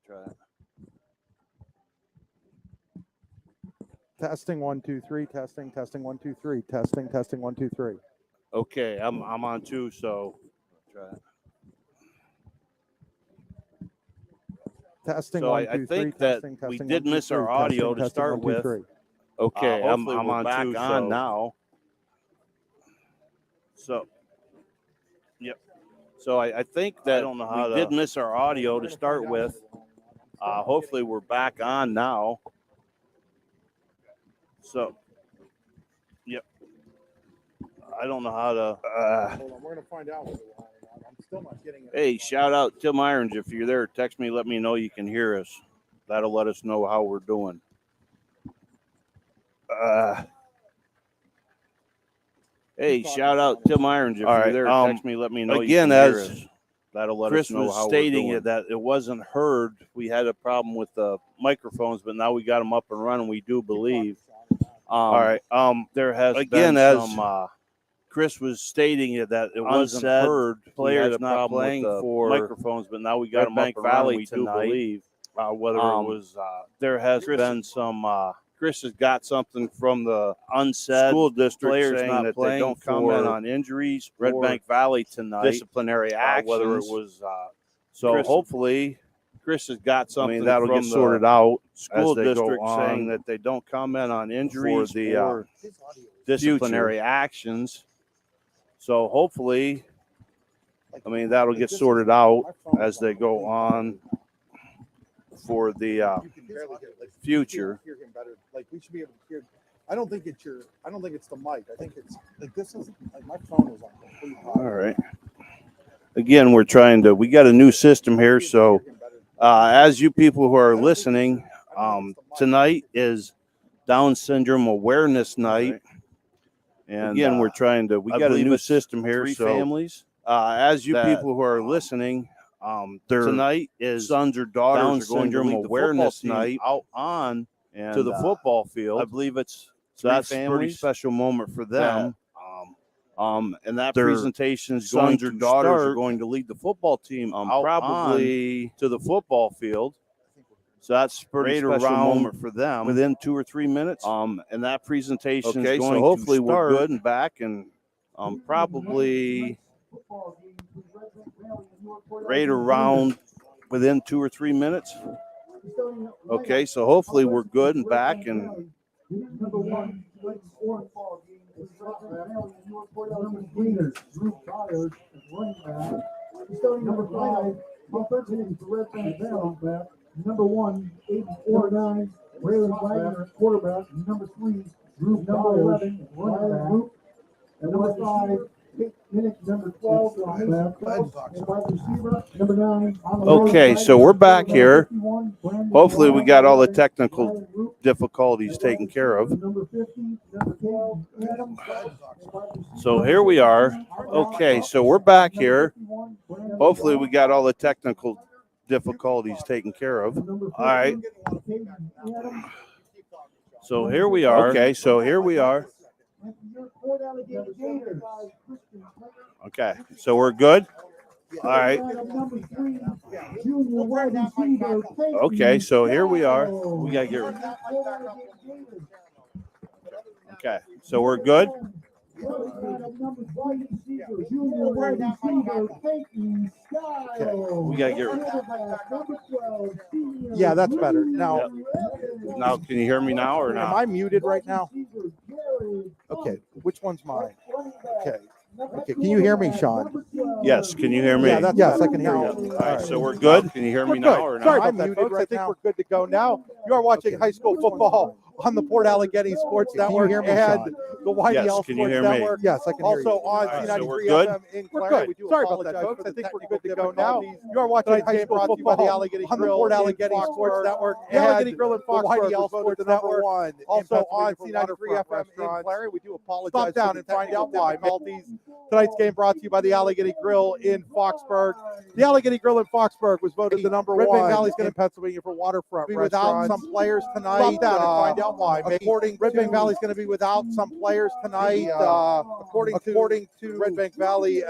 Try it. Testing 1 2 3. Testing 1 2 3. Testing 1 2 3. Okay, I'm on too, so Try it. Testing So 1 I 2 3. think that Testing we 1 did 2 miss 3. our audio Testing to start 1 2 with. 3. Okay, I'm Hopefully we're on back too, on so now. So, yep. So I think that I don't know how we to- did miss our audio to start with. Hopefully we're back on now. So, yep. I don't know how to. Hold on, we're going to find out whether we're on or not. I'm still not getting it. Hey, shout out Tim Irons. If you're there, text me, let me know you can hear us. That'll let us know how we're doing. Hey, shout out Tim Irons. If All you're right, there, text me, let me know again, you can hear as us. That'll let Chris us know was how stating we're it doing. that it wasn't heard. We had a problem with the microphones, but now we got them up and running. We do believe. All right. There has Again, been as some Chris was stating it that it wasn't unsaid heard. players We had a not problem with playing the for microphones, but now we got them up Redbank and running. Valley We do tonight. believe. whether it was There has been some. Chris has got something from the unsaid school district players saying not that they playing don't comment for on injuries, Redbank Valley tonight. disciplinary actions. Whether it was So Chris- hopefully, Chris has got something that'll from get sorted the out school as they go district on saying that they don't comment on injuries for the or disciplinary actions. So hopefully, that'll get sorted out as they go on for the future. Hear him better. Like we should be able to hear. I don't think it's the mic. I think it's like this is like my phone was on complete All right. Again, we got a new system here. So as you people who are listening, tonight is Down Syndrome Awareness Night. And again, we I got a believe new it's system here. 3 So families. as you that, people who are listening, tonight is sons or daughters Down are going to Syndrome lead the Awareness football team Night out on and, to the football field. I believe it's So 3 that's a pretty families special moment for them. And that their presentation is going sons or to daughters are start going to lead the football team out probably to the football field. So that's a pretty right special around moment for them. within 2 or 3 minutes. And that presentation Okay, is so going hopefully to we're start good and back and probably right around within 2 or 3 minutes. Okay, so hopefully we're good and back and Number 1, let's score ball game. Number 5, offensive to Redbank Valley. Number 1, 849, Raylan Wagner, quarterback. Number 3, Drew. Number 11, running back. And number 5, number 12, wide receiver. Number 9. Okay, so we're back here. Hopefully we got all the technical difficulties taken care of. So here we are. Okay, so we're back here. Hopefully we got all the technical difficulties taken care of. All right. So here we are. Okay, so here we are. Okay, so we're good. All right. Okay, so here we are. We gotta get. Okay, so we're good. We gotta get. Yeah, that's better. Now, Yep. Now, can you hear me now or am not? I muted right now? Okay, which one's mine? Okay. Okay, can you hear me, Sean? Yes, can you hear me? Yeah, that's yes, I can hear you. All right, so we're good. Can you hear me We're now good. or not? Sorry about that, folks. I think we're good to go now. You are watching high school football on the Port Allegany Sports Network hear me, and Sean? the YDL Can you Sports hear me? Network. Yes, I can hear you. All Also on right, so we're C93 good? FM in We're Clare. good. We do Sorry about apologize, that, folks. folks. I think we're good to go now. You are watching Tonight's high game school brought to you football by the Allegany on the Grill Port in Allegany Foxborough. Sports Network. The Allegany Grill in the Foxborough YDL was Sports voted the number Network. one in Also on Pennsylvania for C93 FM restaurants. in Clare. We do apologize. Stop down for and the find out why. difficulties. Tonight's game brought to you by the Allegany Grill in Foxborough. The Allegany Grill in Foxborough was voted the number one. Redbank Valley's in in Pennsylvania for waterfront be restaurants. without some players tonight. Stop down and find out why. According Red Bank Valley's going to be without some players tonight. According to Red Bank Valley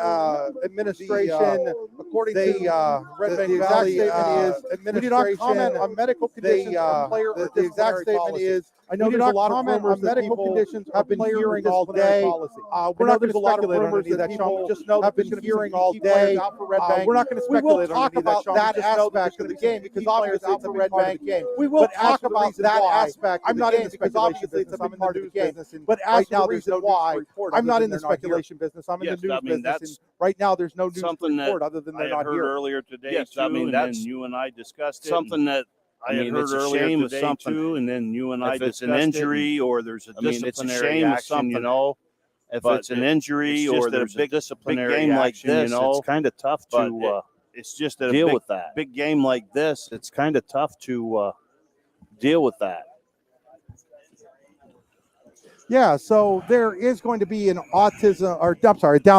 administration, according to Red Bank Valley administration, we do not comment on medical conditions of player or the exact statement is. I know there's a lot of rumors on medical conditions have been hearing all day. We're not going to speculate on any of that, Sean. Just know that we've been hearing all day. We're not going to speculate on any of that, Sean. That aspect of the game because obviously it's a Red Bank game. We will talk about that aspect. I'm not in the speculation business. I'm in the news business. But right now, there's no why. I'm not in the speculation business. I'm in the news business. And right now, there's no news report other than they're not here. Earlier today. Yes, too, I mean that's you and I discussed something that I had heard earlier today something, too, and then you and I if it's discussed an injury or there's a disciplinary action, you know. If it's an injury or there's a disciplinary game like action, this, you know, it's kind of tough to it's just that deal a with that. big game like this, it's kind of tough to deal with that. Yeah, so there is going to be an Down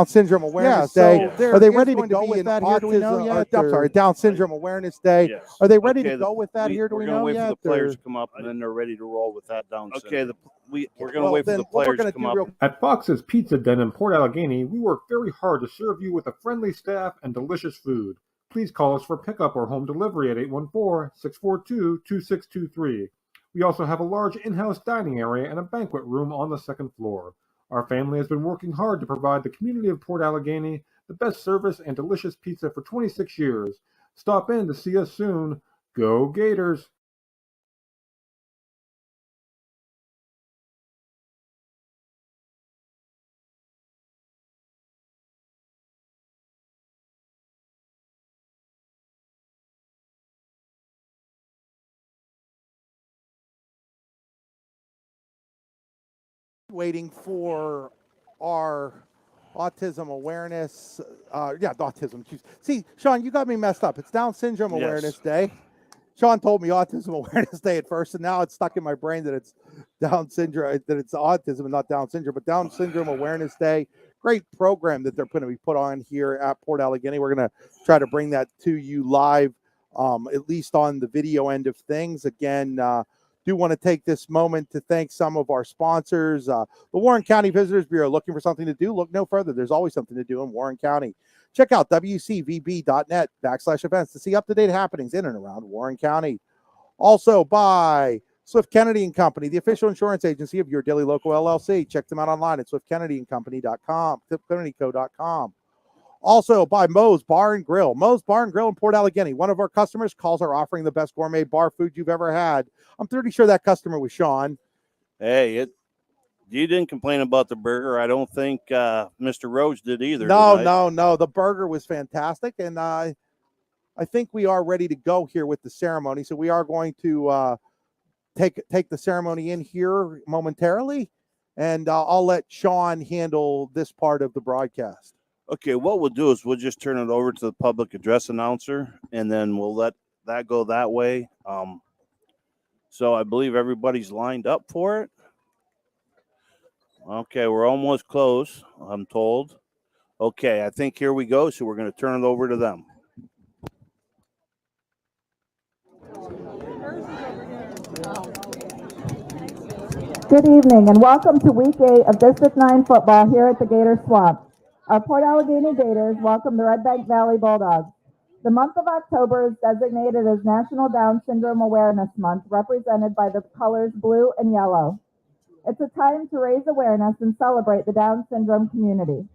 Syndrome Awareness Day. Are they ready to go with that here? Do we know yet? Down Syndrome Awareness Day. Yes. Are they ready to go with that here? Do we know wait yet? for the players to come up, and then they're ready to roll with that down. Okay, we're going to Well, wait for then the what we're players to gonna come do up. At Fox's Pizza Den in Port Allegany, we work very hard to serve you with a friendly staff and delicious food. Please call us for pickup or home delivery at 814-642-2623. We also have a large in-house dining area and a banquet room on the second floor. Our family has been working hard to provide the community of Port Allegany the best service and delicious pizza for 26 years. Stop in to see us soon. Go Gators! Waiting for our autism awareness. Autism. See, Sean, you got me messed up. It's Down Syndrome Yes. Awareness Day. Sean told me Autism Awareness Day at first, and now it's stuck in my brain that it's Down syndrome, that it's autism and not Down syndrome. But Down Syndrome Awareness Day, great program that they're going to be put on here at Port Allegany. We're going to try to bring that to you live, at least on the video end of things. Again, do want to take this moment to thank some of our sponsors. The Warren County Visitors Bureau. Looking for something to do? Look no further. There's always something to do in Warren County. Check out wcvb.net/events to see up-to-date happenings in and around Warren County. Also by Swift Kennedy & Company, the official insurance agency of your daily local LLC. Check them out online at swiftkennedyandcompany.com, swiftkennedyco.com. Also by Moe's Bar and Grill. Moe's Bar and Grill in Port Allegany. One of our customers calls our offering the best gourmet bar food you've ever had. I'm pretty sure that customer was Sean. Hey, you didn't complain about the burger. I don't think Mr. Rhodes did either. No. The burger was fantastic, and I think we are ready to go here with the ceremony. So we are going to take the ceremony in here momentarily, and I'll let Sean handle this part of the broadcast. Okay, what we'll do is we'll just turn it over to the public address announcer, and then we'll let that go that way. So I believe everybody's lined up for it. Okay, we're almost close, I'm told. Okay, I think here we go. So we're going to turn it over to them. Good evening and welcome to Week 8 of District 9 football here at the Gators Swamp. Our Port Allegany Gators welcome the Redbank Valley Bulldogs. The month of October is designated as National Down Syndrome Awareness Month, represented by the colors blue and yellow. It's a time to raise awareness and celebrate the Down syndrome community.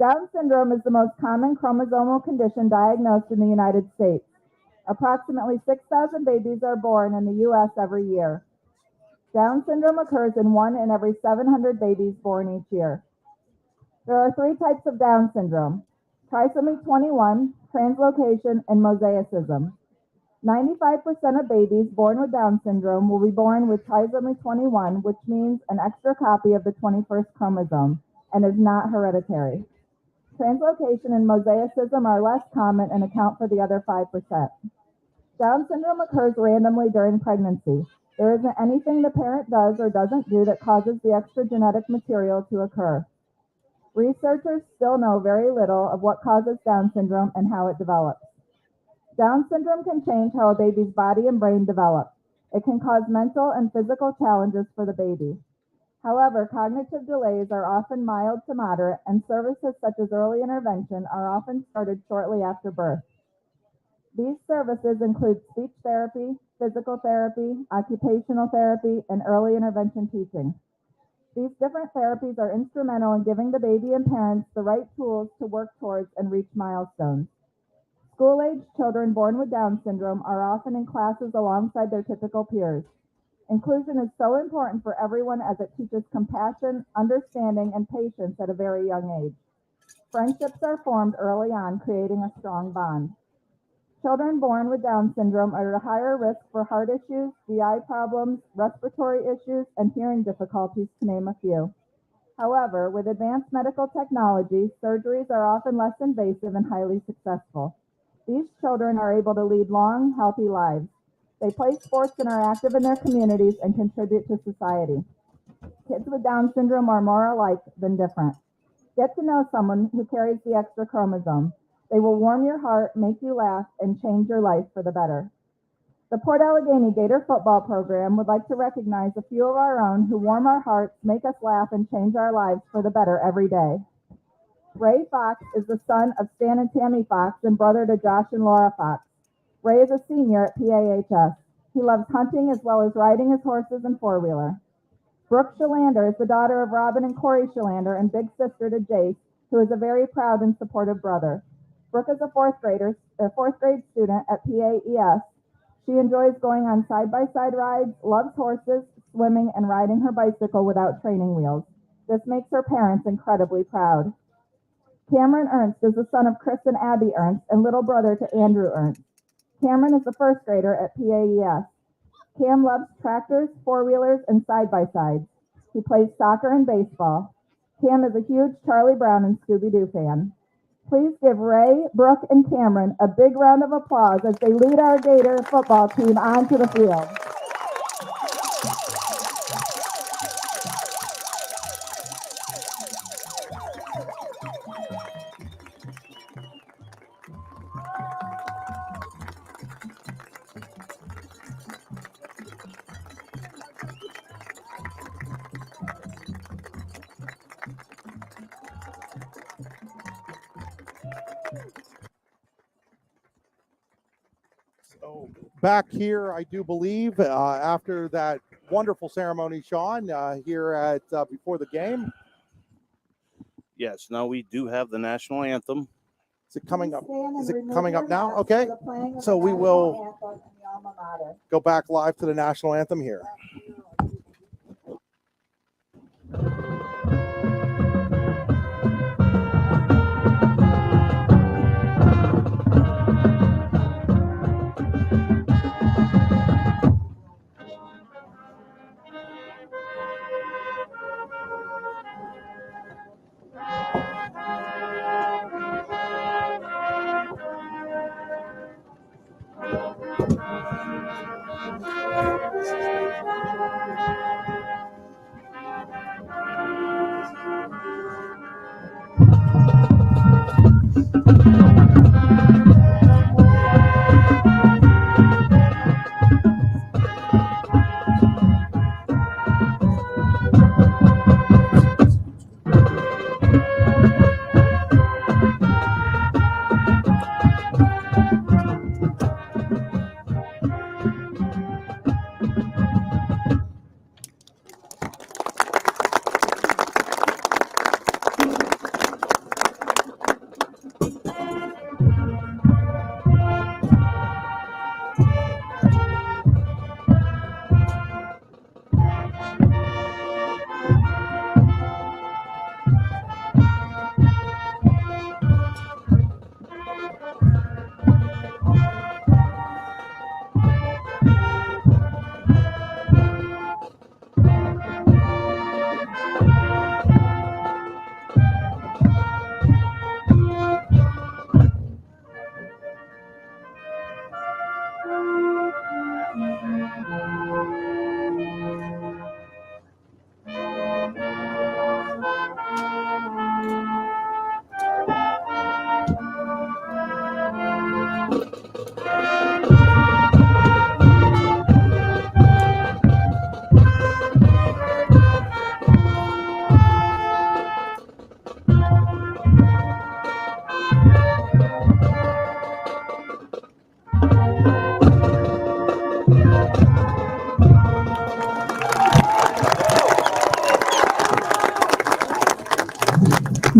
Down syndrome is the most common chromosomal condition diagnosed in the United States. Approximately 6,000 babies are born in the U.S. every year. Down syndrome occurs in 1 in every 700 babies born each year. There are 3 types of Down syndrome: trisomy 21, translocation, and mosaicism. 95% of babies born with Down syndrome will be born with trisomy 21, which means an extra copy of the 21st chromosome, and is not hereditary. Translocation and mosaicism are less common and account for the other 5%. Down syndrome occurs randomly during pregnancy. There isn't anything the parent does or doesn't do that causes the extra genetic material to occur. Researchers still know very little of what causes Down syndrome and how it develops. Down syndrome can change how a baby's body and brain develop. It can cause mental and physical challenges for the baby. However, cognitive delays are often mild to moderate, and services such as early intervention are often started shortly after birth. These services include speech therapy, physical therapy, occupational therapy, and early intervention teaching. These different therapies are instrumental in giving the baby and parents the right tools to work towards and reach milestones. School-aged children born with Down syndrome are often in classes alongside their typical peers. Inclusion is so important for everyone as it teaches compassion, understanding, and patience at a very young age. Friendships are formed early on, creating a strong bond. Children born with Down syndrome are at a higher risk for heart issues, GI problems, respiratory issues, and hearing difficulties, to name a few. However, with advanced medical technology, surgeries are often less invasive and highly successful. These children are able to lead long, healthy lives. They play sports and are active in their communities and contribute to society. Kids with Down syndrome are more alike than different. Get to know someone who carries the extra chromosome. They will warm your heart, make you laugh, and change your life for the better. The Port Allegany Gator football program would like to recognize a few of our own who warm our hearts, make us laugh, and change our lives for the better every day. Ray Fox is the son of Stan and Tammy Fox and brother to Josh and Laura Fox. Ray is a senior at PAHS. He loves hunting as well as riding his horses and four-wheeler. Brooke Shalander is the daughter of Robin and Corey Shalander and big sister to Jace, who is a very proud and supportive brother. Brooke is a fourth grade student at PAES. She enjoys going on side-by-side rides, loves horses, swimming, and riding her bicycle without training wheels. This makes her parents incredibly proud. Cameron Ernst is the son of Chris and Abby Ernst and little brother to Andrew Ernst. Cameron is the first grader at PAES. Cam loves tractors, four-wheelers, and side-by-sides. He plays soccer and baseball. Cam is a huge Charlie Brown and Scooby-Doo fan. Please give Ray, Brooke, and Cameron a big round of applause as they lead our Gator football team onto the field. So back here, I do believe, after that wonderful ceremony, Sean, here at before the game. Yes, now we do have the national anthem. Is it coming up? Is it coming up now? Okay. So we will go back live to the national anthem here.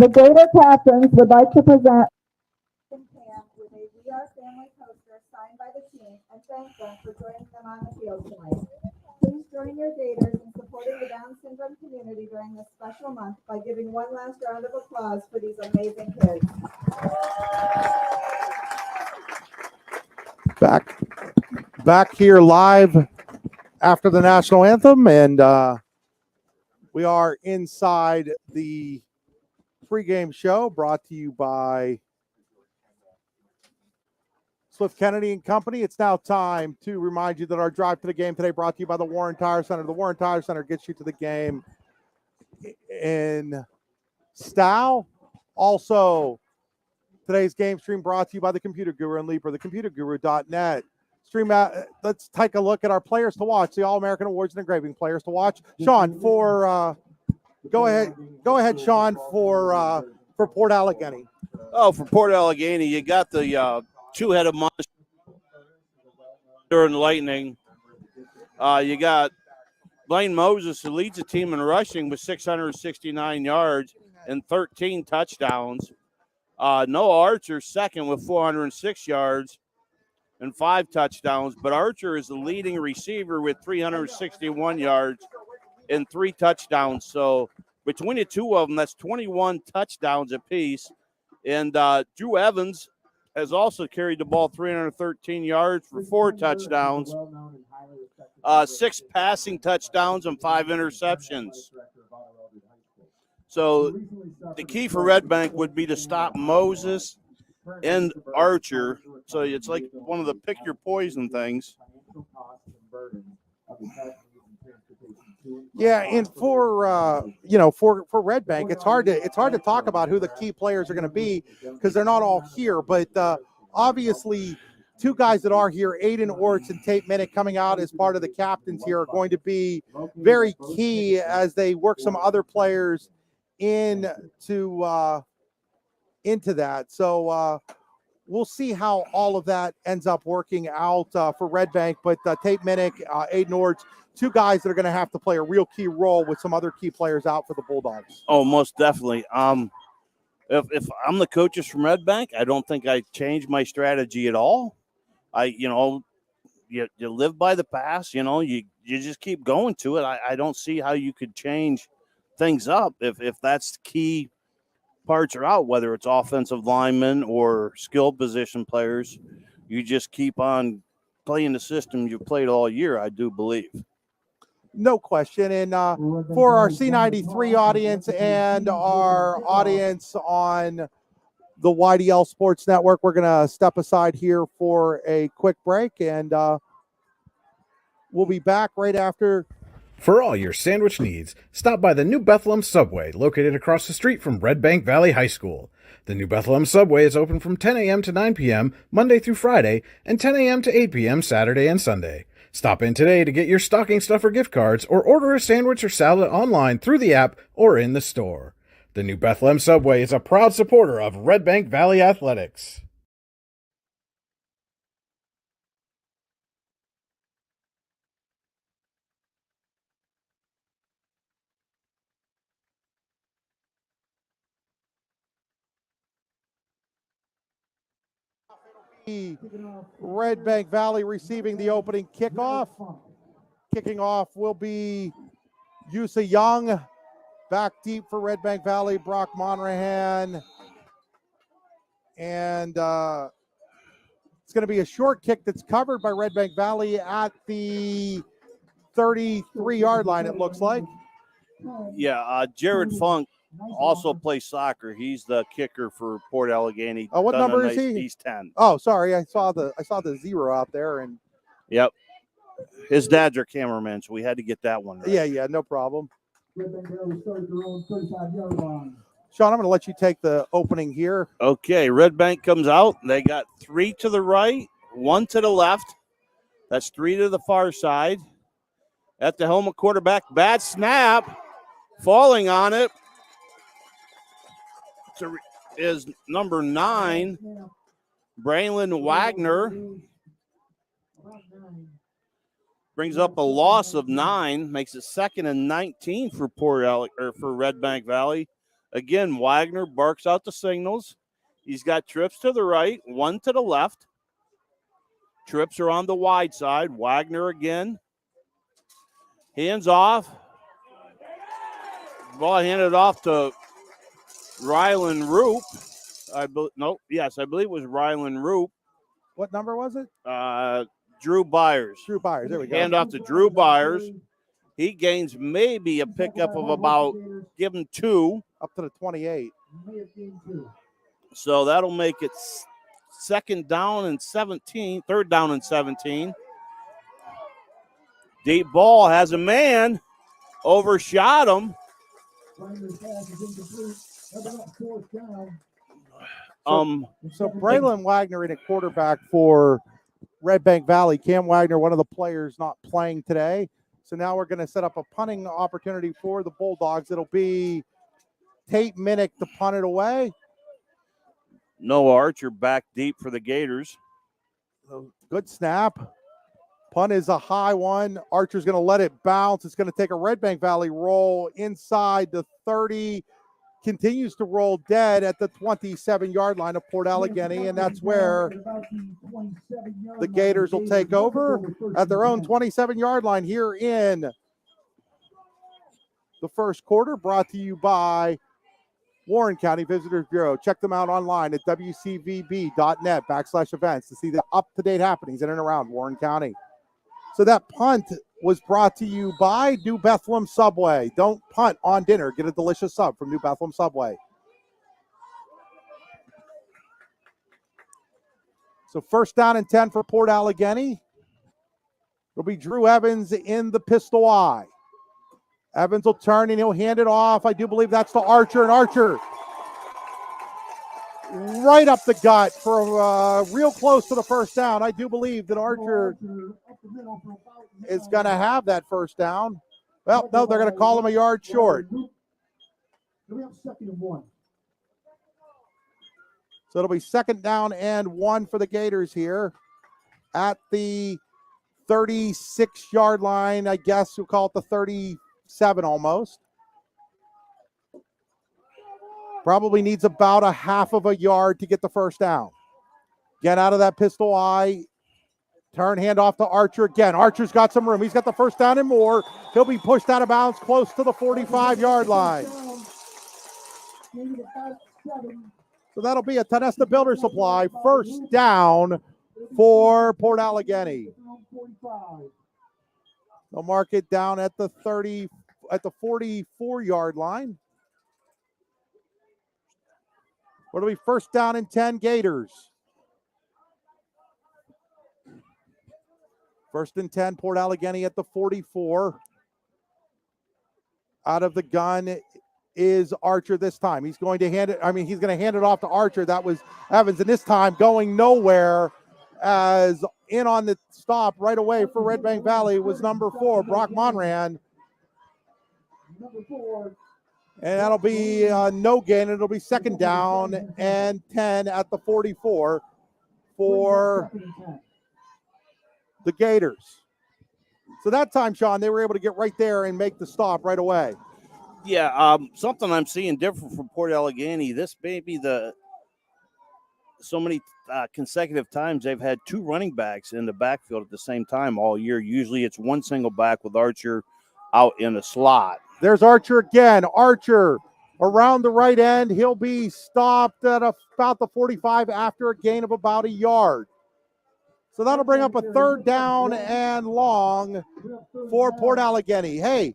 The Gator captains would like to present with a We Are Family poster signed by the team and thank them for joining them on the field tonight. Please join your Gators in supporting the Down syndrome community during this special month by giving one last round of applause for these amazing kids. Back here live after the national anthem, and we are inside the pregame show brought to you by Swift Kennedy and Company. It's now time to remind you that our drive to the game today brought to you by the Warren Tire Center. The Warren Tire Center gets you to the game in style. Also, today's game stream brought to you by the Computer Guru and Leaper, thecomputerguru.net. Stream out. Let's take a look at our players to watch, the All-American Awards and Engraving players to watch. Sean, go ahead, Sean, for Port Allegany. Oh, for Port Allegany, you got the two-headed monster and lightning. You got Blaine Moses, who leads the team in rushing with 669 yards and 13 touchdowns. Noah Archer, second with 406 yards and 5 touchdowns. But Archer is the leading receiver with 361 yards and 3 touchdowns. So between the two of them, that's 21 touchdowns apiece. And Drew Evans has also carried the ball 313 yards for 4 touchdowns, 6 passing touchdowns, and 5 interceptions. So the key for Redbank would be to stop Moses and Archer. So it's like one of the pick your poison things. Yeah, and for Redbank, it's hard to talk about who the key players are going to be because they're not all here. But obviously, two guys that are here, Aiden Orts and Tate Minnick, coming out as part of the captains here, are going to be very key as they work some other players into that. So we'll see how all of that ends up working out for Redbank. But Tate Minnick, Aiden Orts, two guys that are going to have to play a real key role with some other key players out for the Bulldogs. Oh, most definitely. If I'm the coaches from Redbank, I don't think I change my strategy at all. You live by the pass. You just keep going to it. I don't see how you could change things up if that's the key parts are out, whether it's offensive linemen or skill position players. You just keep on playing the system you've played all year, I do believe. No question. And for our C93 audience and our audience on the YDL Sports Network, we're going to step aside here for a quick break, and we'll be back right after. For all your sandwich needs, stop by the New Bethlehem Subway, located across the street from Redbank Valley High School. The New Bethlehem Subway is open from 10 a.m. to 9 p.m. Monday through Friday, and 10 a.m. to 8 p.m. Saturday and Sunday. Stop in today to get your stocking stuffer gift cards or order a sandwich or salad online through the app or in the store. The New Bethlehem Subway is a proud supporter of Redbank Valley Athletics. Redbank Valley receiving the opening kickoff. Kicking off will be Yusa Young. Back deep for Redbank Valley, Brock Monrahan. And it's going to be a short kick that's covered by Redbank Valley at the 33-yard line, it looks like. Yeah, Jared Funk also plays soccer. He's the kicker for Port Allegany. What number is he? He's 10. Oh, sorry, I saw the 0 out there, and yep, his dad's our cameraman, so we had to get that one right. Yeah, no problem. Sean, I'm going to let you take the opening here. Okay, Redbank comes out. They got 3 to the right, 1 to the left. That's 3 to the far side. At the helmet quarterback, bad snap, falling on it is number 9, Braylon Wagner. Brings up a loss of 9, makes it 2nd and 19 for Redbank Valley. Again, Wagner barks out the signals. He's got trips to the right, one to the left. Trips are on the wide side. Wagner again. Hands off. Ball handed off to Rylan Roop. I believe it was Rylan Roop. What number was it? Drew Byers. Drew Byers. There we go. Hand off to Drew Byers. He gains maybe a pickup of about, give him 2. Up to the 28. So that'll make it third down and 17. Deep ball has a man, overshot him. So Braylon Wagner in at quarterback for Redbank Valley. Cam Wagner, one of the players not playing today. So now we're going to set up a punting opportunity for the Bulldogs. It'll be Tate Minnick to punt it away. Noah Archer back deep for the Gators. Good snap. Punt is a high one. Archer's going to let it bounce. It's going to take a Redbank Valley roll inside the 30. Continues to roll dead at the 27-yard line of Port Allegany, and that's where the Gators will take over at their own 27-yard line here in the first quarter, brought to you by Warren County Visitors Bureau. Check them out online at wcvb.net/events to see the up-to-date happenings in and around Warren County. So that punt was brought to you by New Bethlehem Subway. Don't punt on dinner. Get a delicious sub from New Bethlehem Subway. So first down and 10 for Port Allegany. It'll be Drew Evans in the pistol eye. Evans will turn and he'll hand it off. I do believe that's to Archer, and Archer right up the gut for real close to the first down. I do believe that Archer is going to have that first down. Well, no, they're going to call him a yard short. So it'll be second down and 1 for the Gators here at the 36-yard line. I guess we'll call it the 37 almost. Probably needs about a half of a yard to get the first down. Get out of that pistol eye. Turn, hand off to Archer again. Archer's got some room. He's got the first down and more. He'll be pushed out of bounds close to the 45-yard line. So that'll be a Tonesta Builder Supply first down for Port Allegany. They'll mark it down at the 44-yard line. What'll be first down and 10 Gators. First and 10, Port Allegany at the 44. Out of the gun is Archer this time. He's going to hand it, he's going to hand it off to Archer. That was Evans, and this time going nowhere, as in on the stop right away for Redbank Valley was number 4, Brock Monran. And that'll be no gain. It'll be second down and 10 at the 44 for the Gators. So that time, Sean, they were able to get right there and make the stop right away. Yeah, something I'm seeing different from Port Allegany. This may be so many consecutive times they've had 2 running backs in the backfield at the same time all year. Usually it's one single back with Archer out in a slot. There's Archer again. Archer around the right end. He'll be stopped at about the 45 after a gain of about a yard. So that'll bring up a third down and long for Port Allegany. Hey,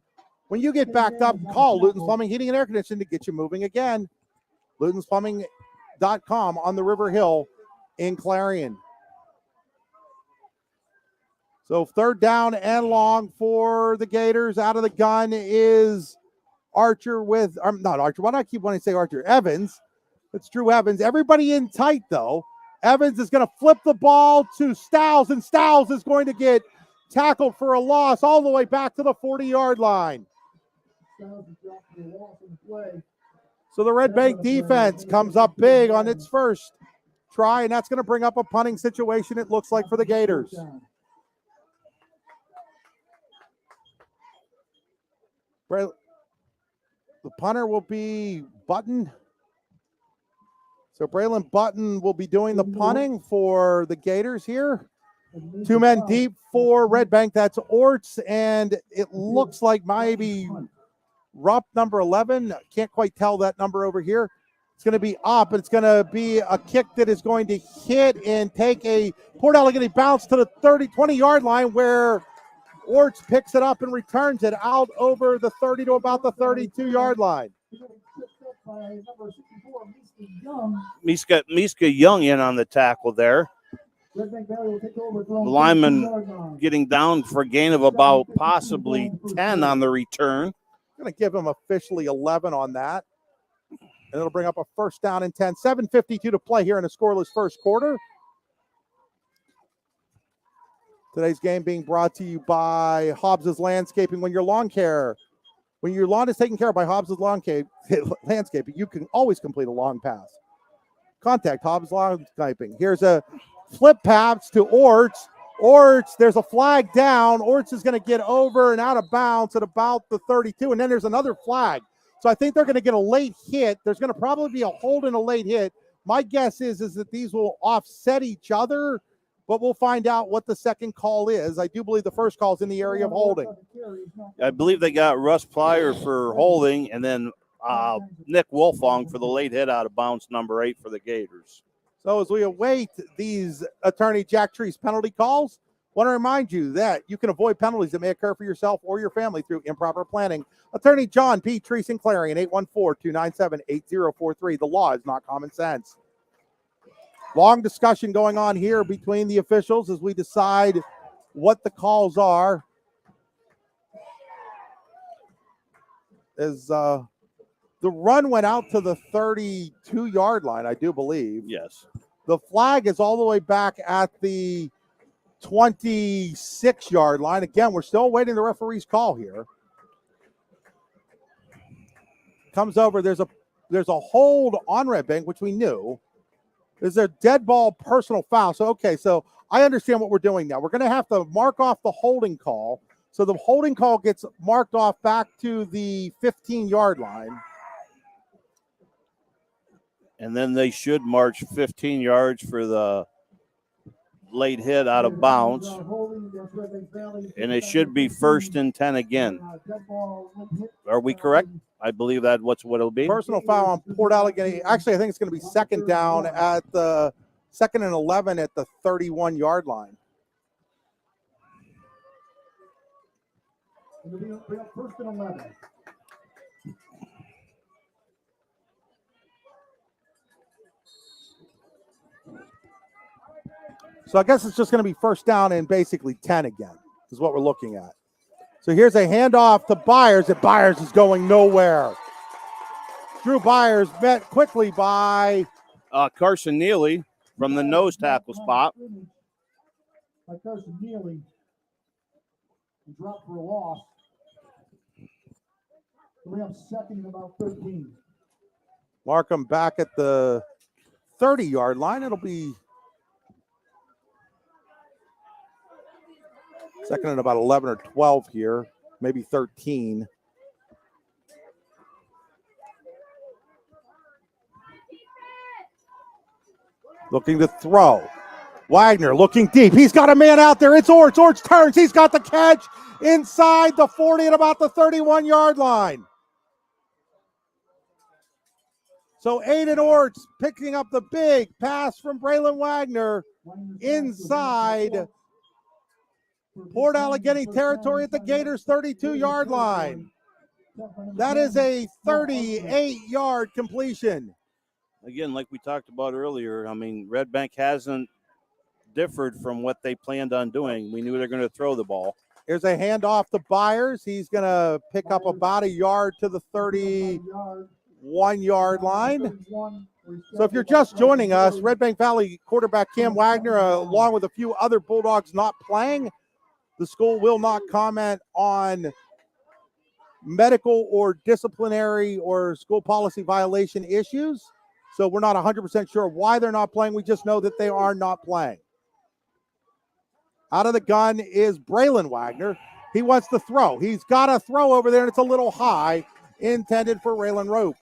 when you get backed up, call Luton's Plumbing, Heating, and Air Conditioning to get you moving again. LutonsPlumbing.com on the River Hill in Clarion. So third down and long for the Gators. Out of the gun is Archer with, not Archer. Why do I keep wanting to say Archer? Evans. It's Drew Evans. Everybody in tight, though. Evans is going to flip the ball to Stiles, and Stiles is going to get tackled for a loss all the way back to the 40-yard line. So the Redbank defense comes up big on its first try, and that's going to bring up a punting situation, it looks like, for the Gators. The punter will be Button. So Braylon Button will be doing the punting for the Gators here. 2 men deep for Red Bank. That's Orts, and it looks like maybe Rupp, number 11. Can't quite tell that number over here. It's going to be up, and it's going to be a kick that is going to hit and take a Port Allegany bounce to the 20-yard line, where Orts picks it up and returns it out over the 30 to about the 32-yard line. Miska Young in on the tackle there. The lineman getting down for a gain of about possibly 10 on the return. I'm going to give him officially 11 on that. And it'll bring up a first down and 10. 7:52 to play here in a scoreless first quarter. Today's game being brought to you by Hobbs's Landscaping. When your lawn is taken care of by Hobbs's Landscaping, you can always complete a long pass. Contact Hobbs Landscaping. Here's a flip pass to Orts. Orts, there's a flag down. Orts is going to get over and out of bounds at about the 32, and then there's another flag. So I think they're going to get a late hit. There's going to probably be a hold and a late hit. My guess is that these will offset each other, but we'll find out what the second call is. I do believe the first call is in the area of holding. I believe they got Russ Plyer for holding, and then Nick Wolfong for the late hit out of bounds, number 8 for the Gators. So as we await these Attorney Jack Treese penalty calls, I want to remind you that you can avoid penalties that may occur for yourself or your family through improper planning. Attorney John P. Treese and Clarion, 814-297-8043. The law is not common sense. Long discussion going on here between the officials as we decide what the calls are. As the run went out to the 32-yard line, I do believe. Yes. The flag is all the way back at the 26-yard line. Again, we're still waiting the referee's call here. Comes over. There's a hold on Redbank, which we knew. There's a dead ball personal foul. So, okay, so I understand what we're doing now. We're going to have to mark off the holding call. So the holding call gets marked off back to the 15-yard line. And then they should march 15 yards for the late hit out of bounds. And it should be 1st and 10 again. Are we correct? I believe that's what it'll be. Personal foul on Port Allegany. Actually, I think it's going to be second down at the 2nd and 11 at the 31-yard line. First and 11. So I guess it's just going to be first down and basically 10 again is what we're looking at. So here's a handoff to Byers, and Byers is going nowhere. Drew Byers met quickly by Carson Neely from the nose tackle spot. By Carson Neely. He dropped for a loss. We have second and about 13. Markham back at the 30-yard line. It'll be second and about 11 or 12 here, maybe 13. Looking to throw. Wagner looking deep. He's got a man out there. It's Orts. Orts turns. He's got the catch inside the 40 at about the 31-yard line. So Aiden Orts picking up the big pass from Braylon Wagner inside Port Allegany territory at the Gators 32-yard line. That is a 38-yard completion. Again, like we talked about earlier, I mean, Redbank hasn't differed from what they planned on doing. We knew they're going to throw the ball. Here's a handoff to Byers. He's going to pick up about a yard to the 31-yard line. So if you're just joining us, Redbank Valley quarterback Cam Wagner, along with a few other Bulldogs not playing, the school will not comment on medical or disciplinary or school policy violation issues. So we're not 100% sure why they're not playing. We just know that they are not playing. Out of the gun is Braylon Wagner. He wants to throw. He's got a throw over there, and it's a little high. intended for Raylan Rope.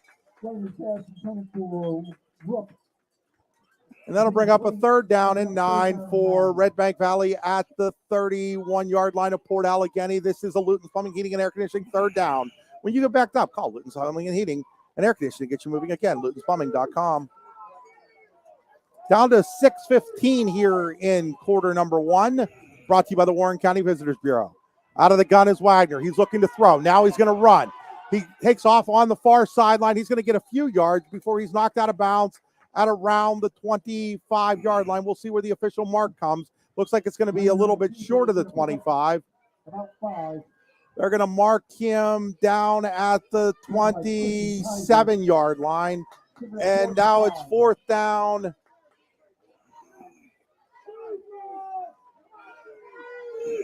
And that'll bring up a third down and 9 for Redbank Valley at the 31-yard line of Port Allegany. This is a Luton's Plumbing, Heating, and Air Conditioning third down. When you get backed up, call Luton's Plumbing and Heating and Air Conditioning. Get you moving again, lutonsplumbing.com. Down to 6:15 here in quarter number 1. Brought to you by the Warren County Visitors Bureau. Out of the gun is Wagner. He's looking to throw. Now he's going to run. He takes off on the far sideline. He's going to get a few yards before he's knocked out of bounds at around the 25-yard line. We'll see where the official mark comes. Looks like it's going to be a little bit short of the 25. They're going to mark him down at the 27-yard line. And now it's fourth down.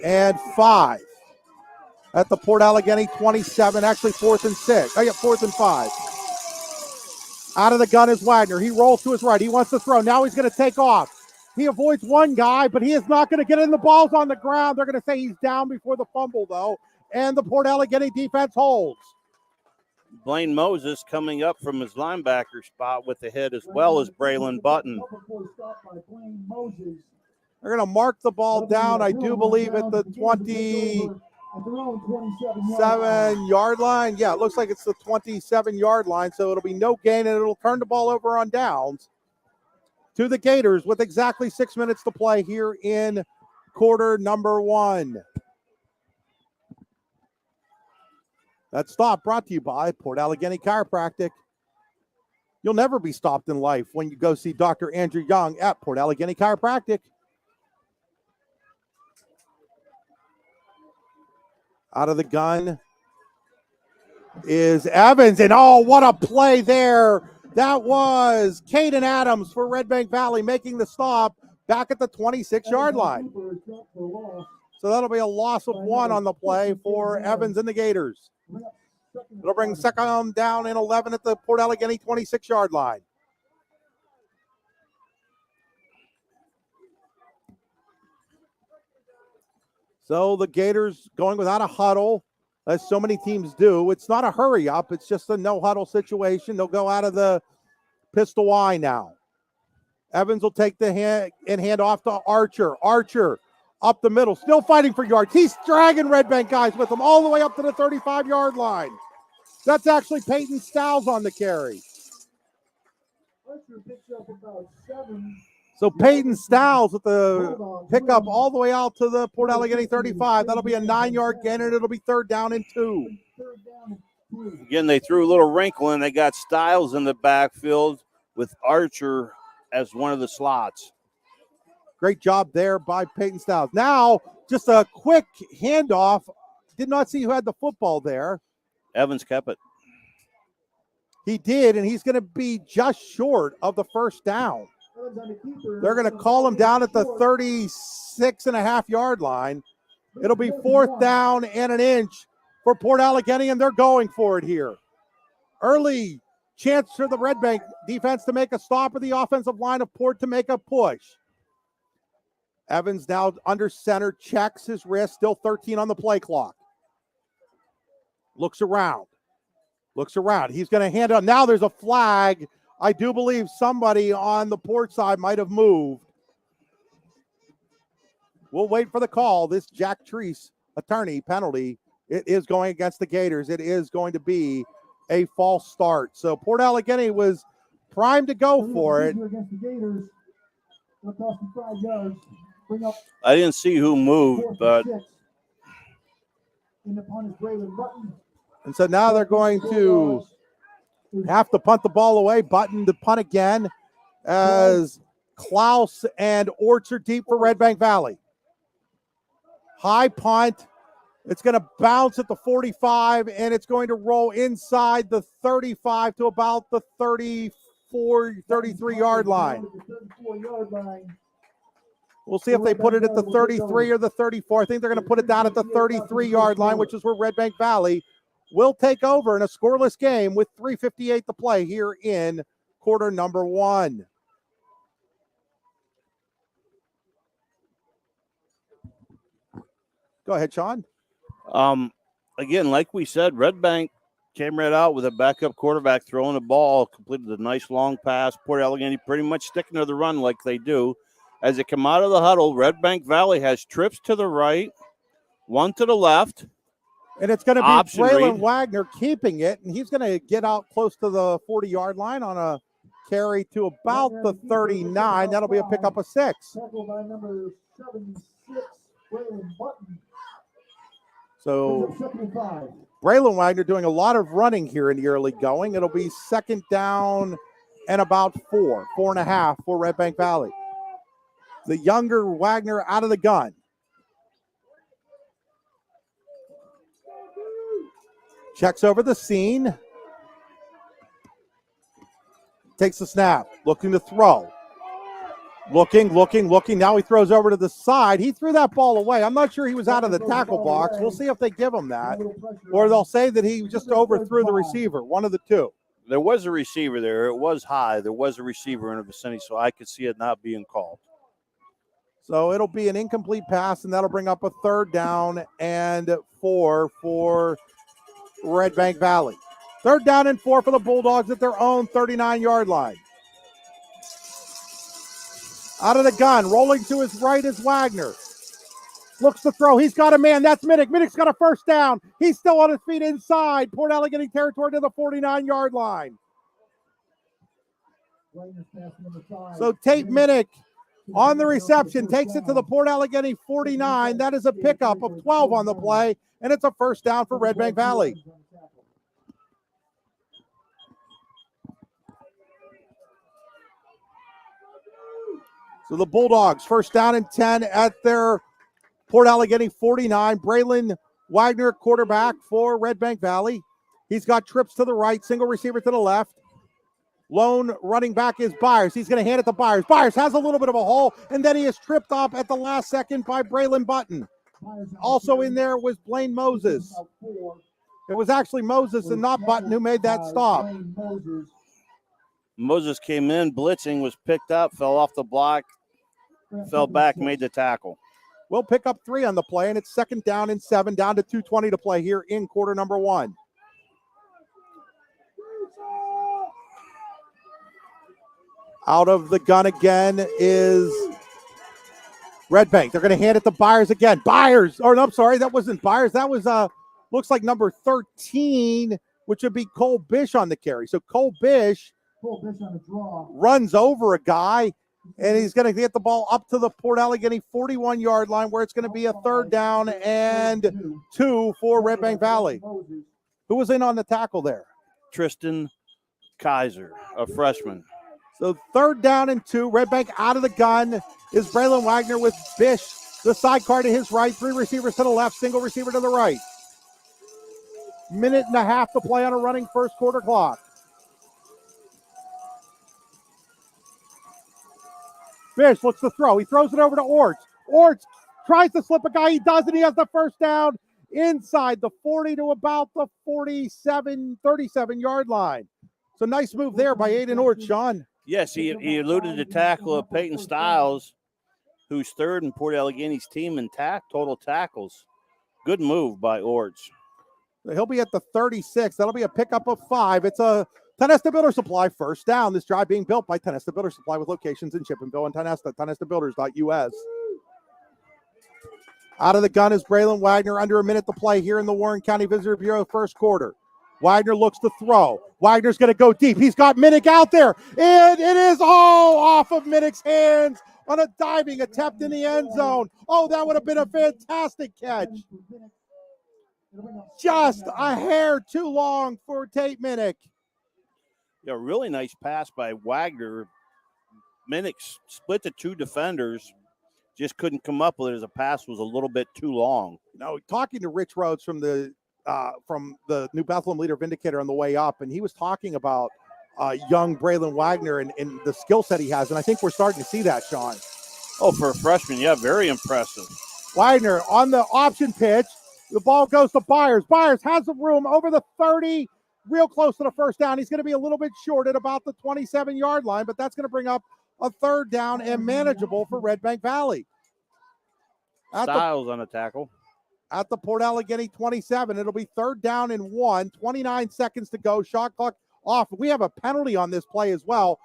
And 5 at the Port Allegany 27. Actually, 4th and 6. I got 4th and 5. Out of the gun is Wagner. He rolls to his right. He wants to throw. Now he's going to take off. He avoids one guy, but he is not going to get in. The ball's on the ground. They're going to say he's down before the fumble, though. And the Port Allegany defense holds. Blaine Moses coming up from his linebacker spot with the hit, as well as Braylon Button. They're going to mark the ball down, I do believe, at the 27-yard line. Yeah, it looks like it's the 27-yard line, so it'll be no gain, and it'll turn the ball over on downs to the Gators with exactly 6 minutes to play here in quarter number 1. That stop brought to you by Port Allegany Chiropractic. You'll never be stopped in life when you go see Dr. Andrew Young at Port Allegany Chiropractic. Out of the gun is Evans, and oh, what a play there. That was Caden Adams for Redbank Valley making the stop back at the 26-yard line. So that'll be a loss of 1 on the play for Evans and the Gators. It'll bring second down and 11 at the Port Allegany 26-yard line. So the Gators going without a huddle, as so many teams do. It's not a hurry up. It's just a no huddle situation. They'll go out of the pistol Y now. Evans will take the hand off to Archer. Archer up the middle, still fighting for yards. He's dragging Redbank guys with him all the way up to the 35-yard line. That's actually Peyton Stiles on the carry. Archer picks up about 7. So Peyton Stiles with the pickup all the way out to the Port Allegany 35. That'll be a 9-yard gain, and it'll be third down and 2. Again, they threw a little wrinkle in. They got Stiles in the backfield with Archer as one of the slots. Great job there by Peyton Stiles. Now, just a quick handoff. Did not see who had the football there. Evans kept it. He did, and he's going to be just short of the first down. They're going to call him down at the 36.5-yard line. It'll be fourth down and an inch for Port Allegany, and they're going for it here. Early chance for the Redbank defense to make a stop, or the offensive line of Port to make a push. Evans now under center, checks his wrist, still 13 on the play clock. Looks around. He's going to hand it up. Now there's a flag. I do believe somebody on the Port side might have moved. We'll wait for the call. This Jack Treese attorney penalty, it is going against the Gators. It is going to be a false start. So Port Allegany was primed to go for it. I didn't see who moved, but and so now they're going to have to punt the ball away. Button to punt again as Klaus and Orchard deep for Redbank Valley. High punt. It's going to bounce at the 45, and it's going to roll inside the 35 to about the 33-yard line. We'll see if they put it at the 33 or the 34. I think they're going to put it down at the 33-yard line, which is where Redbank Valley will take over in a scoreless game with 3:58 to play here in quarter number 1. Go ahead, Sean. again, like we said, Redbank came right out with a backup quarterback throwing the ball, completed a nice long pass. Port Allegany pretty much sticking to the run like they do. As they come out of the huddle, Redbank Valley has trips to the right, one to the left. And it's going to be Option Braylon read. Wagner keeping it, and he's going to get out close to the 40-yard line on a carry to about the 39. That'll be a pickup of 6. Tackled by number 76, Braylon Button. So Second and 5. Braylon Wagner doing a lot of running here in the early going. It'll be second down and about 4.5 for Redbank Valley. The younger Wagner out of the gun. Checks over the scene. Takes the snap. Looking to throw. Looking. Now he throws over to the side. He threw that ball away. I'm not sure he was out of the tackle box. We'll see if they give him that. Or they'll say that he just overthrew the receiver. One of the two. There was a receiver there. It was high. There was a receiver in the vicinity, so I could see it not being called. So it'll be an incomplete pass, and that'll bring up a 3rd down and 4 for Redbank Valley. 3rd down and 4 for the Bulldogs at their own 39-yard line. Out of the gun, rolling to his right is Wagner. Looks to throw. He's got a man. That's Minnick. Minnick's got a 1st down. He's still on his feet inside Port Allegany territory to the 49-yard line. So Tate Minnick on the reception takes it to the Port Allegany 49. That is a pickup of 12 on the play, and it's a 1st down for Redbank Valley. So the Bulldogs, 1st down and 10 at their Port Allegany 49. Braylon Wagner, quarterback for Redbank Valley. He's got trips to the right, single receiver to the left. Lone running back is Byers. He's going to hand it to Byers. Byers has a little bit of a hole, and then he is tripped up at the last second by Braylon Button. Also in there was Blaine Moses. It was actually Moses and not Button who made that stop. Moses came in, blitzing, was picked up, fell off the block, fell back, made the tackle. We'll pick up 3 on the play, and it's 2nd down and 7, down to 2:20 to play here in quarter number 1. Out of the gun again is Redbank. They're going to hand it to Byers again. Byers, or no, I'm sorry, that wasn't Byers. That was, looks like number 13, which would be Cole Bish on the carry. So Cole Bish runs over a guy, and he's going to get the ball up to the Port Allegany 41-yard line, where it's going to be a 3rd down and 2 for Redbank Valley. Who was in on the tackle there? Tristan Kaiser, a freshman. So 3rd down and 2. Redbank out of the gun is Braylon Wagner with Bish, the sidecar to his right. 3 receivers to the left, single receiver to the right. 1.5 minutes to play on a running first quarter clock. Bish looks to throw. He throws it over to Orts. Orts tries to slip a guy. He does, and he has the 1st down inside the 40 to about the 37-yard line. So nice move there by Aiden Orts, Sean. Yes, he eluded the tackle of Peyton Stiles, who's 3rd in Port Allegany's team in total tackles. Good move by Orts. He'll be at the 36. That'll be a pickup of 5. It's a Tenesta Builder Supply 1st down. This drive being built by Tenesta Builder Supply with locations in Chippenville and Tenesta, tenestabuilders.us. Out of the gun is Braylon Wagner. Under a minute to play here in the Warren County Visitor Bureau first quarter. Wagner looks to throw. Wagner's going to go deep. He's got Minnick out there. And it is all off of Minnick's hands on a diving attempt in the end zone. Oh, that would have been a fantastic catch. Just a hair too long for Tate Minnick. Yeah, really nice pass by Wagner. Minnick split the 2 defenders. Just couldn't come up with it as the pass was a little bit too long. No, talking to Rich Rhodes from the New Bethlehem Leader Vindicator on the way up, and he was talking about young Braylon Wagner and the skill set he has, and I think we're starting to see that, Sean. Oh, for a freshman, yeah, very impressive. Wagner on the option pitch. The ball goes to Byers. Byers has the room over the 30, real close to the 1st down. He's going to be a little bit short at about the 27-yard line, but that's going to bring up a 3rd down and manageable for Redbank Valley. Stiles on a tackle. at the Port Allegany 27. It'll be 3rd down and 1, 29 seconds to go. Shot clock off. We have a penalty on this play as well.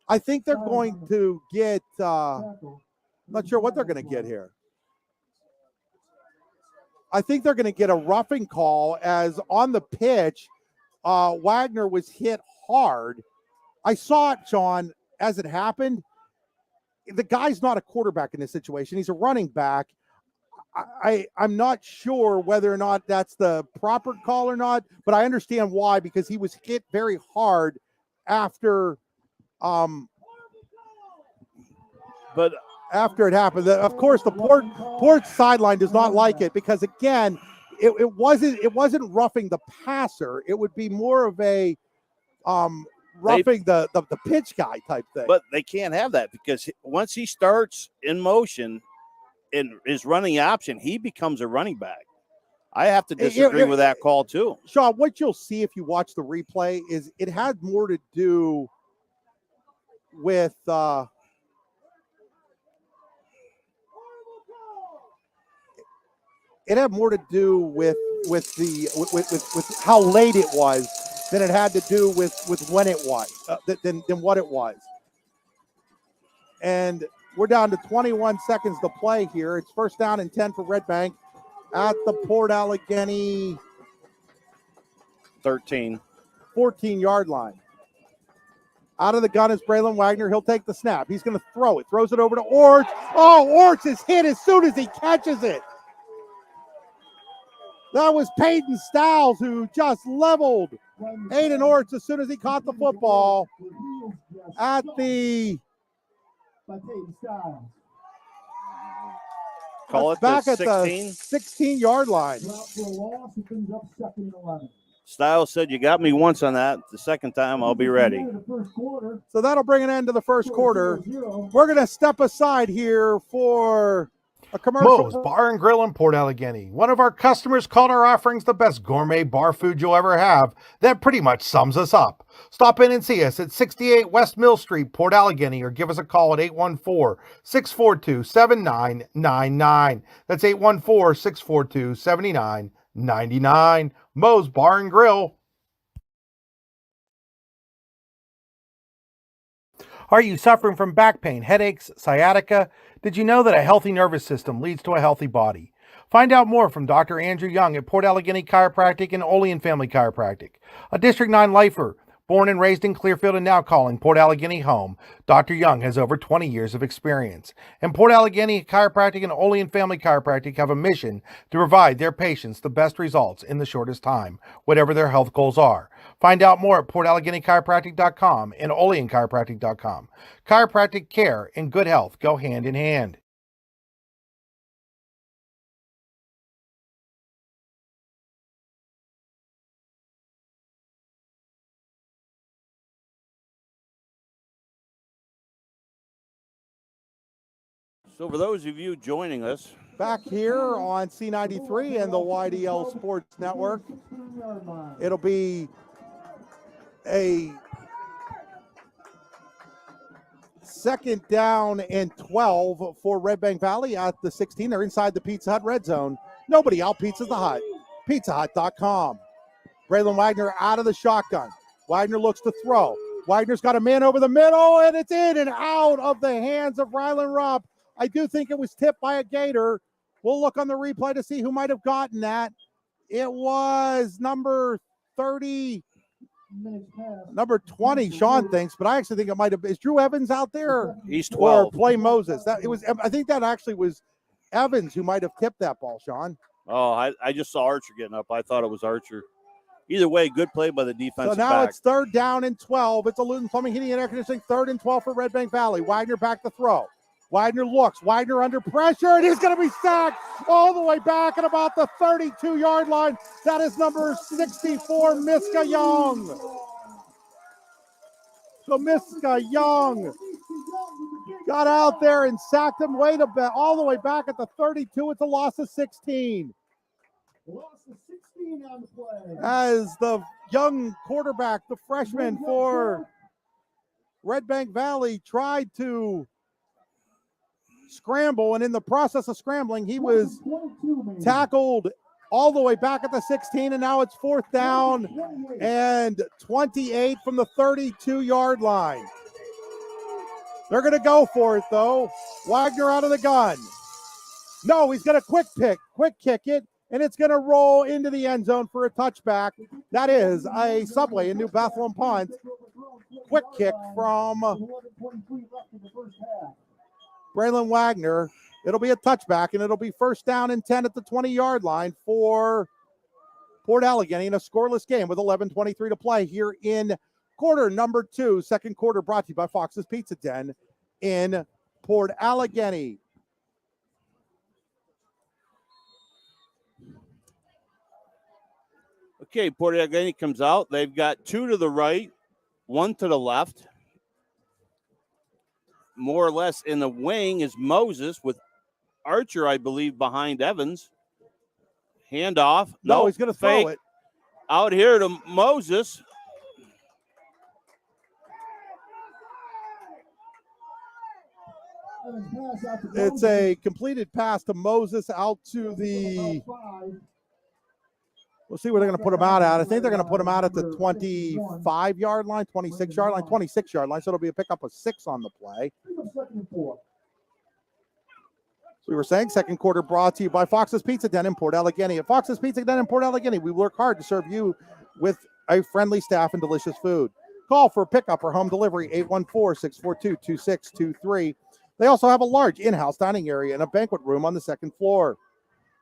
I think they're going to get, not sure what they're going to get here. I think they're going to get a roughing call as on the pitch, Wagner was hit hard. I saw it, Sean, as it happened. The guy's not a quarterback in this situation. He's a running back. I'm not sure whether or not that's the proper call or not, but I understand why, because he was hit very hard after after it happened. Of course, the Port sideline does not like it because, again, it wasn't roughing the passer. It would be more of a roughing the pitch guy type thing. But they can't have that because once he starts in motion in his running option, he becomes a running back. I have to disagree with that call too. Sean, what you'll see if you watch the replay is it had more to do with it had more to do with how late it was than it had to do with when it was than what it was. And we're down to 21 seconds to play here. It's 1st down and 10 for Redbank at the Port Allegany 14-yard line. Out of the gun is Braylon Wagner. He'll take the snap. He's going to throw it. Throws it over to Orts. Oh, Orts is hit as soon as he catches it. That was Peyton Stiles who just leveled Aiden Orts as soon as he caught the football at the Call it back the at 16. the 16-yard line. Stiles said, "You got me once on that. The second time, I'll be ready." So that'll bring an end to the first quarter. We're going to step aside here for a commercial. Moe's Bar and Grill in Port Allegany. One of our customers called our offerings the best gourmet bar food you'll ever have. That pretty much sums us up. Stop in and see us at 68 West Mill Street, Port Allegany, or give us a call at 814-642-7999. That's 814-642-7999. Moe's Bar and Grill. Are you suffering from back pain, headaches, sciatica? Did you know that a healthy nervous system leads to a healthy body? Find out more from Dr. Andrew Young at Port Allegany Chiropractic and Olean Family Chiropractic. A District 9 lifer, born and raised in Clearfield and now calling Port Allegany home, Dr. Young has over 20 years of experience. And Port Allegany Chiropractic and Olean Family Chiropractic have a mission to provide their patients the best results in the shortest time, whatever their health goals are. Find out more at PortAlleganyChiropractic.com and OleanChiropractic.com. Chiropractic care and good health go hand in hand. So for those of you joining us, back here on C93 and the YDL Sports Network, it'll be a 2nd down and 12 for Redbank Valley at the 16. They're inside the Pizza Hut red zone. Nobody out-pizzas the Hut. PizzaHut.com. Braylon Wagner out of the shotgun. Wagner looks to throw. Wagner's got a man over the middle, and it's in and out of the hands of Rylan Rupp. I do think it was tipped by a Gator. We'll look on the replay to see who might have gotten that. It was number 30, number 20, Sean thinks, but I actually think it might have been. Is Drew Evans out there? He's 12. Or Play Moses. I think that actually was Evans who might have tipped that ball, Sean. Oh, I just saw Archer getting up. I thought it was Archer. Either way, good play by the defensive back. So now it's 3rd down and 12. It's a Luton Plumbing, Heating, and Air Conditioning, 3rd and 12 for Redbank Valley. Wagner back to throw. Wagner looks. Wagner under pressure, and he's going to be sacked all the way back at about the 32-yard line. That is number 64, Miska Young. So Miska Young got out there and sacked him all the way back at the 32. It's a loss of 16. As the young quarterback, the freshman for Redbank Valley, tried to scramble, and in the process of scrambling, he was tackled all the way back at the 16, and now it's 4th down and 28 from the 32-yard line. They're going to go for it, though. Wagner out of the gun. No, he's going to quick kick it, and it's going to roll into the end zone for a touchback. That is a Subway in New Bethlehem punt. Quick kick from Braylon Wagner. It'll be a touchback, and it'll be 1st down and 10 at the 20-yard line for Port Allegany in a scoreless game with 11:23 to play here in quarter number 2. Second quarter brought to you by Fox's Pizza Den in Port Allegany. Okay, Port Allegany comes out. They've got 2 to the right, 1 to the left. More or less in the wing is Moses with Archer, I believe, behind Evans. Handoff. No, he's going to throw it. Out here to Moses. It's a completed pass to Moses out to the... We'll see where they're going to put him out at. I think they're going to put him out at the 25-yard line, 26-yard line, 26-yard line. So it'll be a pickup of 6 on the play. We were saying second quarter brought to you by Fox's Pizza Den in Port Allegany. At Fox's Pizza Den in Port Allegany, we work hard to serve you with a friendly staff and delicious food. Call for pickup or home delivery, 814-642-2623. They also have a large in-house dining area and a banquet room on the second floor.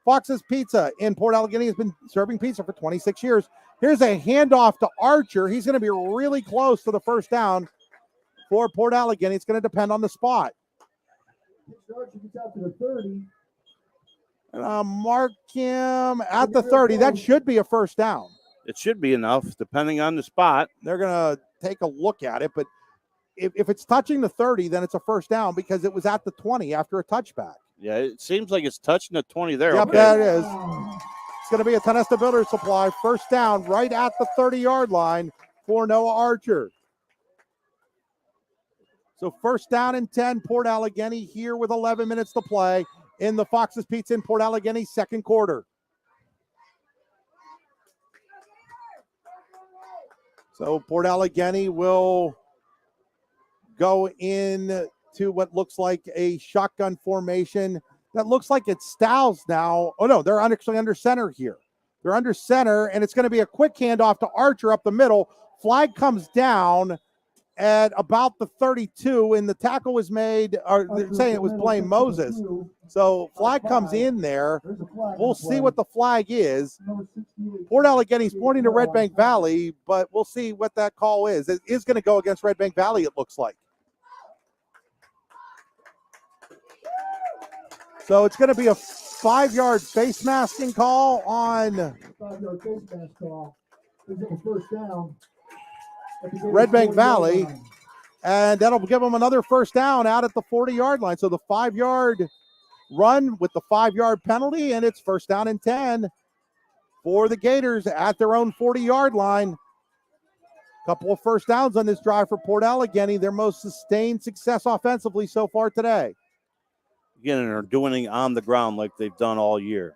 Fox's Pizza in Port Allegany has been serving pizza for 26 years. Here's a handoff to Archer. He's going to be really close to the 1st down for Port Allegany. It's going to depend on the spot. And mark him at the 30. That should be a 1st down. It should be enough, depending on the spot. They're going to take a look at it, but if it's touching the 30, then it's a 1st down because it was at the 20 after a touchback. Yeah, it seems like it's touching the 20 there. Yep, okay. that is. It's going to be a Tonesta Builder Supply 1st down right at the 30-yard line for Noah Archer. So 1st down and 10, Port Allegany here with 11 minutes to play in the Fox's Pizza in Port Allegany second quarter. So Port Allegany will go in to what looks like a shotgun formation. That looks like it's Styles now. Oh, no, they're actually under center here. They're under center, and it's going to be a quick handoff to Archer up the middle. Flag comes down at about the 32, and the tackle was made, or they're saying it was Blaine Moses. So flag comes in there. We'll see what the flag is. Port Allegany's pointing to Redbank Valley, but we'll see what that call is. It is going to go against Redbank Valley, it looks like. So it's going to be a 5-yard face masking call on 5-yard face mask call. It's a 1st down. Redbank Valley, and that'll give them another 1st down out at the 40-yard line. So the 5-yard run with the 5-yard penalty, and it's 1st down and 10 for the Gators at their own 40-yard line. Couple of 1st downs on this drive for Port Allegany, their most sustained success offensively so far today. Again, and are doing it on the ground like they've done all year.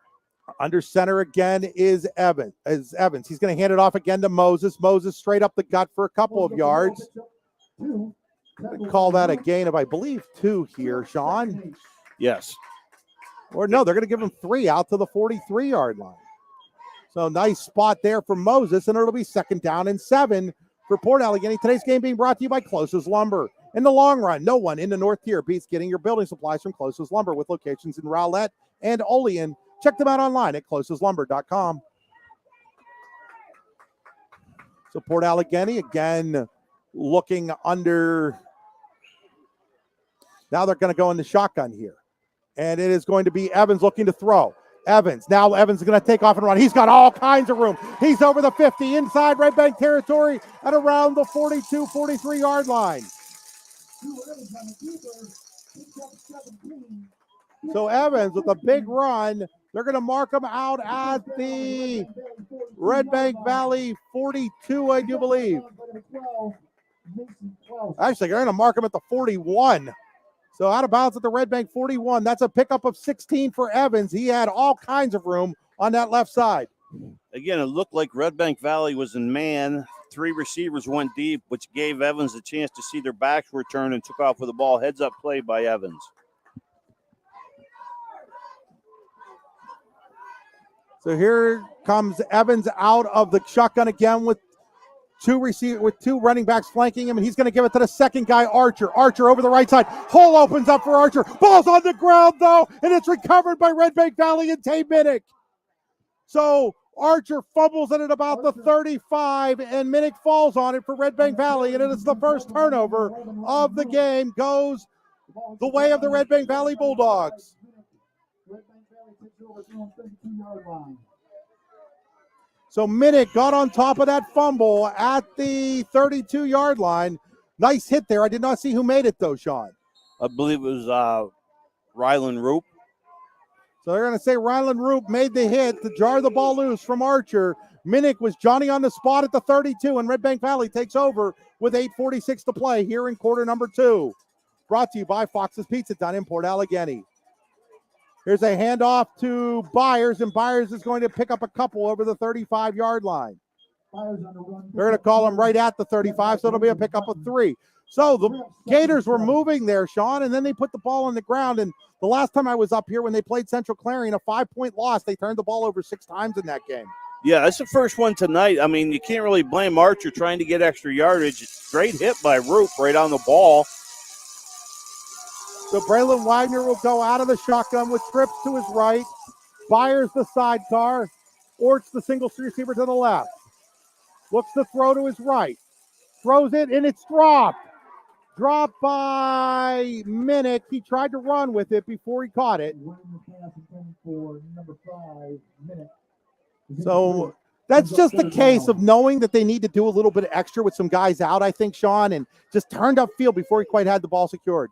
Under center again is Evans. He's going to hand it off again to Moses. Moses straight up the gut for a couple of yards. Call that a gain of, I believe, 2 here, Sean. Yes. Or no, they're going to give him 3 out to the 43-yard line. So nice spot there for Moses, and it'll be 2nd down and 7 for Port Allegany. Today's game being brought to you by Close's Lumber. In the long run, no one in the North Tier beats getting your building supplies from Close's Lumber with locations in Rowlett and Olean. Check them out online at closeslumber.com. So Port Allegany again looking under. Now they're going to go in the shotgun here. And it is going to be Evans looking to throw. Evans is going to take off and run. He's got all kinds of room. He's over the 50, inside Redbank territory at around the 42, 43-yard line. So Evans with a big run. They're going to mark him out at the Redbank Valley 42, I do believe. Actually, they're going to mark him at the 41. So out of bounds at the Redbank 41. That's a pickup of 16 for Evans. He had all kinds of room on that left side. Again, it looked like Redbank Valley was in man. 3 receivers went deep, which gave Evans a chance to see their backs were turned and took off with the ball. Heads up play by Evans. So here comes Evans out of the shotgun again with two running backs flanking him, and he's going to give it to the second guy, Archer. Archer over the right side. Hole opens up for Archer. Ball's on the ground, though, and it's recovered by Redbank Valley and Tate Minnick. So Archer fumbles it at about the 35, and Minnick falls on it for Redbank Valley, and it is the first turnover of the game. Goes the way of the Redbank Valley Bulldogs. So Minnick got on top of that fumble at the 32-yard line. Nice hit there. I did not see who made it, though, Sean. I believe it was Ryland Roop. So they're going to say Ryland Roop made the hit to jar the ball loose from Archer. Minnick was Johnny on the spot at the 32, and Redbank Valley takes over with 8:46 to play here in quarter number 2. Brought to you by Fox's Pizza down in Port Allegany. Here's a handoff to Byers, and Byers is going to pick up a couple over the 35-yard line. They're going to call him right at the 35, so it'll be a pickup of 3. So the Gators were moving there, Sean, and then they put the ball on the ground. And the last time I was up here when they played Central Clarion, a 5-point loss, they turned the ball over 6 times in that game. Yeah, that's the first one tonight. I mean, you can't really blame Archer trying to get extra yardage. Great hit by Roop right on the ball. So Braylon Wagner will go out of the shotgun with trips to his right. Byers the sidecar. Orts the single receiver to the left. Looks to throw to his right. Throws it, and it's dropped. Dropped by Minnick. He tried to run with it before he caught it. So that's just the case of knowing that they need to do a little bit extra with some guys out, I think, Sean, and just turned upfield before he quite had the ball secured.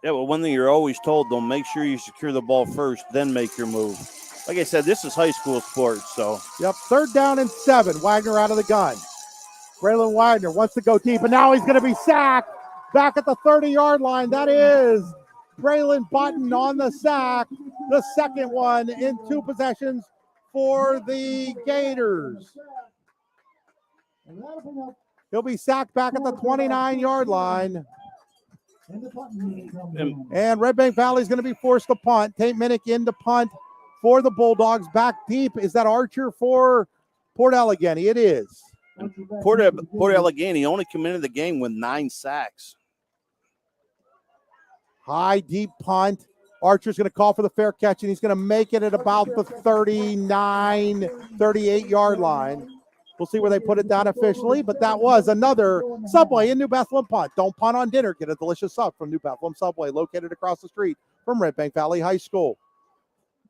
Yeah, well, one thing you're always told, though, make sure you secure the ball first, then make your move. Like I said, this is high school sports, so. Yep, 3rd down and 7. Wagner out of the gun. Braylon Wagner wants to go deep, and now he's going to be sacked back at the 30-yard line. That is Braylon Button on the sack, the second one in 2 possessions for the Gators. He'll be sacked back at the 29-yard line. And Redbank Valley is going to be forced to punt. Tate Minnick in to punt for the Bulldogs. Back deep. Is that Archer for Port Allegany? It is. Port Allegany only came into the game with 9 sacks. High, deep punt. Archer's going to call for the fair catch, and he's going to make it at about the 39, 38-yard line. We'll see where they put it down officially, but that was another Subway in New Bethlehem punt. Don't punt on dinner. Get a delicious sub from New Bethlehem Subway, located across the street from Redbank Valley High School.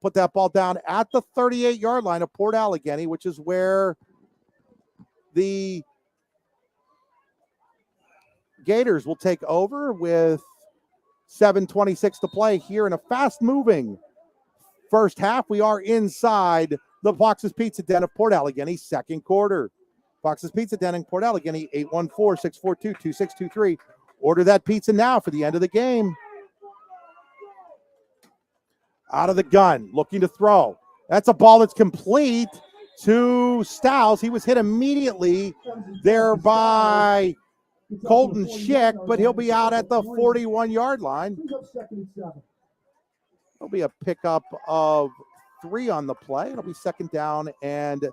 Put that ball down at the 38-yard line of Port Allegany, which is where the Gators will take over with 7:26 to play here in a fast-moving first half. We are inside the Fox's Pizza Den of Port Allegany, second quarter. Fox's Pizza Den in Port Allegany, 814-642-2623. Order that pizza now for the end of the game. Out of the gun, looking to throw. That's a ball that's complete to Stiles. He was hit immediately there by Colton Schick, but he'll be out at the 41-yard line. There'll be a pickup of 3 on the play. It'll be 2nd down and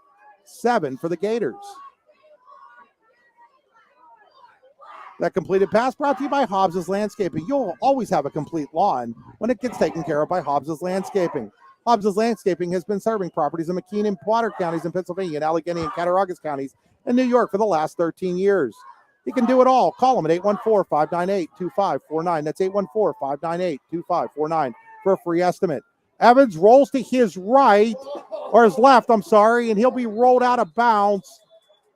7 for the Gators. That completed pass brought to you by Hobbs's Landscaping. You'll always have a complete lawn when it gets taken care of by Hobbs's Landscaping. Hobbs's Landscaping has been serving properties in McKean and Potter counties in Pennsylvania, and Allegheny and Cattaraugus counties in New York for the last 13 years. He can do it all. Call him at 814-598-2549. That's 814-598-2549 for a free estimate. Evans rolls to his right, or his left, I'm sorry, and he'll be rolled out of bounds.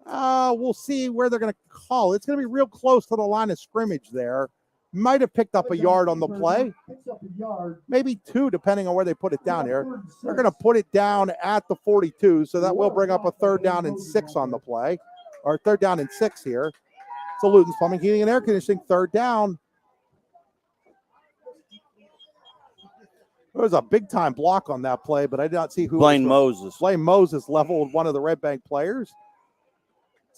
We'll see where they're going to call. It's going to be real close to the line of scrimmage there. Might have picked up a yard on the play. Maybe 2, depending on where they put it down here. They're going to put it down at the 42, so that will bring up a 3rd down and 6 on the play, or 3rd down and 6 here. So Luton's Plumbing, Heating, and Air Conditioning, third down. There was a big-time block on that play, but I did not see who. Blaine Moses. Blaine Moses leveled one of the Redbank players.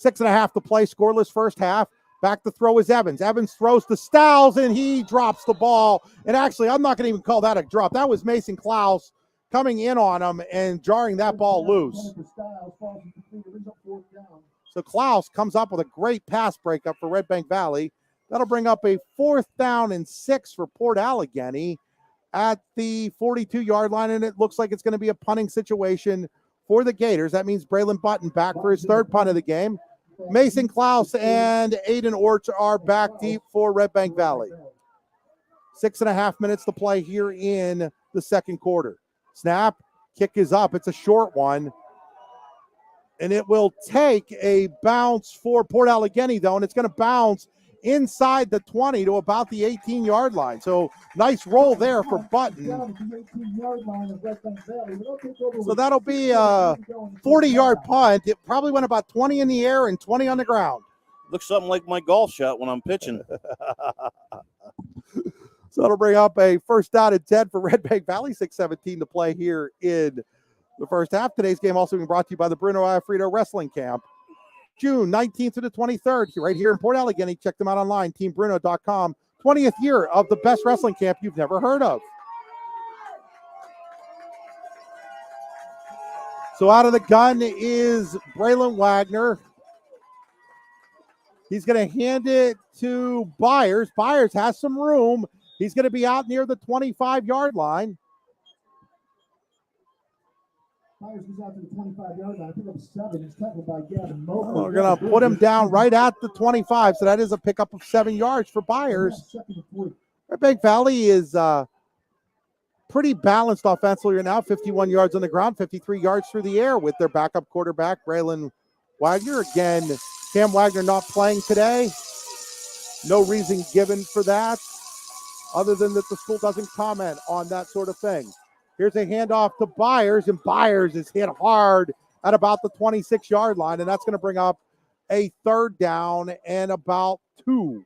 6.5 to play, scoreless first half. Back to throw is Evans. Evans throws to Stiles, and he drops the ball. And actually, I'm not going to even call that a drop. That was Mason Klaus coming in on him and jarring that ball loose. So Klaus comes up with a great pass breakup for Redbank Valley. That'll bring up a 4th down and 6 for Port Allegany at the 42-yard line, and it looks like it's going to be a punting situation for the Gators. That means Braylon Button back for his 3rd punt of the game. Mason Klaus and Aiden Orch are back deep for Redbank Valley. 6.5 minutes to play here in the second quarter. Snap, kick is up. It's a short one. And it will take a bounce for Port Allegany, though, and it's going to bounce inside the 20 to about the 18-yard line. So nice roll there for Button. So that'll be a 40-yard punt. It probably went about 20 in the air and 20 on the ground. Looks something like my golf shot when I'm pitching. So it'll bring up a 1st down and 10 for Redbank Valley. 6:17 to play here in the first half. Today's game also being brought to you by the Bruno Alfredo Wrestling Camp. June 19th to the 23rd, right here in Port Allegany. Check them out online, teambruno.com. 20th year of the best wrestling camp you've never heard of. So out of the gun is Braylon Wagner. He's going to hand it to Byers. Byers has some room. He's going to be out near the 25-yard line. Myers goes out to the 25-yard line. I pick up 7. He's tackled by Gavin. We're going to put him down right at the 25, so that is a pickup of 7 yards for Byers. Redbank Valley is pretty balanced offensively right now. 51 yards on the ground, 53 yards through the air with their backup quarterback, Braylon Wagner. Again, Cam Wagner not playing today. No reason given for that, other than that the school doesn't comment on that sort of thing. Here's a handoff to Byers, and Byers is hit hard at about the 26-yard line, and that's going to bring up a 3rd down and about 2.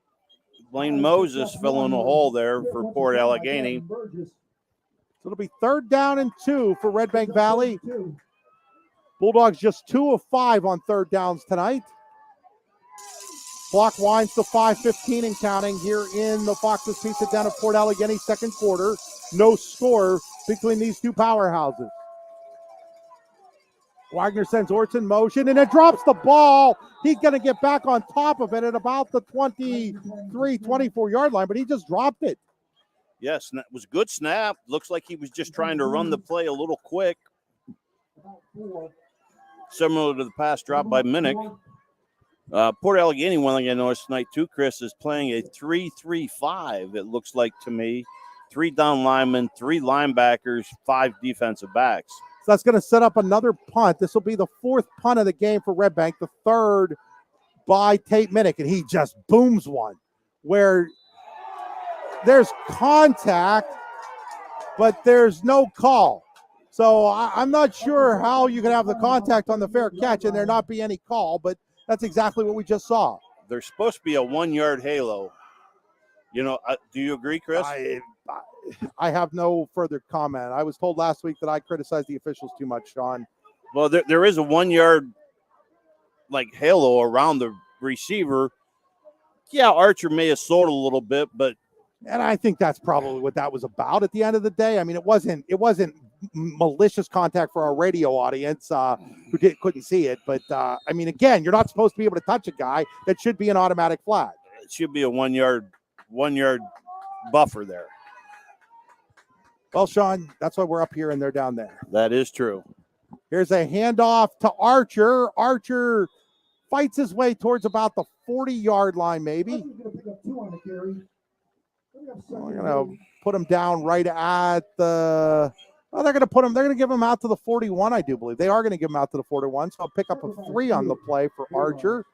Blaine Moses fell in a hole there for Port Allegany. So it'll be 3rd down and 2 for Redbank Valley. Bulldogs just 2 of 5 on 3rd downs tonight. Clock winds to 5:15 and counting here in the Fox's Pizza Den of Port Allegany, second quarter. No score between these two powerhouses. Wagner sends Orts in motion, and it drops the ball. He's going to get back on top of it at about the 23, 24-yard line, but he just dropped it. Yes, it was a good snap. Looks like he was just trying to run the play a little quick. Similar to the pass drop by Minnick. Port Allegany, one thing I noticed tonight too, Chris, is playing a 3-3-5, it looks like to me. 3 down linemen, 3 linebackers, 5 defensive backs. So that's going to set up another punt. This will be the 4th punt of the game for Redbank, the 3rd by Tate Minnick, and he just booms one where there's contact, but there's no call. So I'm not sure how you can have the contact on the fair catch and there not be any call, but that's exactly what we just saw. There's supposed to be a 1-yard halo. You know, do you agree, Chris? I have no further comment. I was told last week that I criticized the officials too much, Sean. Well, there is a 1-yard like halo around the receiver. Yeah, Archer may have sold a little bit, but and I think that's probably what that was about at the end of the day. I mean, it wasn't malicious contact for our radio audience who couldn't see it, but I mean, again, you're not supposed to be able to touch a guy. That should be an automatic flag. It should be a 1-yard buffer there. Well, Sean, that's why we're up here and they're down there. That is true. Here's a handoff to Archer. Archer fights his way towards about the 40-yard line, maybe. We're going to put him down right at the... Oh, they're going to give him out to the 41, I do believe. They are going to give him out to the 41, so I'll pick up a 3 on the play for Archer.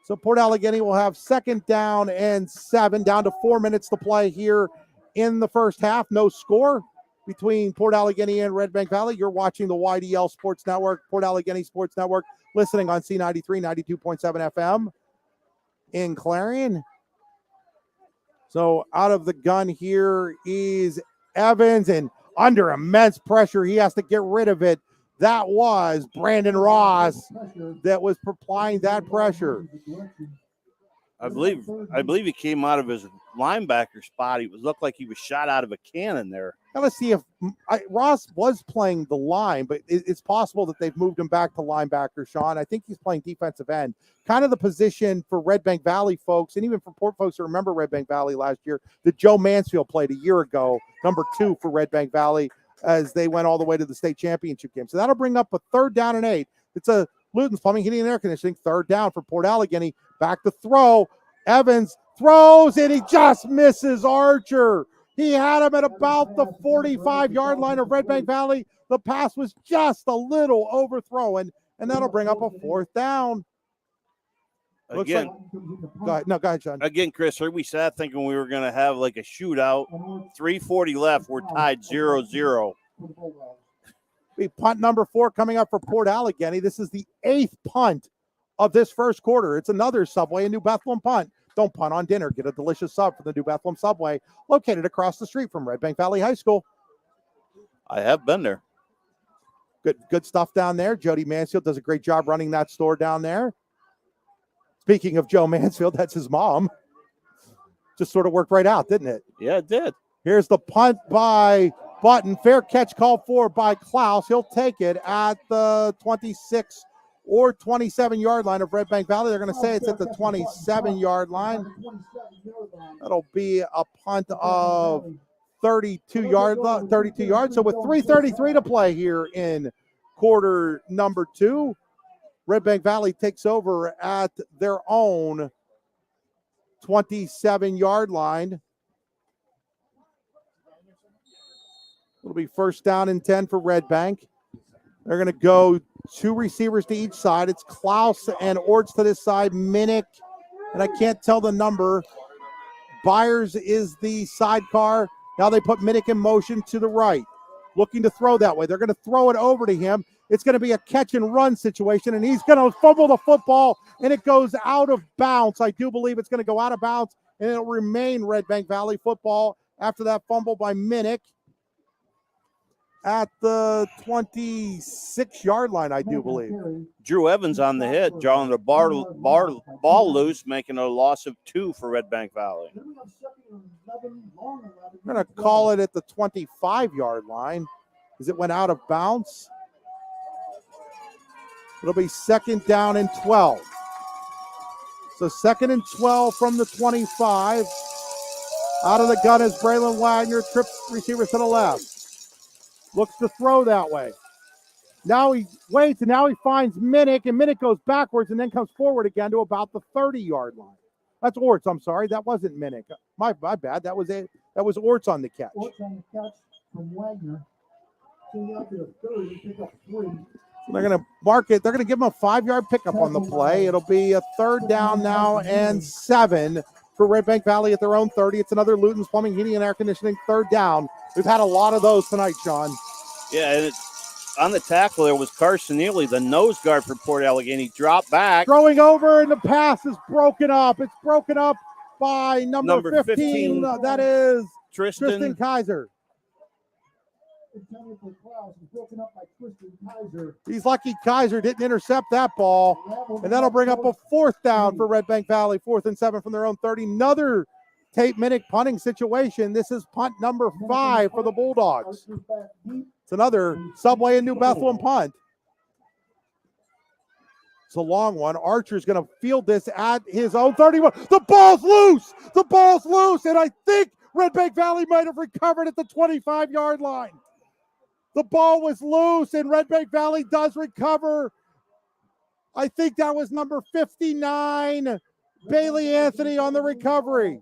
So Port Allegany will have 2nd down and 7, down to 4 minutes to play here in the first half. No score between Port Allegany and Redbank Valley. You're watching the YDL Sports Network, Port Allegany Sports Network, listening on C93, 92.7 FM. in Clarion. So out of the gun here is Evans, and under immense pressure, he has to get rid of it. That was Brandon Ross that was applying that pressure. I believe he came out of his linebacker spot. He looked like he was shot out of a cannon there. Now let's see if Ross was playing the line, but it's possible that they've moved him back to linebacker, Sean. I think he's playing defensive end. Kind of the position for Redbank Valley folks, and even for Port folks who remember Redbank Valley last year, that Joe Mansfield played a year ago, number 2 for Redbank Valley, as they went all the way to the state championship game. So that'll bring up a 3rd down and 8. It's a Luton's Plumbing, Heating, and Air Conditioning, 3rd down for Port Allegany. Back to throw. Evans throws, and he just misses Archer. He had him at about the 45-yard line of Redbank Valley. The pass was just a little overthrown, and that'll bring up a 4th down. Again, go ahead, Sean. Again, Chris, we sat thinking we were going to have like a shootout. 3:40 left. We're tied 0-0. Punt number 4 coming up for Port Allegany. This is the 8th punt of this first quarter. It's another Subway and New Bethlehem punt. Don't punt on dinner. Get a delicious sub from the New Bethlehem Subway, located across the street from Redbank Valley High School. I have been there. Good stuff down there. Jody Mansfield does a great job running that store down there. Speaking of Joe Mansfield, that's his mom. Just sort of worked right out, didn't it? Yeah, it did. Here's the punt by Button. Fair catch called for by Klaus. He'll take it at the 26 or 27-yard line of Redbank Valley. They're going to say it's at the 27-yard line. That'll be a punt of 32 yards. So with 3:33 to play here in quarter number 2, Redbank Valley takes over at their own 27-yard line. It'll be 1st down and 10 for Redbank. They're going to go 2 receivers to each side. It's Klaus and Orts to this side. Minnick, and I can't tell the number. Byers is the sidecar. Now they put Minnick in motion to the right, looking to throw that way. They're going to throw it over to him. It's going to be a catch and run situation, and he's going to fumble the football, and it goes out of bounds. I do believe it's going to go out of bounds, and it'll remain Redbank Valley football after that fumble by Minnick at the 26-yard line, I do believe. Drew Evans on the hit, drawing the ball loose, making a loss of 2 for Redbank Valley. We're going to call it at the 25-yard line because it went out of bounds. It'll be 2nd down and 12. So 2nd and 12 from the 25. Out of the gun is Braylon Wagner, trip receiver to the left. Looks to throw that way. Now he waits, and now he finds Minnick, and Minnick goes backwards and then comes forward again to about the 30-yard line. That's Orts, I'm sorry. That wasn't Minnick. My bad. That was Orts on the catch. Orts on the catch from Wagner. So out to the 30, pick up 3. They're going to mark it. They're going to give him a 5-yard pickup on the play. It'll be a 3rd down now and 7 for Redbank Valley at their own 30. It's another Luton's Plumbing, Heating, and Air Conditioning 3rd down. We've had a lot of those tonight, Sean. Yeah, and on the tackle there was Carson Neely, the nose guard for Port Allegany. Dropped back. Throwing over, and the pass is broken up. It's broken up by number 15. That is Tristan Kaiser. He's lucky Kaiser didn't intercept that ball, and that'll bring up a 4th down for Redbank Valley, 4th and 7 from their own 30. Another Tate Minnick punting situation. This is punt number 5 for the Bulldogs. It's another Subway and New Bethlehem punt. It's a long one. Archer's going to field this at his own 31. The ball's loose. The ball's loose, and I think Redbank Valley might have recovered at the 25-yard line. The ball was loose, and Redbank Valley does recover. I think that was number 59, Bailey Anthony, on the recovery.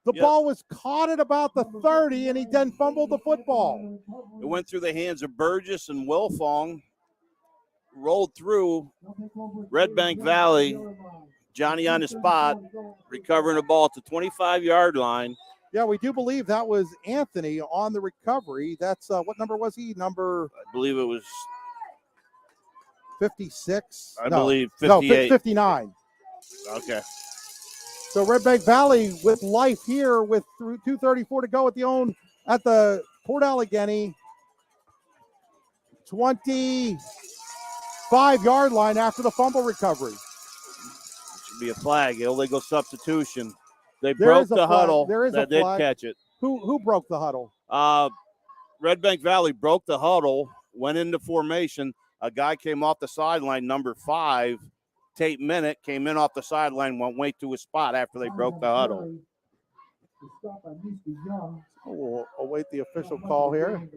The ball was caught at about the 30, and he then fumbled the football. It went through the hands of Burgess and Wilfong, rolled through Redbank Valley. Johnny on the spot, recovering the ball at the 25-yard line. Yeah, we do believe that was Anthony on the recovery. That's what number was he? I believe it was 56. I believe 58. No, 59. Okay. So Redbank Valley with life here with 2:34 to go at the Port Allegany 25-yard line after the fumble recovery. Should be a flag, illegal substitution. They There broke is a the flag. huddle. There is a that did flag. catch it. Who broke the huddle? Redbank Valley broke the huddle, went into formation. A guy came off the sideline, number 5, Tate Minnick, came in off the sideline, went way to his spot after they broke the huddle. We'll await the official call here.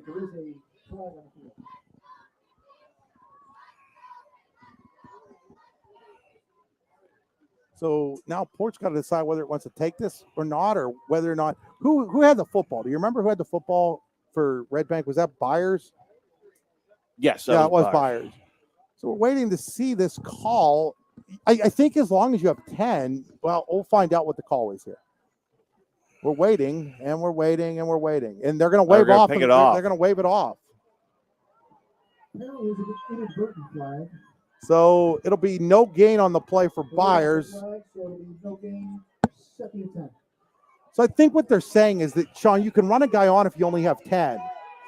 So now Port's got to decide whether it wants to take this or not, or whether or not who had the football. Do you remember who had the football for Redbank? Was that Byers? Yes, Yeah, it was Byers. So we're waiting to see this call. I think as long as you have 10, well, we'll find out what the call is here. We're waiting and we're waiting and we're waiting, and they're going to wave off. They're going to wave it off. So it'll be no gain on the play for Byers. So I think what they're saying is that, Sean, you can run a guy on if you only have 10.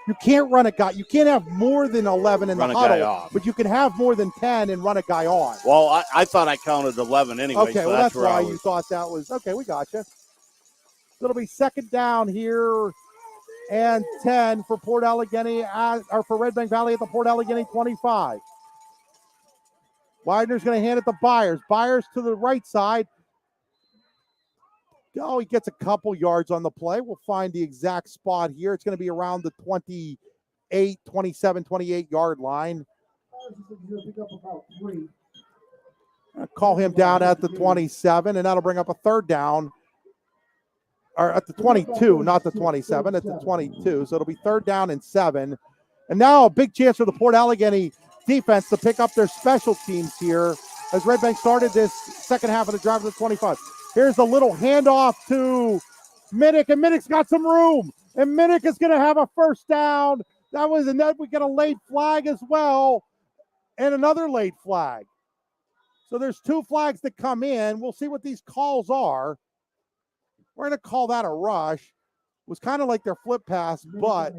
You can't run a guy. You can't have more than 11 in the huddle, but you can have more than 10 and run a guy on. Well, I thought I counted 11 anyway. Okay, so well, that's why you thought that was. Okay, we got you. It'll be second down here and 10 for Port Allegany, or for Redbank Valley at the Port Allegany 25. Widener's going to hand it to Byers. Byers to the right side. Oh, he gets a couple yards on the play. We'll find the exact spot here. It's going to be around the 28 yard line. I'll call him down at the 27, and that'll bring up a third down. Or at the 22, not the 27, at the 22. So it'll be third down and 7. And now a big chance for the Port Allegany defense to pick up their special teams here as Redbank started this second half of the drive to the 25. Here's a little handoff to Minnick, and Minnick's got some room, and Minnick is going to have a first down. And then we get a late flag as well, and another late flag. So there's 2 flags that come in. We'll see what these calls are. We're going to call that a rush. It was kind of like their flip pass, but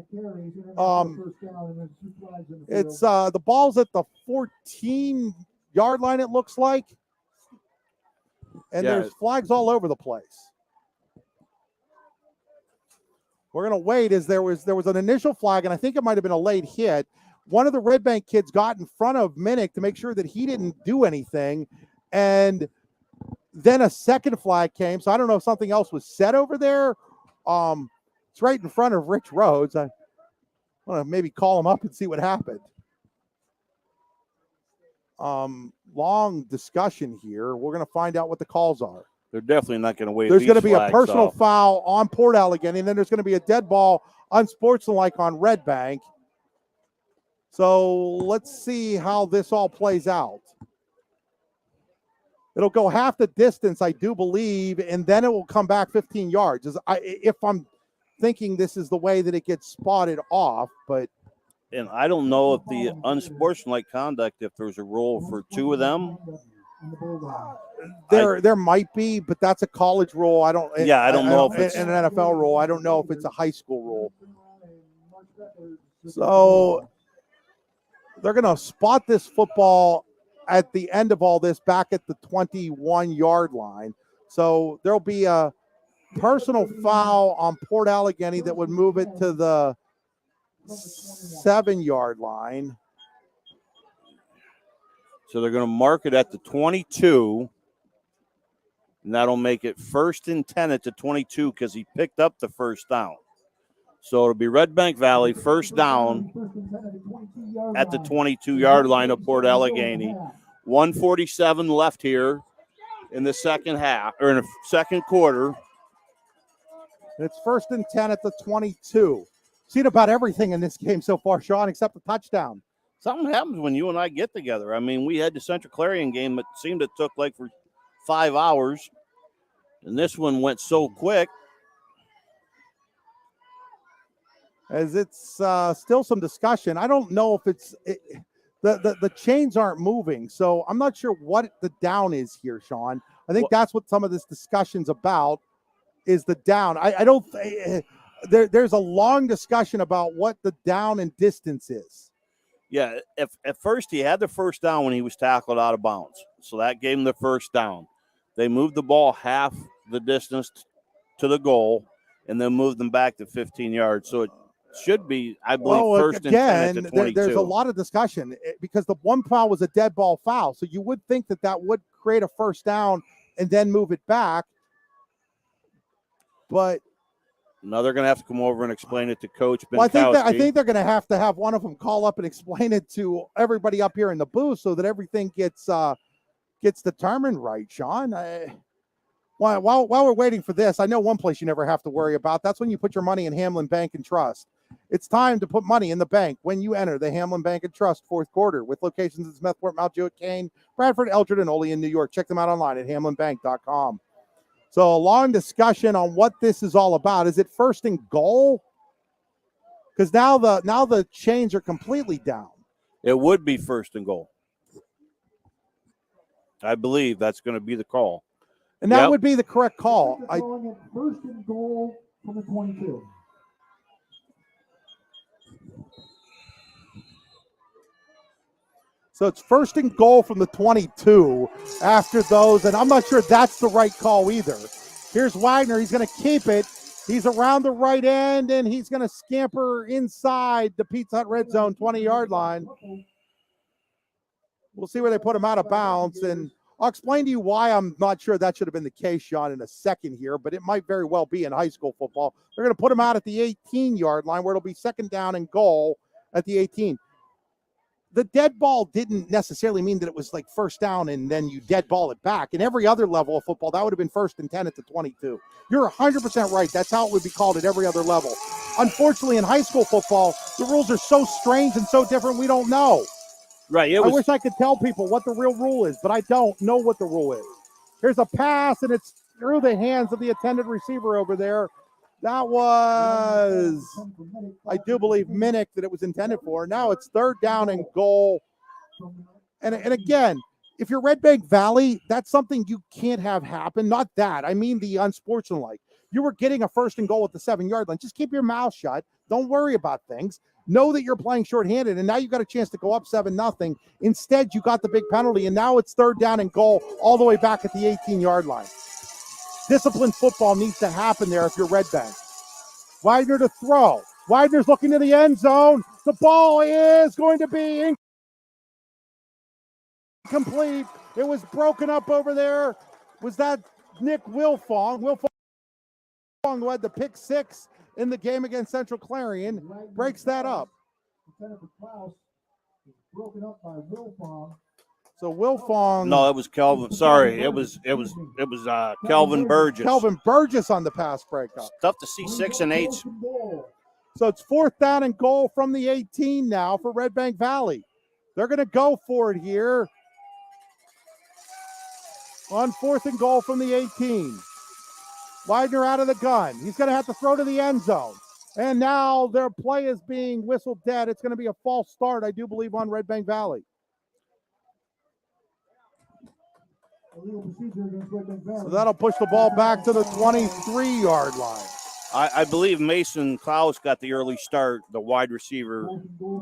it's the ball's at the 14-yard line, it looks like. And there's flags all over the place. We're going to wait as there was an initial flag, and I think it might have been a late hit. One of the Redbank kids got in front of Minnick to make sure that he didn't do anything, and then a second flag came. So I don't know if something else was said over there. It's right in front of Rich Rhodes. I want to maybe call him up and see what happened. Long discussion here. We're going to find out what the calls are. They're definitely not going to wait. There's going to be a personal foul on Port Allegany, and then there's going to be a dead ball unsportsmanlike on Redbank. So let's see how this all plays out. It'll go half the distance, I do believe, and then it will come back 15 yards. If I'm thinking this is the way that it gets spotted off, but. And I don't know if the unsportsmanlike conduct, if there's a rule for 2 of them. There might be, but that's a college rule. I don't know if it's an NFL rule. I don't know if it's a high school rule. So they're going to spot this football at the end of all this back at the 21-yard line. So there'll be a personal foul on Port Allegany that would move it to the 7-yard line. So they're going to mark it at the 22, and that'll make it 1st and 10 at the 22 because he picked up the first down. So it'll be Redbank Valley, first down at the 22-yard line of Port Allegany. 1:47 left here in the second half, or in the second quarter. It's 1st and 10 at the 22. Seen about everything in this game so far, Sean, except the touchdown. Something happens when you and I get together. I mean, we had the Central Clarion game that seemed it took like for 5 hours, and this one went so quick. As it's still some discussion. I don't know if the chains aren't moving. So I'm not sure what the down is here, Sean. I think that's what some of this discussion's about, is the down. I don't there's a long discussion about what the down and distance is. Yeah, at first he had the first down when he was tackled out of bounds. So that gave him the first down. They moved the ball half the distance to the goal and then moved them back to 15 yards. So it should be, I believe, first and 10 at the 22. There's a lot of discussion because the one foul was a dead ball foul. So you would think that would create a first down and then move it back. But now they're going to have to come over and explain it to Coach Binkowski. Well, I think they're going to have one of them call up and explain it to everybody up here in the booth so that everything gets determined right, Sean. While we're waiting for this, I know one place you never have to worry about. That's when you put your money in Hamlin Bank and Trust. It's time to put money in the bank when you enter the Hamlin Bank and Trust fourth quarter with locations in Smethport, Mount Jewett, Kane, Bradford, Eldred, and Olean, New York. Check them out online at hamlinbank.com. So a long discussion on what this is all about. Is it first and goal? Because now the chains are completely down. It would be first and goal. I believe that's going to be the call. And that would be the correct call. Calling it first and goal from the 22. So it's first and goal from the 22 after those, and I'm not sure that's the right call either. Here's Wagner. He's going to keep it. He's around the right end, and he's going to scamper inside the Pizza Hut red zone 20-yard line. We'll see where they put him out of bounds, and I'll explain to you why I'm not sure that should have been the case, Sean, in a second here, but it might very well be in high school football. They're going to put him out at the 18-yard line where it'll be second down and goal at the 18. The dead ball didn't necessarily mean that it was like first down and then you dead ball it back. In every other level of football, that would have been first and 10 at the 22. You're 100% right. That's how it would be called at every other level. Unfortunately, in high school football, the rules are so strange and so different, we don't know. Right. I wish I could tell people what the real rule is, but I don't know what the rule is. Here's a pass, and it's through the hands of the intended receiver over there. That was, I do believe, Minnick that it was intended for. Now it's third down and goal. And again, if you're Red Bank Valley, that's something you can't have happen. Not that. I mean the unsportsmanlike. You were getting a first and goal at the 7-yard line. Just keep your mouth shut. Don't worry about things. Know that you're playing shorthanded, and now you've got a chance to go up 7-0. Instead, you got the big penalty, and now it's third down and goal all the way back at the 18-yard line. Disciplined football needs to happen there if you're Red Bank. Wagner to throw. Wagner's looking to the end zone. The ball is going to be incomplete. It was broken up over there. Was that Nick Wilfong? Wilfong, who had the pick six in the game against Central Clarion, breaks that up. Broken up by Wilfong. So Wilfong. No, it was Kelvin. Sorry, it was Kelvin Burgess. Kelvin Burgess on the pass breakup. Tough to see 6 and 8. So it's fourth down and goal from the 18 now for Red Bank Valley. They're going to go for it here on fourth and goal from the 18. Wagner out of the gun. He's going to have to throw to the end zone. And now their play is being whistled dead. It's going to be a false start, I do believe, on Red Bank Valley. So that'll push the ball back to the 23-yard line. I believe Mason Klaus got the early start, the wide receiver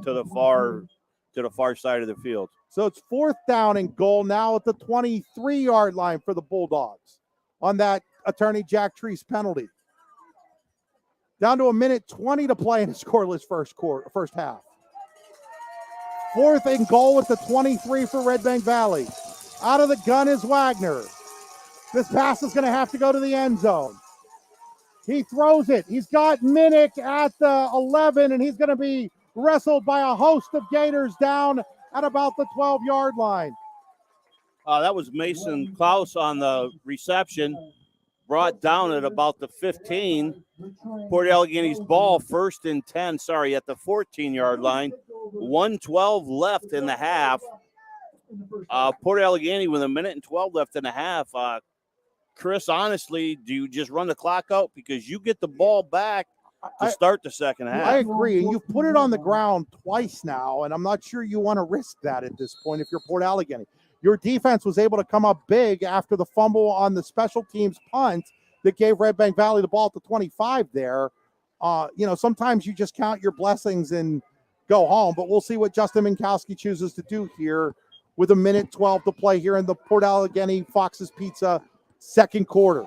to the far side of the field. So it's fourth down and goal now at the 23-yard line for the Bulldogs on that attorney Jack Treese penalty. Down to 1:20 to play in a scoreless first half. Fourth and goal at the 23 for Red Bank Valley. Out of the gun is Wagner. This pass is going to have to go to the end zone. He throws it. He's got Minnick at the 11, and he's going to be wrestled by a host of Gators down at about the 12-yard line. That was Mason Klaus on the reception, brought down at about the 15. Port Allegany's ball, first and 10, at the 14-yard line. 1:12 left in the half. Port Allegany with 1:12 left in the half. Chris, honestly, do you just run the clock out? Because you get the ball back to start the second half. I agree. And you've put it on the ground twice now, and I'm not sure you want to risk that at this point if you're Port Allegany. Your defense was able to come up big after the fumble on the special teams punt that gave Redbank Valley the ball at the 25 there. Sometimes you just count your blessings and go home, but we'll see what Justin Minkowski chooses to do here with 1:12 to play here in the Port Allegany Fox's Pizza second quarter.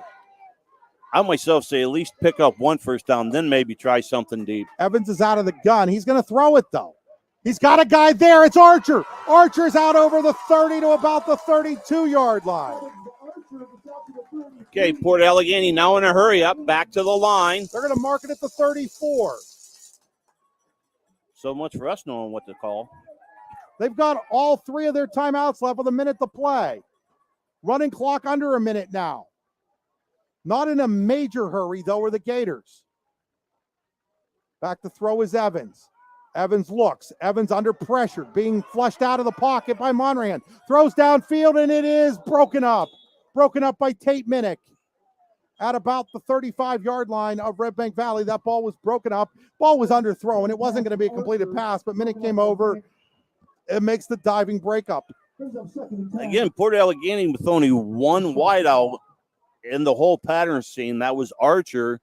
I myself say at least pick up one first down, then maybe try something deep. Evans is out of the gun. He's going to throw it, though. He's got a guy there. It's Archer. Archer's out over the 30 to about the 32-yard line. Okay, Port Allegany now in a hurry up, back to the line. They're going to mark it at the 34. So much for us knowing what to call. They've got all three of their timeouts left with a minute to play. Running clock under a minute now. Not in a major hurry, though, are the Gators. Back to throw is Evans. Evans looks. Evans under pressure, being flushed out of the pocket by Monran. Throws downfield, and it is broken up. Broken up by Tate Minnick. At about the 35-yard line of Redbank Valley, that ball was broken up. Ball was underthrown. It wasn't going to be a completed pass, but Minnick came over. It makes the diving breakup. Again, Port Allegany with only one wideout in the whole pattern scene. That was Archer.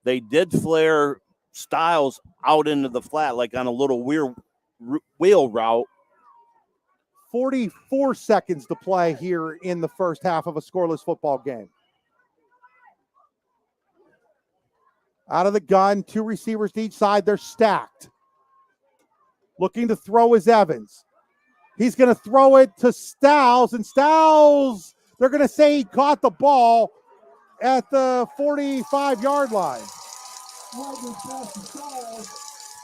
They did flare Styles out into the flat like on a little wheel route. 44 seconds to play here in the first half of a scoreless football game. Out of the gun, two receivers to each side. They're stacked. Looking to throw is Evans. He's going to throw it to Styles, and Styles, they're going to say he caught the ball at the 45-yard line.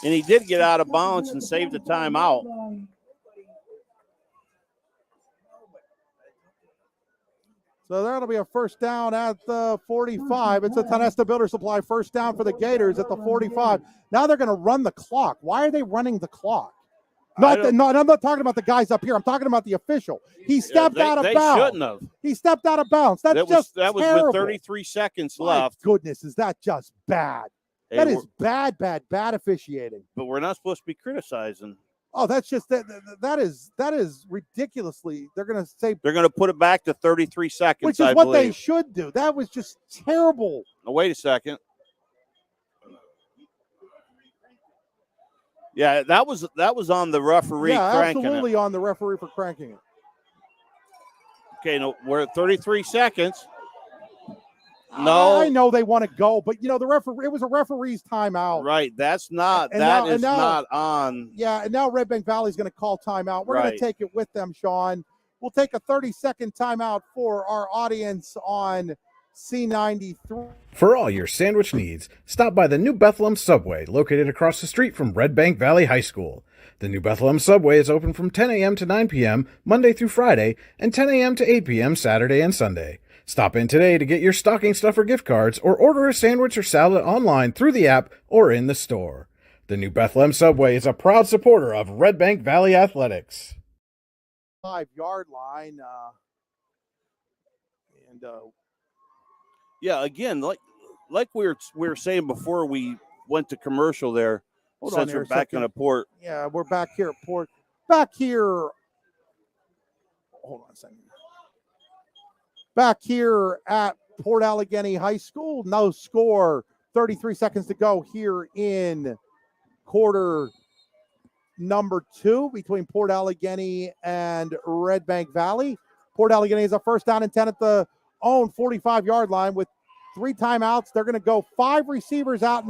And he did get out of bounds and save the timeout. So that'll be a first down at the 45. It's a Tonesta Builder Supply first down for the Gators at the 45. Now they're going to run the clock. Why are they running the clock? I'm not talking about the guys up here. I'm talking about the official. He stepped out of bounds. They shouldn't have. He stepped out of bounds. That was with 33 seconds left. My goodness, is that just bad? That is bad officiating. But we're not supposed to be criticizing. Oh, that's just that is ridiculously. They're going to say they're going to put it back to 33 seconds, which is what they should do. That was just terrible. Now, wait a second. Yeah, that was on the referee. Yeah, cranking absolutely it. On the referee for cranking it. Okay, no, we're at 33 seconds. No, I know they want to go, but the referee. It was a referee's timeout. Right, that's not. Not on. Yeah, and now Redbank Valley's going to call timeout. We're going to take it with them, Sean. We'll take a 30-second timeout for our audience on C93. For all your sandwich needs, stop by the New Bethlehem Subway, located across the street from Redbank Valley High School. The New Bethlehem Subway is open from 10 a.m. to 9 p.m. Monday through Friday, and 10 a.m. to 8 p.m. Saturday and Sunday. Stop in today to get your stocking stuffer gift cards or order a sandwich or salad online through the app or in the store. The New Bethlehem Subway is a proud supporter of Redbank Valley Athletics. 5-yard line. Yeah, again, like we were saying before we went to commercial there. Since we're back in a port. Yeah, we're back here at Port. Back here. Hold on a second. Back here at Port Allegany High School. No score. 33 seconds to go here in quarter number 2 between Port Allegany and Redbank Valley. Port Allegany is a first down and 10 at the own 45-yard line with 3 timeouts. They're going to go 5 receivers out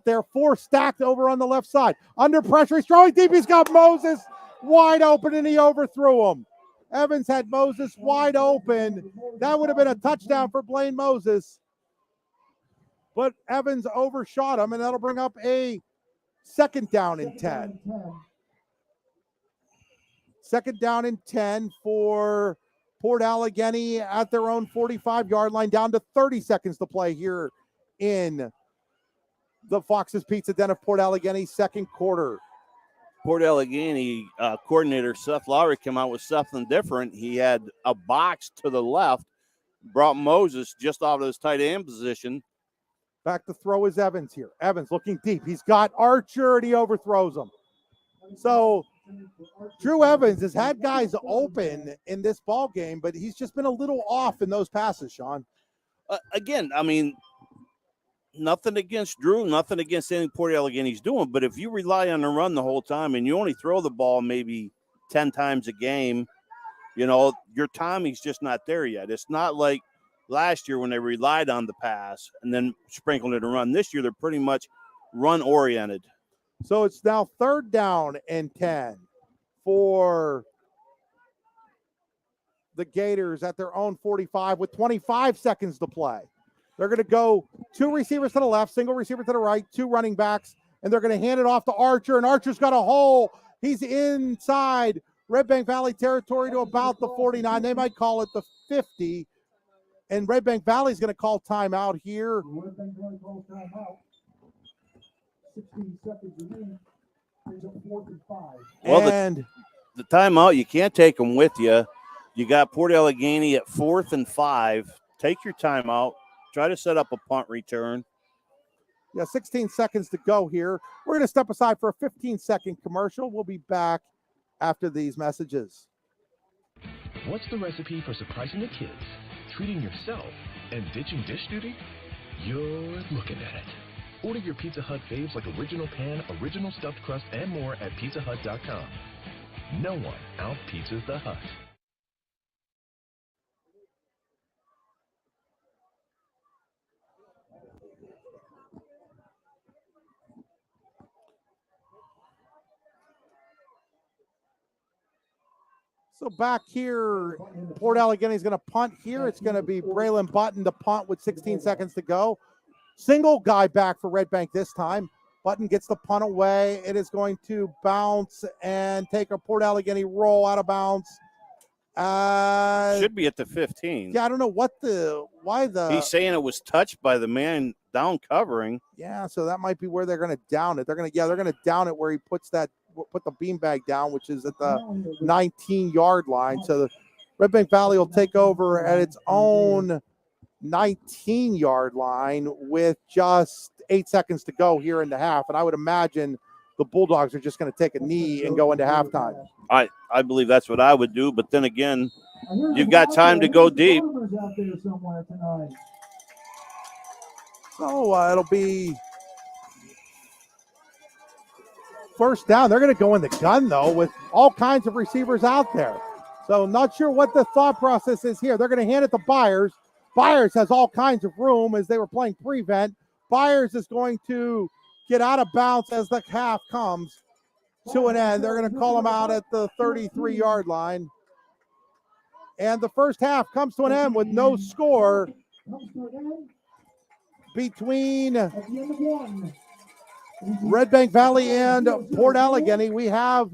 there, 4 stacked over on the left side. Under pressure, he's throwing deep. He's got Moses wide open, and he overthrew him. Evans had Moses wide open. That would have been a touchdown for Blaine Moses. But Evans overshot him, and that'll bring up a second down and 10. Second down and 10 for Port Allegany at their own 45-yard line, down to 30 seconds to play here in the Fox's Pizza Den of Port Allegany second quarter. Port Allegany coordinator Seth Lowry came out with something different. He had a box to the left, brought Moses just out of his tight end position, Back to throw is Evans here. Evans looking deep. He's got Archer, and he overthrows him. So Drew Evans has had guys open in this ball game, but he's just been a little off in those passes, Sean. Again, I mean, nothing against Drew, nothing against anything Port Allegany's doing, but if you rely on the run the whole time and you only throw the ball maybe 10 times a game, you know, your timing's just not there yet. It's not like last year when they relied on the pass and then sprinkled it and run. This year, they're pretty much run-oriented. So it's now 3rd down and 10 for the Gators at their own 45 with 25 seconds to play. They're going to go 2 receivers to the left, single receiver to the right, 2 running backs, and they're going to hand it off to Archer, and Archer's got a hole. He's inside Redbank Valley territory to about the 49. They might call it the 50, and Redbank Valley's going to call timeout here. Redbank Valley calls timeout. 16 seconds remaining. Brings up 4th and 5. Well, and the timeout, you can't take them with you. You got Port Allegany at 4th and 5. Take your timeout. Try to set up a punt return. yeah, 16 seconds to go here. We're going to step aside for a 15-second commercial. We'll be back after these messages. What's the recipe for surprising the kids, treating yourself, and ditching dish duty? You're looking at it. Order your Pizza Hut faves like original pan, original stuffed crust, and more at pizzahut.com. No one out-pizzas the Hut. So back here, Port Allegany is going to punt here. It's going to be Braylon Button to punt with 16 seconds to go. Single guy back for Redbank this time. Button gets the punt away. It is going to bounce and take a Port Allegany roll out of bounds. Should be at the 15. Yeah, I don't know why the. He's saying it was touched by the man down covering. Yeah, so that might be where they're going to down it. They're going to down it where he put the beanbag down, which is at the 19-yard line. So the Redbank Valley will take over at its own 19-yard line with just 8 seconds to go here in the half. And I would imagine the Bulldogs are just going to take a knee and go into halftime. I believe that's what I would do. But then again, you've got time to go deep. So it'll be first down. They're going to go in the gun, though, with all kinds of receivers out there. So not sure what the thought process is here. They're going to hand it to Byers. Byers has all kinds of room as they were playing prevent. Byers is going to get out of bounds as the half comes to an end. They're going to call him out at the 33-yard line. And the first half comes to an end with no score between Redbank Valley and Port Allegany. We have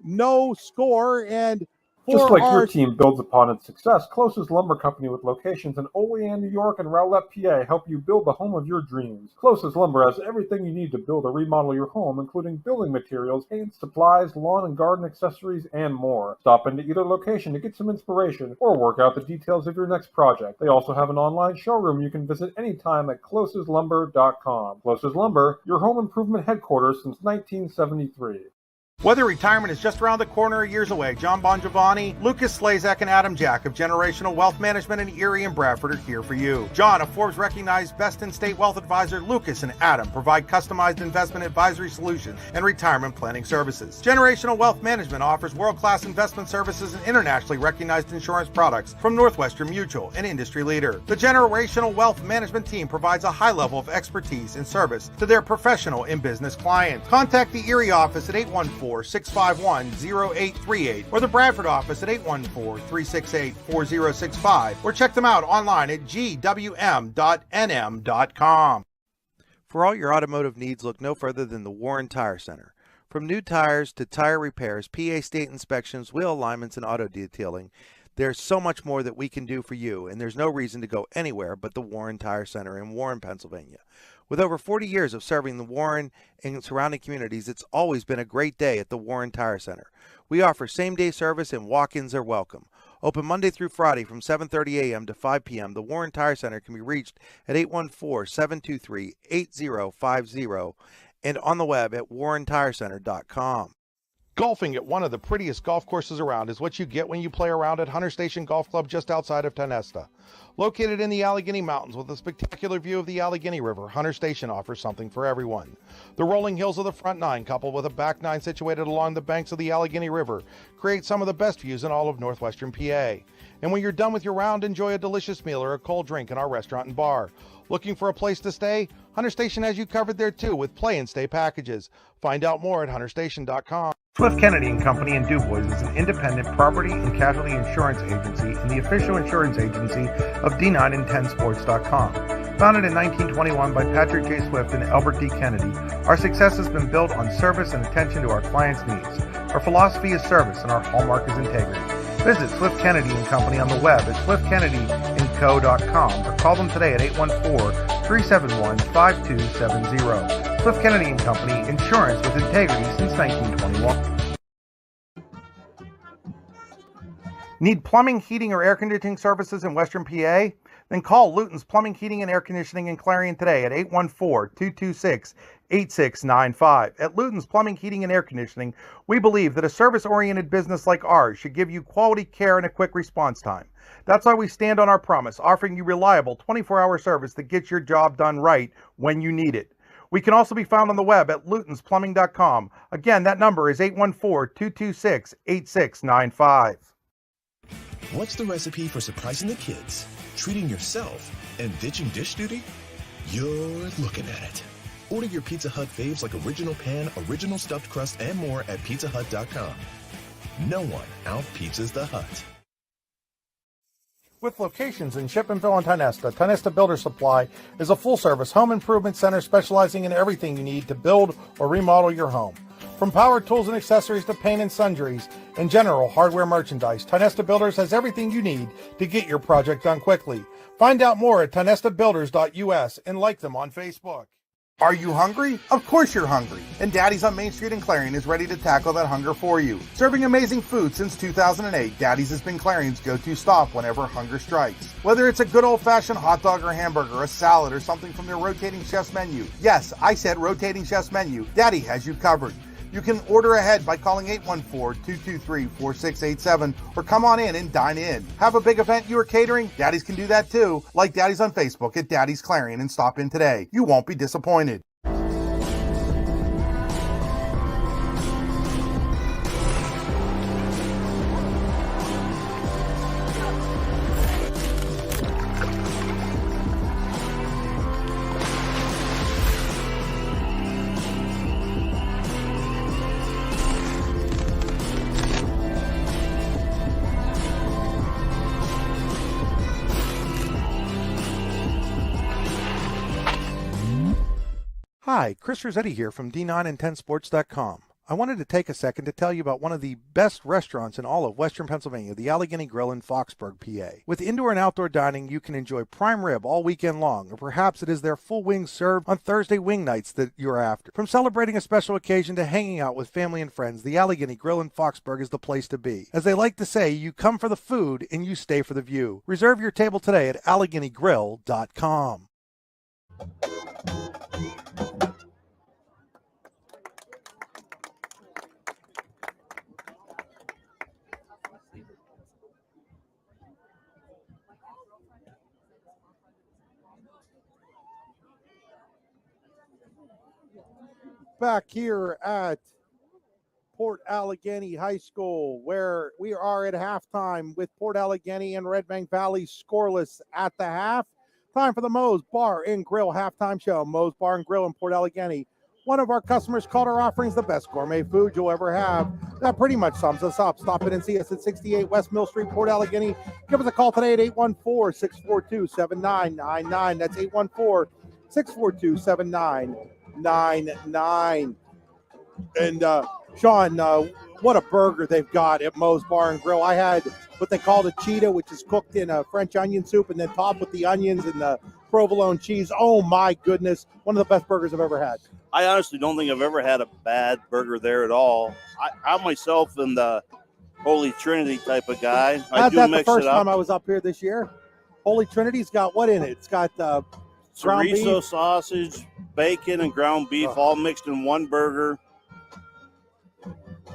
no score, and just like your team builds upon its success, Closest Lumber Company with locations in Olean, New York and Rowlett, PA help you build the home of your dreams. Closest Lumber has everything you need to build or remodel your home, including building materials, paint, supplies, lawn and garden accessories, and more. Stop into either location to get some inspiration or work out the details of your next project. They also have an online showroom you can visit anytime at closeslumber.com. Closest Lumber, your home improvement headquarters since 1973. Whether retirement is just around the corner or years away, John Bongiovanni, Lucas Slazak, and Adam Jack of Generational Wealth Management in Erie and Bradford are here for you. John, a Forbes-recognized best-in-state wealth advisor, Lucas and Adam provide customized investment advisory solutions and retirement planning services. Generational Wealth Management offers world-class investment services and internationally recognized insurance products from Northwestern Mutual, an industry leader. The Generational Wealth Management team provides a high level of expertise and service to their professional and business clients. Contact the Erie office at 814-651-0838 or the Bradford office at 814-368-4065 or check them out online at gwm.nm.com. For all your automotive needs, look no further than the Warren Tire Center. From new tires to tire repairs, PA state inspections, wheel alignments, and auto detailing, there's so much more that we can do for you, and there's no reason to go anywhere but the Warren Tire Center in Warren, Pennsylvania. With over 40 years of serving the Warren and surrounding communities, it's always been a great day at the Warren Tire Center. We offer same-day service and walk-ins are welcome. Open Monday through Friday from 7:30 a.m. to 5 p.m. The Warren Tire Center can be reached at 814-723-8050 and on the web at warrentirecenter.com. Golfing at one of the prettiest golf courses around is what you get when you play around at Hunter Station Golf Club just outside of Tonesta. Located in the Alleghany Mountains with a spectacular view of the Alleghany River, Hunter Station offers something for everyone. The rolling hills of the front nine, coupled with a back nine situated along the banks of the Alleghany River, create some of the best views in all of northwestern PA. And when you're done with your round, enjoy a delicious meal or a cold drink in our restaurant and bar. Looking for a place to stay? Hunter Station has you covered there too with play and stay packages. Find out more at hunterstation.com. Swift Kennedy and Company in DuBois is an independent property and casualty insurance agency and the official insurance agency of D9and10sports.com. Founded in 1921 by Patrick J. Swift and Albert D. Kennedy, our success has been built on service and attention to our clients' needs. Our philosophy is service and our hallmark is integrity. Visit Swift Kennedy and Company on the web at swiftkennedyandco.com or call them today at 814-371-5270. Swift Kennedy and Company, insurance with integrity since 1921. Need plumbing, heating, or air conditioning services in Western PA? Then call Luton's Plumbing, Heating, and Air Conditioning in Clarion today at 814-226-8695. At Luton's Plumbing, Heating, and Air Conditioning, we believe that a service-oriented business like ours should give you quality care and a quick response time. That's why we stand on our promise, offering you reliable 24-hour service that gets your job done right when you need it. We can also be found on the web at lutonsplumbing.com. Again, that number is 814-226-8695. What's the recipe for surprising the kids, treating yourself, and ditching dish duty? You're looking at it. Order your Pizza Hut faves like original pan, original stuffed crust, and more at pizzahut.com. No one out-pizzas the Hut. With locations in Shippenville and Tonesta, Tonesta Builder Supply is a full-service home improvement center specializing in everything you need to build or remodel your home. From power tools and accessories to paint and sundries and general hardware merchandise, Tonesta Builders has everything you need to get your project done quickly. Find out more at tonestabuilders.us and like them on Facebook. Are you hungry? Of course you're hungry. And Daddy's on Main Street in Clarion is ready to tackle that hunger for you. Serving amazing food since 2008, Daddy's has been Clarion's go-to stop whenever hunger strikes. Whether it's a good old-fashioned hot dog or hamburger, a salad, or something from their rotating chef's menu. Yes, I said rotating chef's menu. Daddy has you covered. You can order ahead by calling 814-223-4687 or come on in and dine in. Have a big event you are catering? Daddy's can do that too. Like Daddy's on Facebook at Daddy's Clarion and stop in today. You won't be disappointed. Hi, Chris Rossetti here from D9and10sports.com. I wanted to take a second to tell you about one of the best restaurants in all of Western Pennsylvania, the Allegany Grill in Foxburg, PA. With indoor and outdoor dining, you can enjoy prime rib all weekend long, or perhaps it is their full wings served on Thursday wing nights that you're after. From celebrating a special occasion to hanging out with family and friends, the Allegany Grill in Foxburg is the place to be. As they like to say, you come for the food and you stay for the view. Reserve your table today at AlleganyGrill.com. Back here at Port Allegany High School, where we are at halftime with Port Allegany and Redbank Valley scoreless at the half. Time for the Moe's Bar and Grill halftime show. Moe's Bar and Grill in Port Allegany. One of our customers called our offerings the best gourmet food you'll ever have. That pretty much sums us up. Stop in and see us at 68 West Mill Street, Port Allegany. Give us a call today at 814-642-7999. That's 814-642-7999. And Sean, what a burger they've got at Moe's Bar and Grill. I had what they call the cheetah, which is cooked in a French onion soup and then topped with the onions and the provolone cheese. Oh my goodness, one of the best burgers I've ever had. I honestly don't think I've ever had a bad burger there at all. I myself and the Holy Trinity type of guy. I Had do that the mix first it up. time I was up here this year. Holy Trinity's got what in it? It's got ground Chorizo beef, sausage, bacon, and ground beef all mixed in one burger.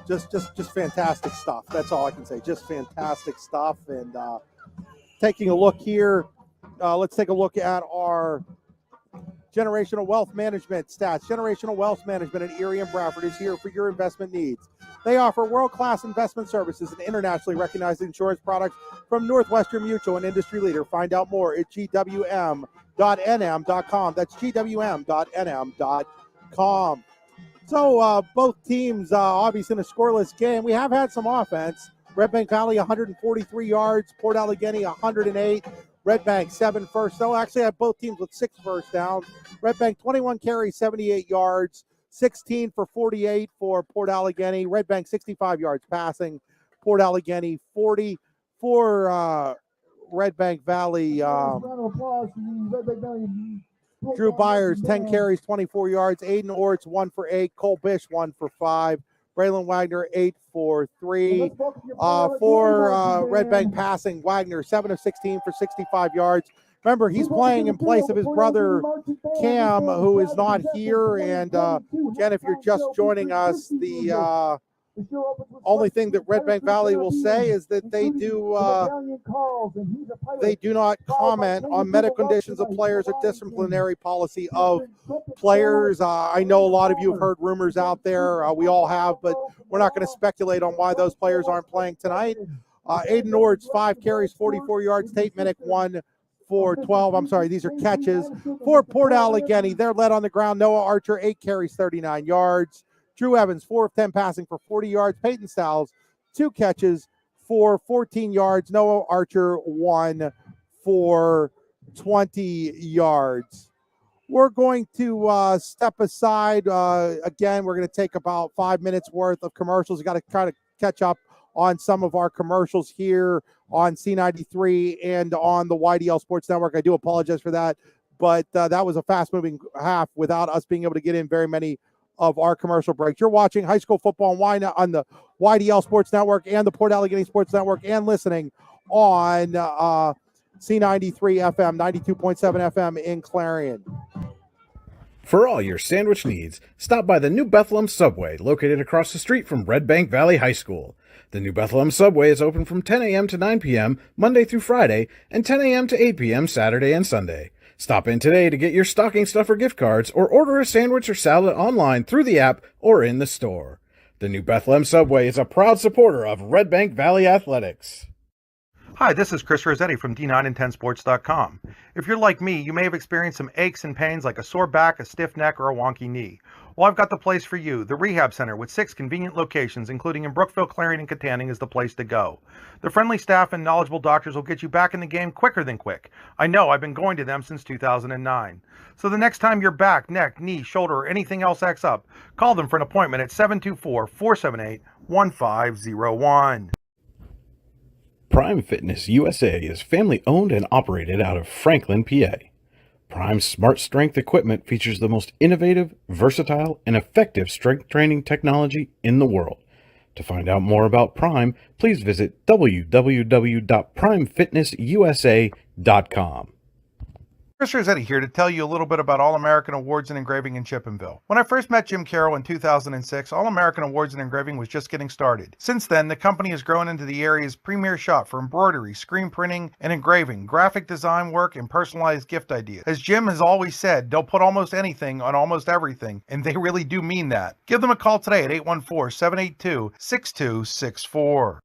just fantastic stuff. That's all I can say. Just fantastic stuff. And taking a look here, let's take a look at our generational wealth management stats. Generational wealth management at Erie and Bradford is here for your investment needs. They offer world-class investment services and internationally recognized insurance products from Northwestern Mutual, an industry leader. Find out more at gwm.nm.com. That's gwm.nm.com. So both teams obviously in a scoreless game. We have had some offense. Redbank Valley 143 yards, Port Allegany 108. Redbank 7 first. They'll actually have both teams with 6 first downs. Redbank 21 carries, 78 yards, 16 for 48 for Port Allegany. Redbank 65 yards passing. Port Allegany 40 for Redbank Valley. Drew Byers 10 carries, 24 yards. Aiden Orts 1 for 8. Cole Bish 1 for 5. Braylon Wagner 8 for 3. For Redbank passing, Wagner 7 of 16 for 65 yards. Remember, he's playing in place of his brother Cam, who is not here. And again, if you're just joining us, the only thing that Redbank Valley will say is that they do not comment on medical conditions of players or disciplinary policy of players. I know a lot of you have heard rumors out there. We all have, but we're not going to speculate on why those players aren't playing tonight. Aiden Ords, 5 carries, 44 yards. Tate Minnick, 1 for 12. I'm sorry, these are catches. For Port Allegany, they're led on the ground. Noah Archer, 8 carries, 39 yards. Drew Evans, 4 of 10 passing for 40 yards. Peyton Stiles, 2 catches for 14 yards. Noah Archer, 1 for 20 yards. We're going to step aside. Again, we're going to take about 5 minutes worth of commercials. We got to kind of catch up on some of our commercials here on C93 and on the YDL Sports Network. I do apologize for that, but that was a fast-moving half without us being able to get in very many of our commercial breaks. You're watching high school football on the YDL Sports Network and the Port Allegany Sports Network and listening on C93 FM, 92.7 FM in Clarion. For all your sandwich needs, stop by the New Bethlehem Subway, located across the street from Redbank Valley High School. The New Bethlehem Subway is open from 10 a.m. to 9 p.m. Monday through Friday and 10 a.m. to 8 p.m. Saturday and Sunday. Stop in today to get your stocking stuffer gift cards or order a sandwich or salad online through the app or in the store. The New Bethlehem Subway is a proud supporter of Redbank Valley Athletics. Hi, this is Chris Rossetti from D9and10sports.com. If you're like me, you may have experienced some aches and pains like a sore back, a stiff neck, or a wonky knee. Well, I've got the place for you. The Rehab Center with 6 convenient locations, including in Brookville, Clarion, and Katanning, is the place to go. The friendly staff and knowledgeable doctors will get you back in the game quicker than quick. I know, I've been going to them since 2009. So the next time your back, neck, knee, shoulder, or anything else acts up, call them for an appointment at 724-478-1501. Prime Fitness USA is family owned and operated out of Franklin, PA. Prime's Smart Strength equipment features the most innovative, versatile, and effective strength training technology in the world. To find out more about Prime, please visit www.primefitnessusa.com. Chris Rossetti here to tell you a little bit about All-American Awards and Engraving in Chippenville. When I first met Jim Carroll in 2006, All-American Awards and Engraving was just getting started. Since then, the company has grown into the area's premier shop for embroidery, screen printing, and engraving, graphic design work, and personalized gift ideas. As Jim has always said, they'll put almost anything on almost everything, and they really do mean that. Give them a call today at 814-782-6264.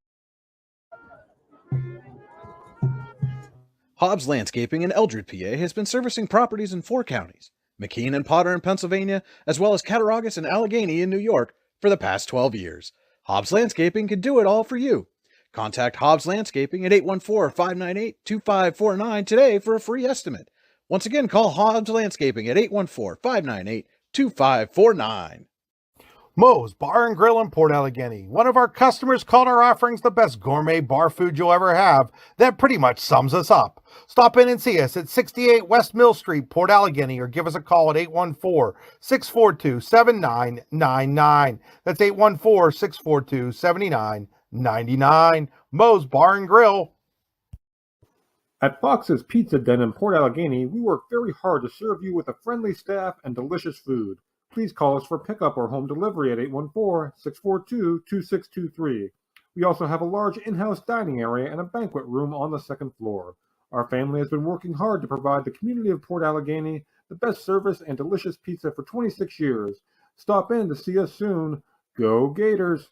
Hobbs Landscaping in Eldred, PA has been servicing properties in 4 counties, McKean and Potter in Pennsylvania, as well as Cattaraugus and Allegany in New York for the past 12 years. Hobbs Landscaping can do it all for you. Contact Hobbs Landscaping at 814-598-2549 today for a free estimate. Once again, call Hobbs Landscaping at 814-598-2549. Moe's Bar and Grill in Port Allegany. One of our customers called our offerings the best gourmet bar food you'll ever have. That pretty much sums us up. Stop in and see us at 68 West Mill Street, Port Allegany, or give us a call at 814-642-7999. That's 814-642-7999. $99. Moe's Bar and Grill. At Fox's Pizza Den in Port Allegany, we work very hard to serve you with a friendly staff and delicious food. Please call us for pickup or home delivery at 814-642-2623. We also have a large in-house dining area and a banquet room on the second floor. Our family has been working hard to provide the community of Port Allegany the best service and delicious pizza for 26 years. Stop in to see us soon. Go Gators!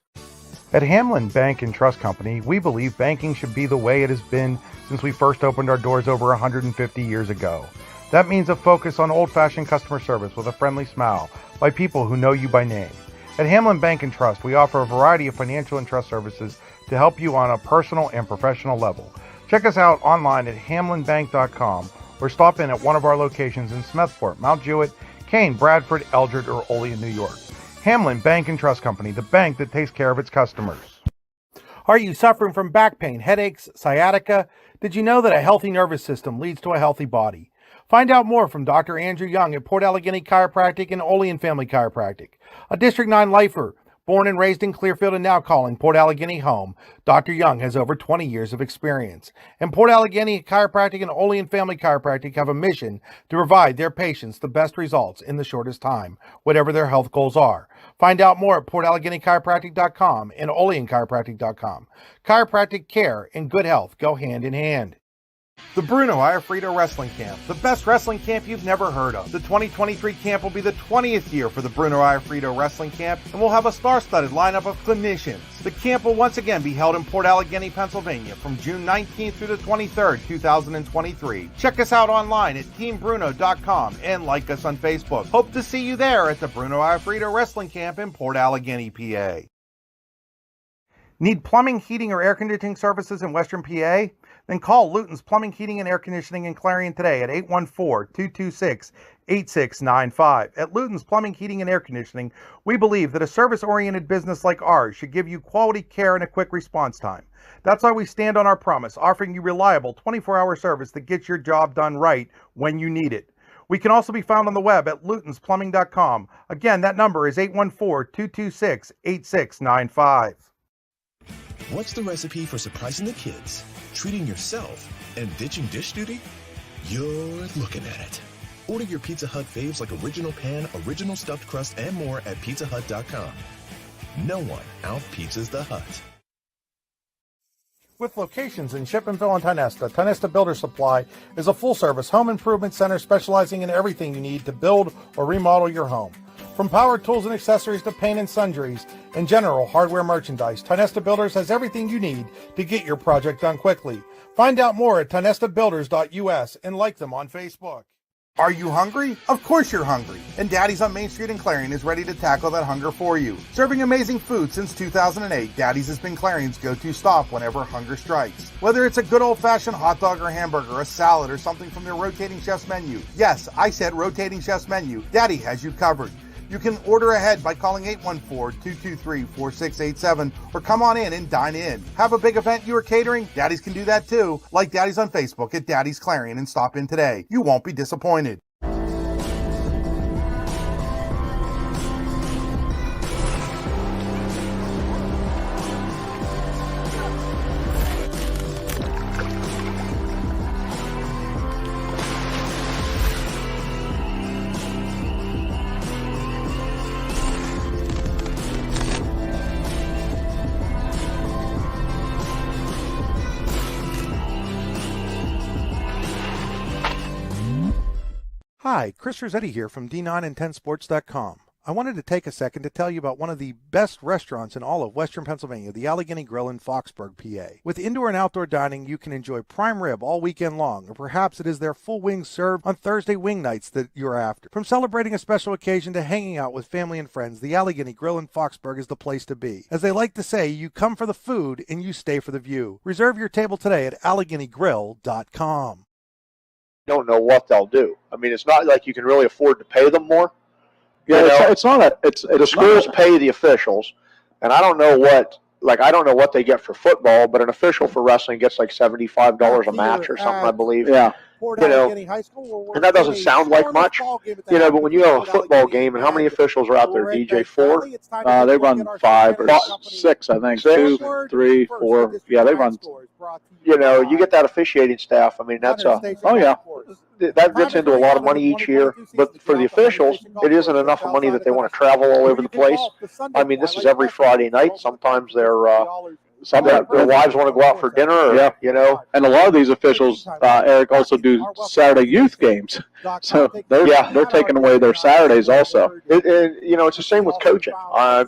At Hamlin Bank and Trust Company, we believe banking should be the way it has been since we first opened our doors over 150 years ago. That means a focus on old-fashioned customer service with a friendly smile by people who know you by name. At Hamlin Bank and Trust, we offer a variety of financial and trust services to help you on a personal and professional level. Check us out online at hamlinbank.com or stop in at one of our locations in Smethport, Mount Jewett, Kane, Bradford, Eldred, or Olean, New York. Hamlin Bank and Trust Company, the bank that takes care of its customers. Are you suffering from back pain, headaches, sciatica? Did you know that a healthy nervous system leads to a healthy body? Find out more from Dr. Andrew Young at Port Allegany Chiropractic and Olean Family Chiropractic. A District 9 lifer, born and raised in Clearfield and now calling Port Allegany home, Dr. Young has over 20 years of experience. And Port Allegany Chiropractic and Olean Family Chiropractic have a mission to provide their patients the best results in the shortest time, whatever their health goals are. Find out more at PortAlleganyChiropractic.com and OleanChiropractic.com. Chiropractic care and good health go hand in hand. The Bruno Iafrito Wrestling Camp, the best wrestling camp you've never heard of. The 2023 camp will be the 20th year for the Bruno Iafrito Wrestling Camp, and we'll have a star-studded lineup of clinicians. The camp will once again be held in Port Allegany, Pennsylvania from June 19th through the 23rd, 2023. Check us out online at teambruno.com and like us on Facebook. Hope to see you there at the Bruno Iafrito Wrestling Camp in Port Allegany, PA. Need plumbing, heating, or air conditioning services in Western PA? Then call Luton's Plumbing, Heating, and Air Conditioning in Clarion today at 814-226-8695. At Luton's Plumbing, Heating, and Air Conditioning, we believe that a service-oriented business like ours should give you quality care and a quick response time. That's why we stand on our promise, offering you reliable 24-hour service that gets your job done right when you need it. We can also be found on the web at lutonsplumbing.com. Again, that number is 814-226-8695. What's the recipe for surprising the kids, treating yourself, and ditching dish duty? You're looking at it. Order your Pizza Hut faves like original pan, original stuffed crust, and more at pizzahut.com. No one out-pizzas the Hut. With locations in Shippenville and Tionesta, Tionesta Builder Supply is a full-service home improvement center specializing in everything you need to build or remodel your home. From power tools and accessories to paint and sundries and general hardware merchandise, Tionesta Builders has everything you need to get your project done quickly. Find out more at tionestabuilders.us and like them on Facebook. Are you hungry? Of course you're hungry. And Daddy's on Main Street in Clarion is ready to tackle that hunger for you. Serving amazing food since 2008, Daddy's has been Clarion's go-to stop whenever hunger strikes. Whether it's a good old-fashioned hot dog or hamburger, a salad, or something from their rotating chef's menu. Yes, I said rotating chef's menu. Daddy has you covered. You can order ahead by calling 814-223-4687 or come on in and dine in. Have a big event you are catering? Daddy's can do that too. Like Daddy's on Facebook at Daddy's Clarion and stop in today. You won't be disappointed. Hi, Chris Rossetti here from D9and10sports.com. I wanted to take a second to tell you about one of the best restaurants in all of Western Pennsylvania, the Allegany Grill in Foxburg, PA. With indoor and outdoor dining, you can enjoy prime rib all weekend long, or perhaps it is their full wings served on Thursday wing nights that you're after. From celebrating a special occasion to hanging out with family and friends, the Allegany Grill in Foxburg is the place to be. As they like to say, you come for the food and you stay for the view. Reserve your table today at AlleganyGrill.com. Don't know what they'll do. I mean, it's not like you can really afford to pay them more. Yeah, it's not the schools pay the officials, and I don't know what like, I don't know what they get for football, but an official for wrestling gets like $75 a match or something, I believe. Yeah. You know, and that doesn't sound like much, you know, but when you have a football game, and how many officials are out there, DJ? 4? They run 5 or 6, I think. 6? 2, 3, 4. Yeah, they run. You know, you get that officiating staff. I mean, that's Oh, yeah. that gets into a lot of money each year. But for the officials, it isn't enough of money that they want to travel all over the place. I mean, this is every Friday night. Sometimes their wives want to go out for dinner, or, you know. And a lot of these officials, Eric, also do Saturday youth games. So they're taking away their Saturdays also. You know, it's the same with coaching.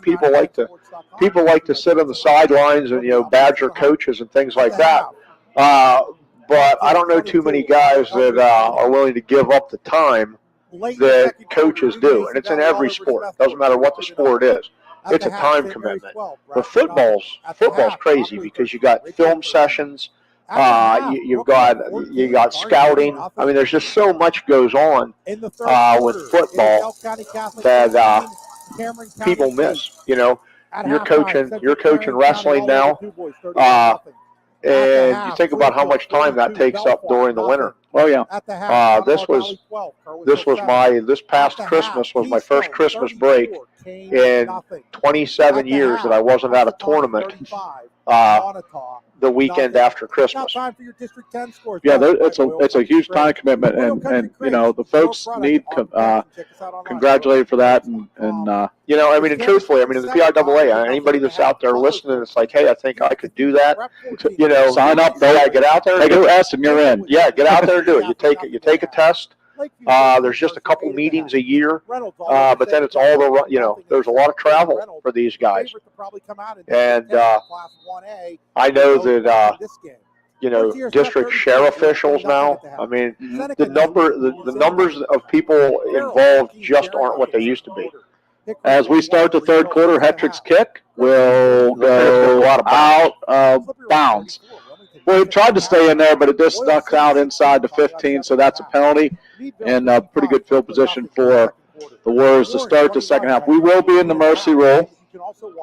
People like to sit on the sidelines and, you know, badger coaches and things like that. But I don't know too many guys that are willing to give up the time that coaches do. And it's in every sport. It doesn't matter what the sport is. It's a time commitment. But football's crazy because you got film sessions. You got scouting. I mean, there's just so much goes on with football that people miss. You know, you're coaching wrestling now. And you think about how much time that takes up during the winter. Oh yeah. This past Christmas was my first Christmas break in 27 years that I wasn't at a tournament the weekend after Christmas. Yeah, it's a huge time commitment, and you know, the folks need congratulated for that, and you know, I mean, and truthfully, I mean, in the PIAA, anybody that's out there listening, it's like, hey, I think I could do that. You know, sign up. Get out there. Take a test, and you're in. Yeah, get out there and do it. You take a test. There's just a couple meetings a year, but then it's all you know, there's a lot of travel for these guys. And I know that, you know, district sheriff officials now, I mean, the numbers of people involved just aren't what they used to be. As we start the third quarter, Hetrick's kick will go out of bounds. Well, he tried to stay in there, but it just snuck out inside the 15, so that's a penalty, and a pretty good field position for the Warriors to start the second half. We will be in the mercy rule,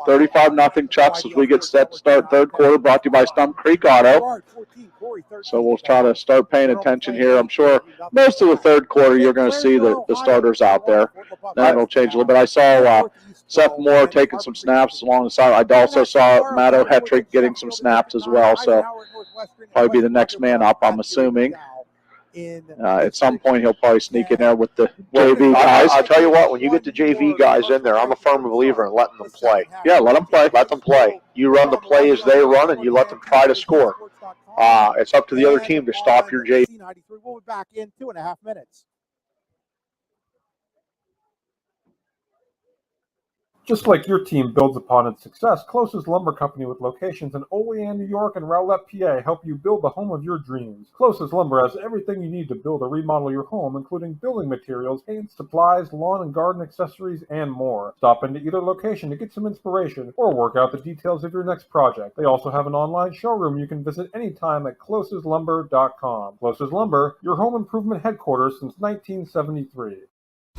35-0 Chucks, as we get set to start third quarter, brought to you by Stump Creek Auto. So we'll try to start paying attention here. I'm sure most of the third quarter you're going to see the starters out there. Then it'll change a little bit. I saw Seth Moore taking some snaps along the side. I also saw Matt O'Hetrick getting some snaps as well. So probably be the next man up, I'm assuming. At some point, he'll probably sneak in there with the JV guys. I'll tell you what, when you get the JV guys in there, I'm a firm believer in letting them play. Yeah, let them play. Let them play. You run the play as they run, and you let them try to score. It's up to the other team to stop your JV. We'll be back in 2.5 minutes. Just like your team builds upon its success, Closest Lumber Company with locations in Olean, New York and Rowlett, PA help you build the home of your dreams. Closest Lumber has everything you need to build or remodel your home, including building materials, paint, supplies, lawn and garden accessories, and more. Stop into either location to get some inspiration or work out the details of your next project. They also have an online showroom you can visit anytime at closeslumber.com. Closest Lumber, your home improvement headquarters since 1973.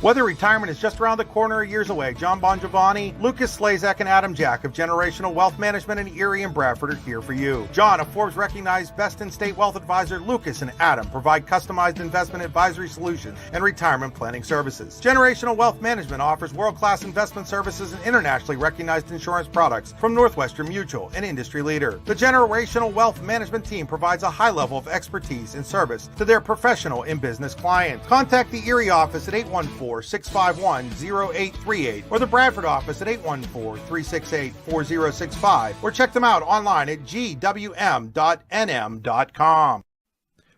Whether retirement is just around the corner or years away, John Bongiovanni, Lucas Slazak, and Adam Jack of Generational Wealth Management in Erie and Bradford are here for you. John, a Forbes-recognized best-in-state wealth advisor, Lucas and Adam provide customized investment advisory solutions and retirement planning services. Generational Wealth Management offers world-class investment services and internationally recognized insurance products from Northwestern Mutual, an industry leader. The Generational Wealth Management team provides a high level of expertise and service to their professional and business clients. Contact the Erie office at 814-651-0838 or the Bradford office at 814-368-4065 or check them out online at gwm.nm.com.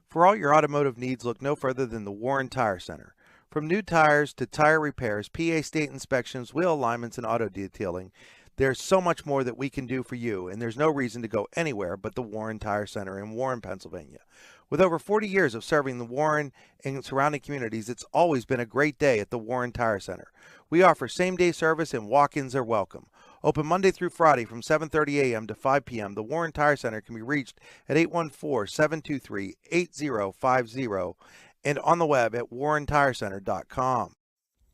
For all your automotive needs, look no further than the Warren Tire Center. From new tires to tire repairs, PA state inspections, wheel alignments, and auto detailing, there's so much more that we can do for you, and there's no reason to go anywhere but the Warren Tire Center in Warren, Pennsylvania. With over 40 years of serving the Warren and surrounding communities, it's always been a great day at the Warren Tire Center. We offer same-day service and walk-ins are welcome. Open Monday through Friday from 7:30 a.m. to 5 p.m., the Warren Tire Center can be reached at 814-723-8050 and on the web at warrentirecenter.com.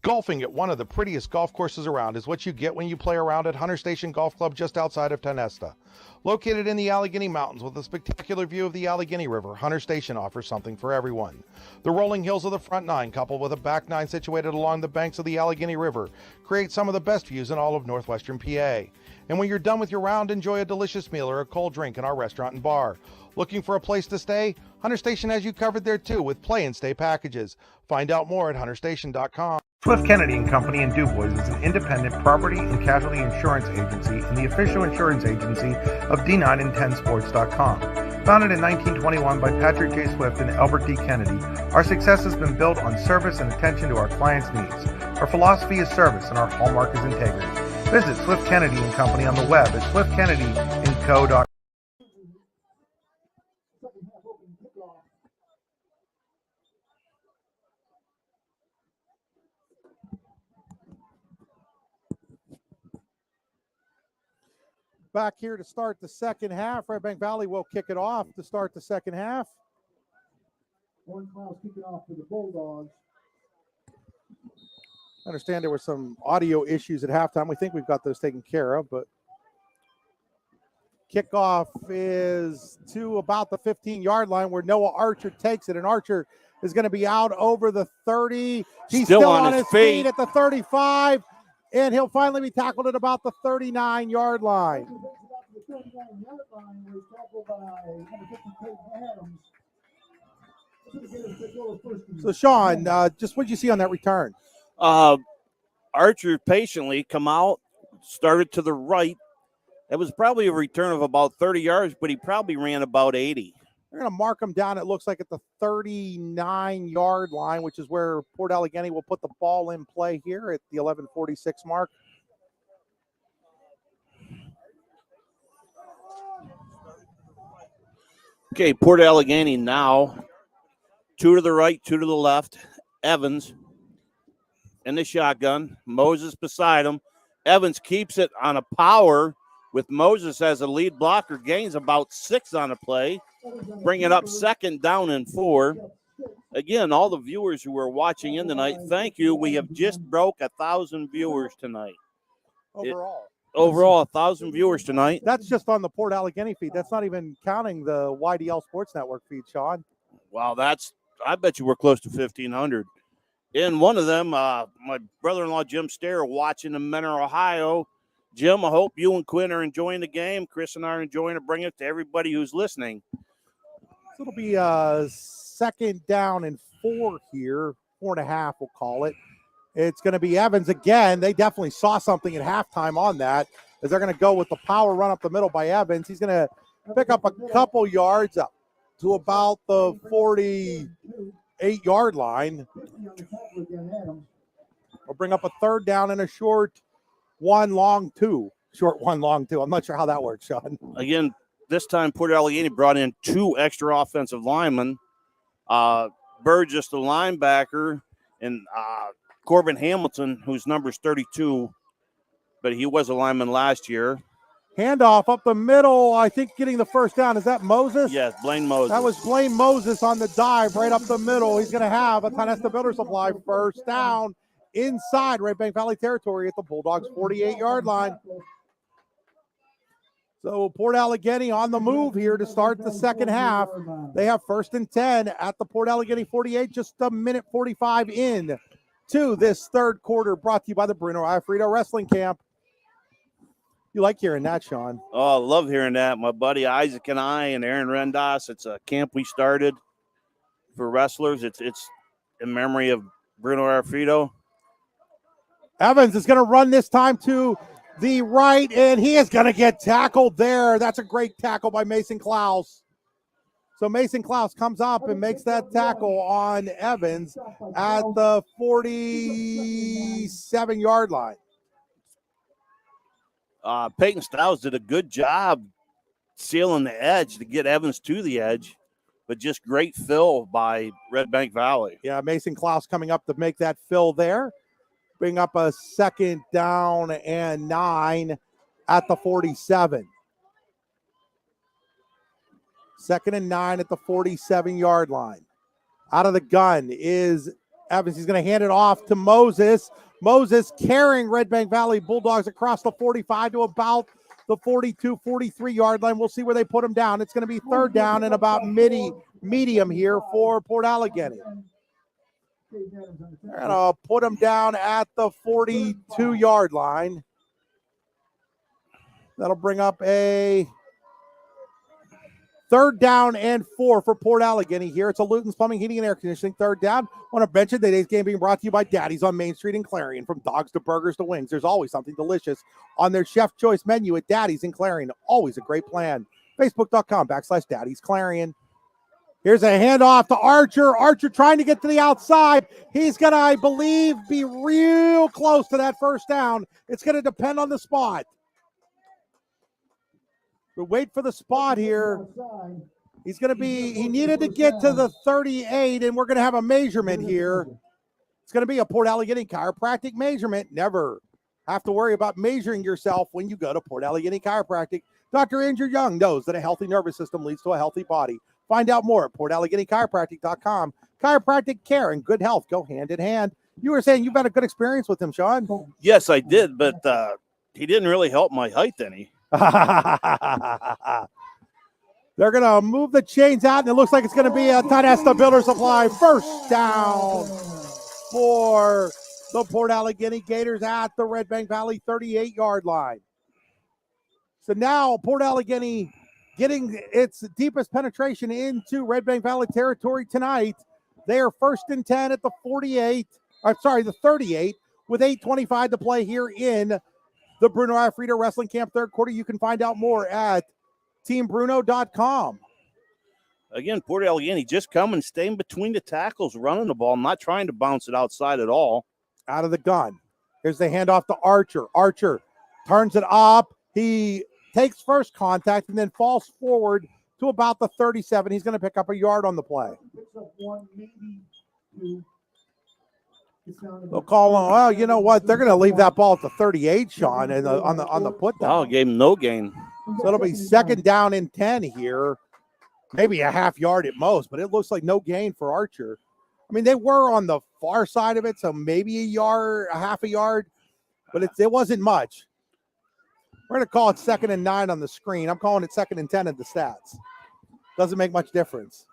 Golfing at one of the prettiest golf courses around is what you get when you play around at Hunter Station Golf Club just outside of Tonesta. Located in the Allegany Mountains with a spectacular view of the Allegany River, Hunter Station offers something for everyone. The rolling hills of the front nine, coupled with a back nine situated along the banks of the Allegany River, create some of the best views in all of northwestern PA. And when you're done with your round, enjoy a delicious meal or a cold drink in our restaurant and bar. Looking for a place to stay? Hunter Station has you covered there too with play and stay packages. Find out more at hunterstation.com. Swift Kennedy and Company in DuBois is an independent property and casualty insurance agency and the official insurance agency of D9and10sports.com. Founded in 1921 by Patrick J. Swift and Albert D. Kennedy, our success has been built on service and attention to our clients' needs. Our philosophy is service and our hallmark is integrity. Visit Swift Kennedy and Company on the web at swiftkennedyandco.com. Back here to start the second half. Redbank Valley will kick it off to start the second half. Orange Clouds kicking off for the Bulldogs. I understand there were some audio issues at halftime. We think we've got those taken care of, but kickoff is to about the 15-yard line where Noah Archer takes it, and Archer is going to be out over the 30. He's still on his feet at the 35, and he'll finally be tackled at about the 39-yard line. So, Sean, just what did you see on that return? Archer patiently come out, started to the right. It was probably a return of about 30 yards, but he probably ran about 80. They're going to mark him down, it looks like, at the 39-yard line, which is where Port Allegany will put the ball in play here at the 11:46 mark. Okay, Port Allegany now. 2 to the right, 2 to the left. Evans in the shotgun. Moses beside him. Evans keeps it on a power with Moses as a lead blocker. Gains about 6 on the play. Bring it up 2nd down and 4. Again, all the viewers who are watching in tonight, thank you. We have just broke 1,000 viewers tonight. Overall, 1,000 viewers tonight. That's just on the Port Allegany feed. That's not even counting the YDL Sports Network feed, Sean. Wow, I bet you we're close to 1,500. In one of them, my brother-in-law, Jim Stair, watching in Menor, Ohio. Jim, I hope you and Quinn are enjoying the game. Chris and I are enjoying it. Bring it to everybody who's listening. So it'll be 2nd down and 4 here, 4.5 we'll call it. It's going to be Evans again. They definitely saw something at halftime on that, as they're going to go with the power run up the middle by Evans. He's going to pick up a couple yards up to about the 48-yard line. We'll bring up a 3rd down and a short 1 long 2. Short 1 long 2. I'm not sure how that works, Sean. Again, this time Port Allegany brought in 2 extra offensive linemen. Burgess, the linebacker, and Corbin Hamilton, whose number is 32, but he was a lineman last year. Handoff up the middle, I think getting the 1st down. Is that Moses? Yes, Blaine Moses. That was Blaine Moses on the dive right up the middle. He's going to have a Tonesta Builder Supply 1st down inside Redbank Valley territory at the Bulldogs' 48-yard line. So Port Allegany on the move here to start the second half. They have 1st and 10 at the Port Allegany 48, just a minute 45 in to this 3rd quarter, brought to you by the Bruno Alfredo Wrestling Camp. You like hearing that, Sean? Oh, I love hearing that. My buddy Isaac and I and Aaron Rendas, it's a camp we started for wrestlers. It's in memory of Bruno Alfredo. Evans is going to run this time to the right, and he is going to get tackled there. That's a great tackle by Mason Klaus. So Mason Klaus comes up and makes that tackle on Evans at the 47-yard line. Peyton Stiles did a good job sealing the edge to get Evans to the edge, but just great fill by Redbank Valley. Yeah, Mason Klaus coming up to make that fill there. Bring up a 2nd down and 9 at the 47. 2nd and 9 at the 47-yard line. Out of the gun is Evans, he's going to hand it off to Moses. Moses carrying Redbank Valley Bulldogs across the 45 to about the 42, 43-yard line. We'll see where they put him down. It's going to be third down and about medium here for Port Allegany. They're going to put him down at the 42-yard line. That'll bring up a third down and 4 for Port Allegany here. It's a Luton's Plumbing, Heating, and Air Conditioning. Third down. I want to mention today's game being brought to you by Daddy's on Main Street in Clarion. From dogs to burgers to wings, there's always something delicious on their chef choice menu at Daddy's in Clarion. Always a great plan. Facebook.com/Daddy's Clarion. Here's a handoff to Archer. Archer trying to get to the outside. He's going to, I believe, be real close to that first down. It's going to depend on the spot. But wait for the spot here. He's going to be, he needed to get to the 38, and we're going to have a measurement here. It's going to be a Port Allegany chiropractic measurement. Never have to worry about measuring yourself when you go to Port Allegany Chiropractic. Dr. Andrew Young knows that a healthy nervous system leads to a healthy body. Find out more at PortAlleganyChiropractic.com. Chiropractic care and good health go hand in hand. You were saying you've had a good experience with him, Sean. Yes, I did, but he didn't really help my height any. They're going to move the chains out, and it looks like it's going to be a tight ass the Builder Supply. First down for the Port Allegany Gators at the Redbank Valley 38-yard line. So now Port Allegany getting its deepest penetration into Redbank Valley territory tonight. They are first and 10 at the the 38, with 8:25 to play here in the Bruno Afrida Wrestling Camp third quarter. You can find out more at teambruno.com. Again, Port Allegany just coming, staying between the tackles, running the ball, not trying to bounce it outside at all. Out of the gun. Here's the handoff to Archer. Archer turns it up. He takes first contact and then falls forward to about the 37. He's going to pick up a yard on the play. They'll call him. Well, you know what? They're going to leave that ball at the 38, Sean, and on the put down. Oh, gave him no gain. So it'll be second down and 10 here. Maybe a half yard at most, but it looks like no gain for Archer. I mean, they were on the far side of it, so maybe a half a yard, but it wasn't much. We're going to call it second and 9 on the screen. I'm calling it second and 10 in the stats. Doesn't make much difference.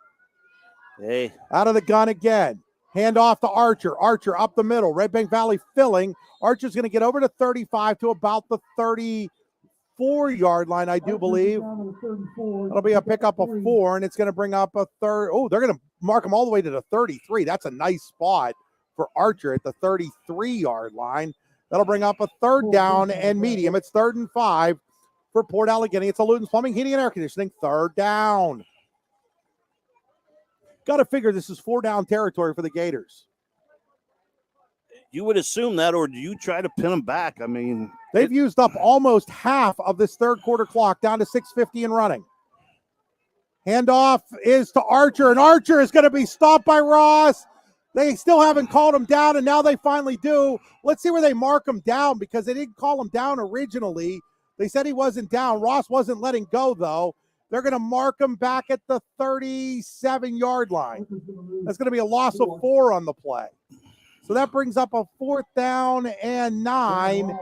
Hey. Out of the gun again. Hand off to Archer. Archer up the middle. Redbank Valley filling. Archer's going to get over to 35 to about the 34-yard line, I do believe. It'll be a pickup of 4, and it's going to bring up a third. Oh, they're going to mark him all the way to the 33. That's a nice spot for Archer at the 33-yard line. That'll bring up a third down and medium. It's 3rd and 5 for Port Allegany. It's a Luton's Plumbing, Heating, and Air Conditioning. Third down. Got to figure this is 4-down territory for the Gators. You would assume that, or do you try to pin them back? I mean, they've used up almost half of this third quarter clock, down to 6:50 and running. Handoff is to Archer, and Archer is going to be stopped by Ross. They still haven't called him down, and now they finally do. Let's see where they mark him down, because they didn't call him down originally. They said he wasn't down. Ross wasn't letting go, though. They're going to mark him back at the 37-yard line. That's going to be a loss of 4 on the play. So that brings up a 4th down and 9.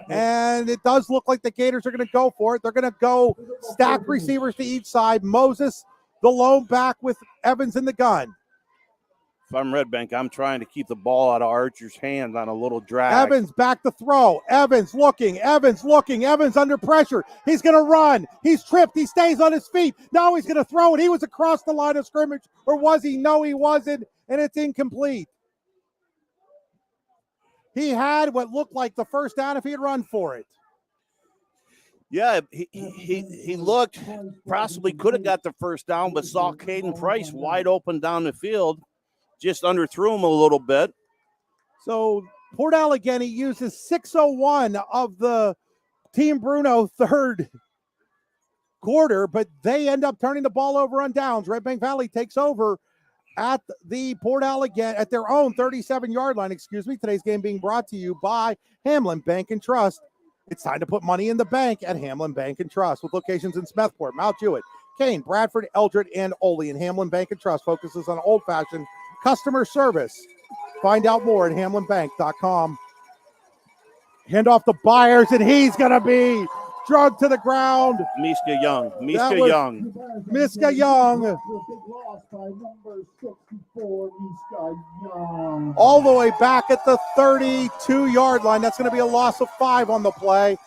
And it does look like the Gators are going to go for it. They're going to go stack receivers to each side. Moses, the lone back with Evans in the gun. If I'm Redbank, I'm trying to keep the ball out of Archer's hands on a little drag. Evans back to throw. Evans looking. Evans under pressure. He's going to run. He's tripped. He stays on his feet. Now he's going to throw it. He was across the line of scrimmage. Or was he? No, he wasn't. And it's incomplete. He had what looked like the first down if he had run for it. Yeah, he looked, possibly could have got the first down, but saw Caden Price wide open down the field. Just underthrew him a little bit. So Port Allegany uses 6:01 of the Team Bruno third quarter, but they end up turning the ball over on downs. Redbank Valley takes over at the Port Allegany at their own 37-yard line. Today's game being brought to you by Hamlin Bank and Trust. It's time to put money in the bank at Hamlin Bank and Trust, with locations in Smethport, Mount Jewett, Kane, Bradford, Eldred, and Olean. Hamlin Bank and Trust focuses on old-fashioned customer service. Find out more at HamlinBank.com. Hand off to Byers, and he's going to be drugged to the ground. Miska Young. That was Young. Miska Young. Big loss by number 64, Miska Young. All the way back at the 32-yard line. That's going to be a loss of 5 on the play.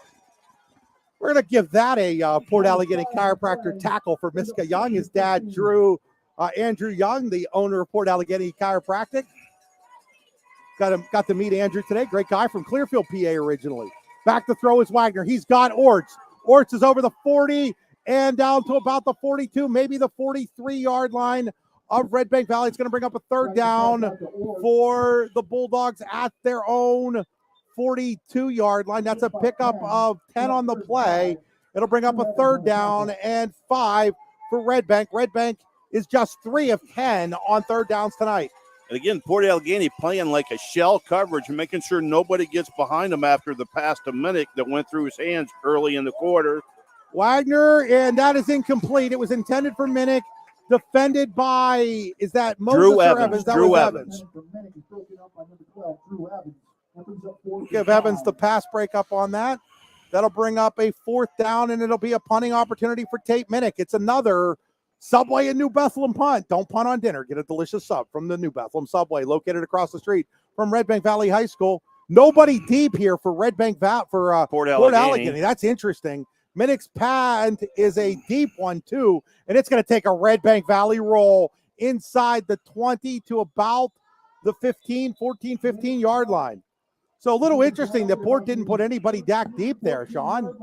We're going to give that a Port Allegany chiropractor tackle for Miska Young. His dad, Andrew Young, the owner of Port Allegany Chiropractic. Got to meet Andrew today. Great guy from Clearfield, PA originally. Back to throw is Wagner. He's got Orts. Orts is over the 40 and down to about the 42, maybe the 43-yard line of Redbank Valley. It's going to bring up a third down for the Bulldogs at their own 42-yard line. That's a pickup of 10 on the play. It'll bring up a third down and 5 for Redbank. Redbank is just 3 of 10 on third downs tonight. And again, Port Allegany playing like a shell coverage and making sure nobody gets behind him after the pass to Minnick that went through his hands early in the quarter. Wagner, and that is incomplete. It was intended for Minnick, defended by, is that Moses Drew or Evans? Evans? That Drew was Evans. Give Evans the pass breakup on that. That'll bring up a fourth down, and it'll be a punting opportunity for Tate Minnick. It's another Subway in New Bethlehem punt. Don't punt on dinner. Get a delicious sub from the New Bethlehem Subway, located across the street from Redbank Valley High School. Nobody deep here for Port Allegany. That's interesting. Minnick's punt is a deep one, too, and it's going to take a Redbank Valley roll inside the 20 to about the 15-yard line. So a little interesting that Port didn't put anybody back deep there, Sean.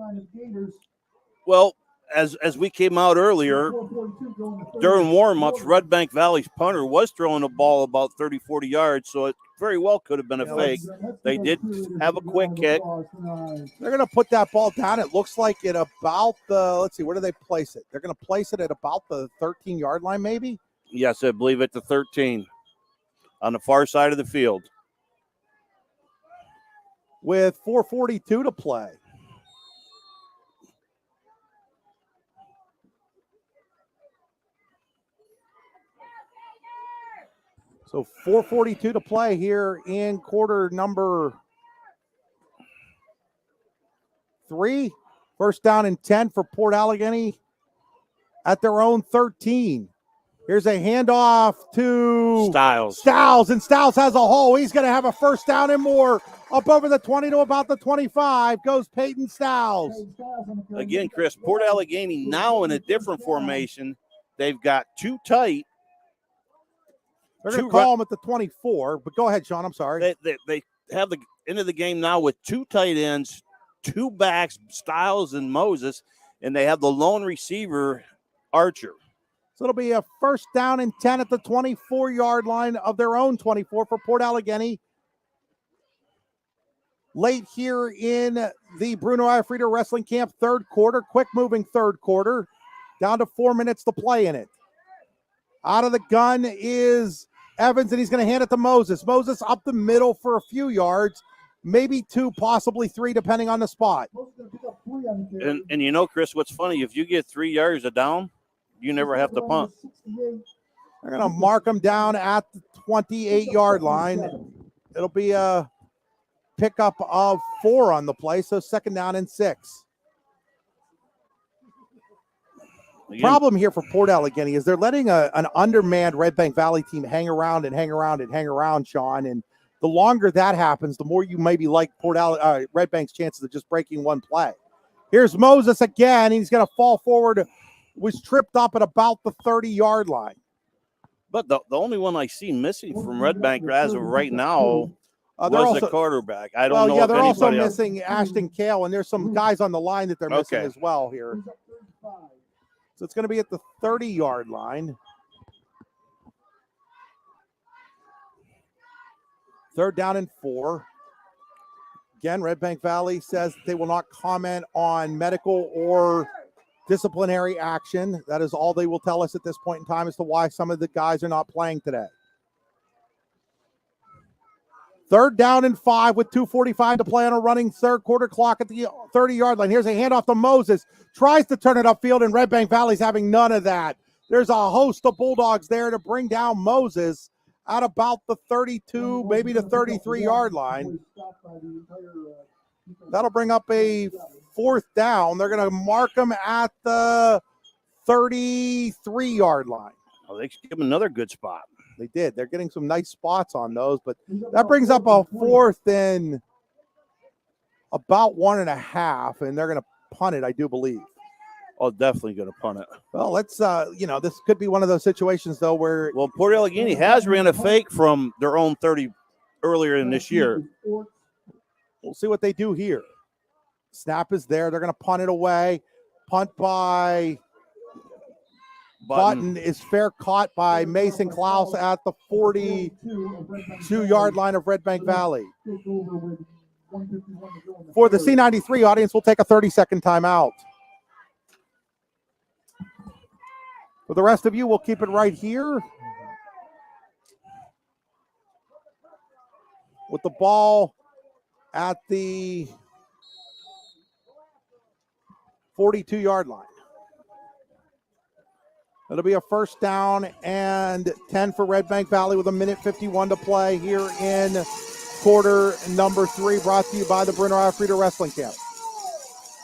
Well, as we came out earlier, during warm-ups, Redbank Valley's punter was throwing the ball about 30, 40 yards, so it very well could have been a fake. They did have a quick kick. They're going to put that ball down. It looks like at about the, let's see, where do they place it? They're going to place it at about the 13-yard line, maybe? Yes, I believe at the 13 on the far side of the field. With 4:42 to play. So 4:42 to play here in quarter number 3. First down and 10 for Port Allegany at their own 13. Here's a handoff to Styles, and Styles has a hole. He's going to have a first down and more. Up over the 20 to about the 25 goes Peyton Styles. Again, Chris, Port Allegany now in a different formation. They've got 2 tight. They're going to call him at the 24, but go ahead, Sean. I'm sorry. They have the end of the game now with 2 tight ends, 2 backs, Styles and Moses, and they have the lone receiver, Archer. So it'll be a first down and 10 at the 24-yard line of their own 24 for Port Allegany. Late here in the Bruno Alfredo Wrestling Camp third quarter, quick-moving third quarter, down to 4 minutes to play in it. Out of the gun is Evans, and he's going to hand it to Moses. Moses up the middle for a few yards, maybe 2, possibly 3, depending on the spot. And you know, Chris, what's funny, if you get 3 yards of down, you never have to punt. They're going to mark him down at the 28-yard line. It'll be a pickup of 4 on the play, so second down and 6. Again, Problem here for Port Allegany is they're letting an undermanned Redbank Valley team hang around, Sean. And the longer that happens, the more you maybe like Redbank's chances of just breaking one play. Here's Moses again. He's going to fall forward. Was tripped up at about the 30-yard line. But the only one I see missing from Redbank as of right now was the quarterback. I don't know. Yeah, if they're also anybody else. missing Ashton Kale, and there's some guys on the line that they're missing as well here. So it's going to be at the 30-yard line. Third down and 4. Again, Redbank Valley says they will not comment on medical or disciplinary action. That is all they will tell us at this point in time as to why some of the guys are not playing today. Third down and 5 with 2:45 to play on a running third quarter clock at the 30-yard line. Here's a handoff to Moses. Tries to turn it upfield, and Redbank Valley's having none of that. There's a host of Bulldogs there to bring down Moses at about the 32, maybe the 33-yard line. That'll bring up a 4th down. They're going to mark them at the 33-yard line. Oh, they give them another good spot. They did. They're getting some nice spots on those, but that brings up a 4th and about 1.5, and they're going to punt it, I do believe. Oh, definitely going to punt it. Well, let's, this could be one of those situations, though, where. Well, Port Allegany has ran a fake from their own 30 earlier in this year. We'll see what they do here. Snap is there. They're going to punt it away. Punt by Button is fair, caught by Mason Klaus at the 42-yard line of Redbank Valley. For the C93 audience, we'll take a 30-second timeout. For the rest of you, we'll keep it right here. With the ball at the 42-yard line. It'll be a 1st down and 10 for Redbank Valley with 1:51 to play here in quarter number 3, brought to you by the Bruno Alfredo Wrestling Camp.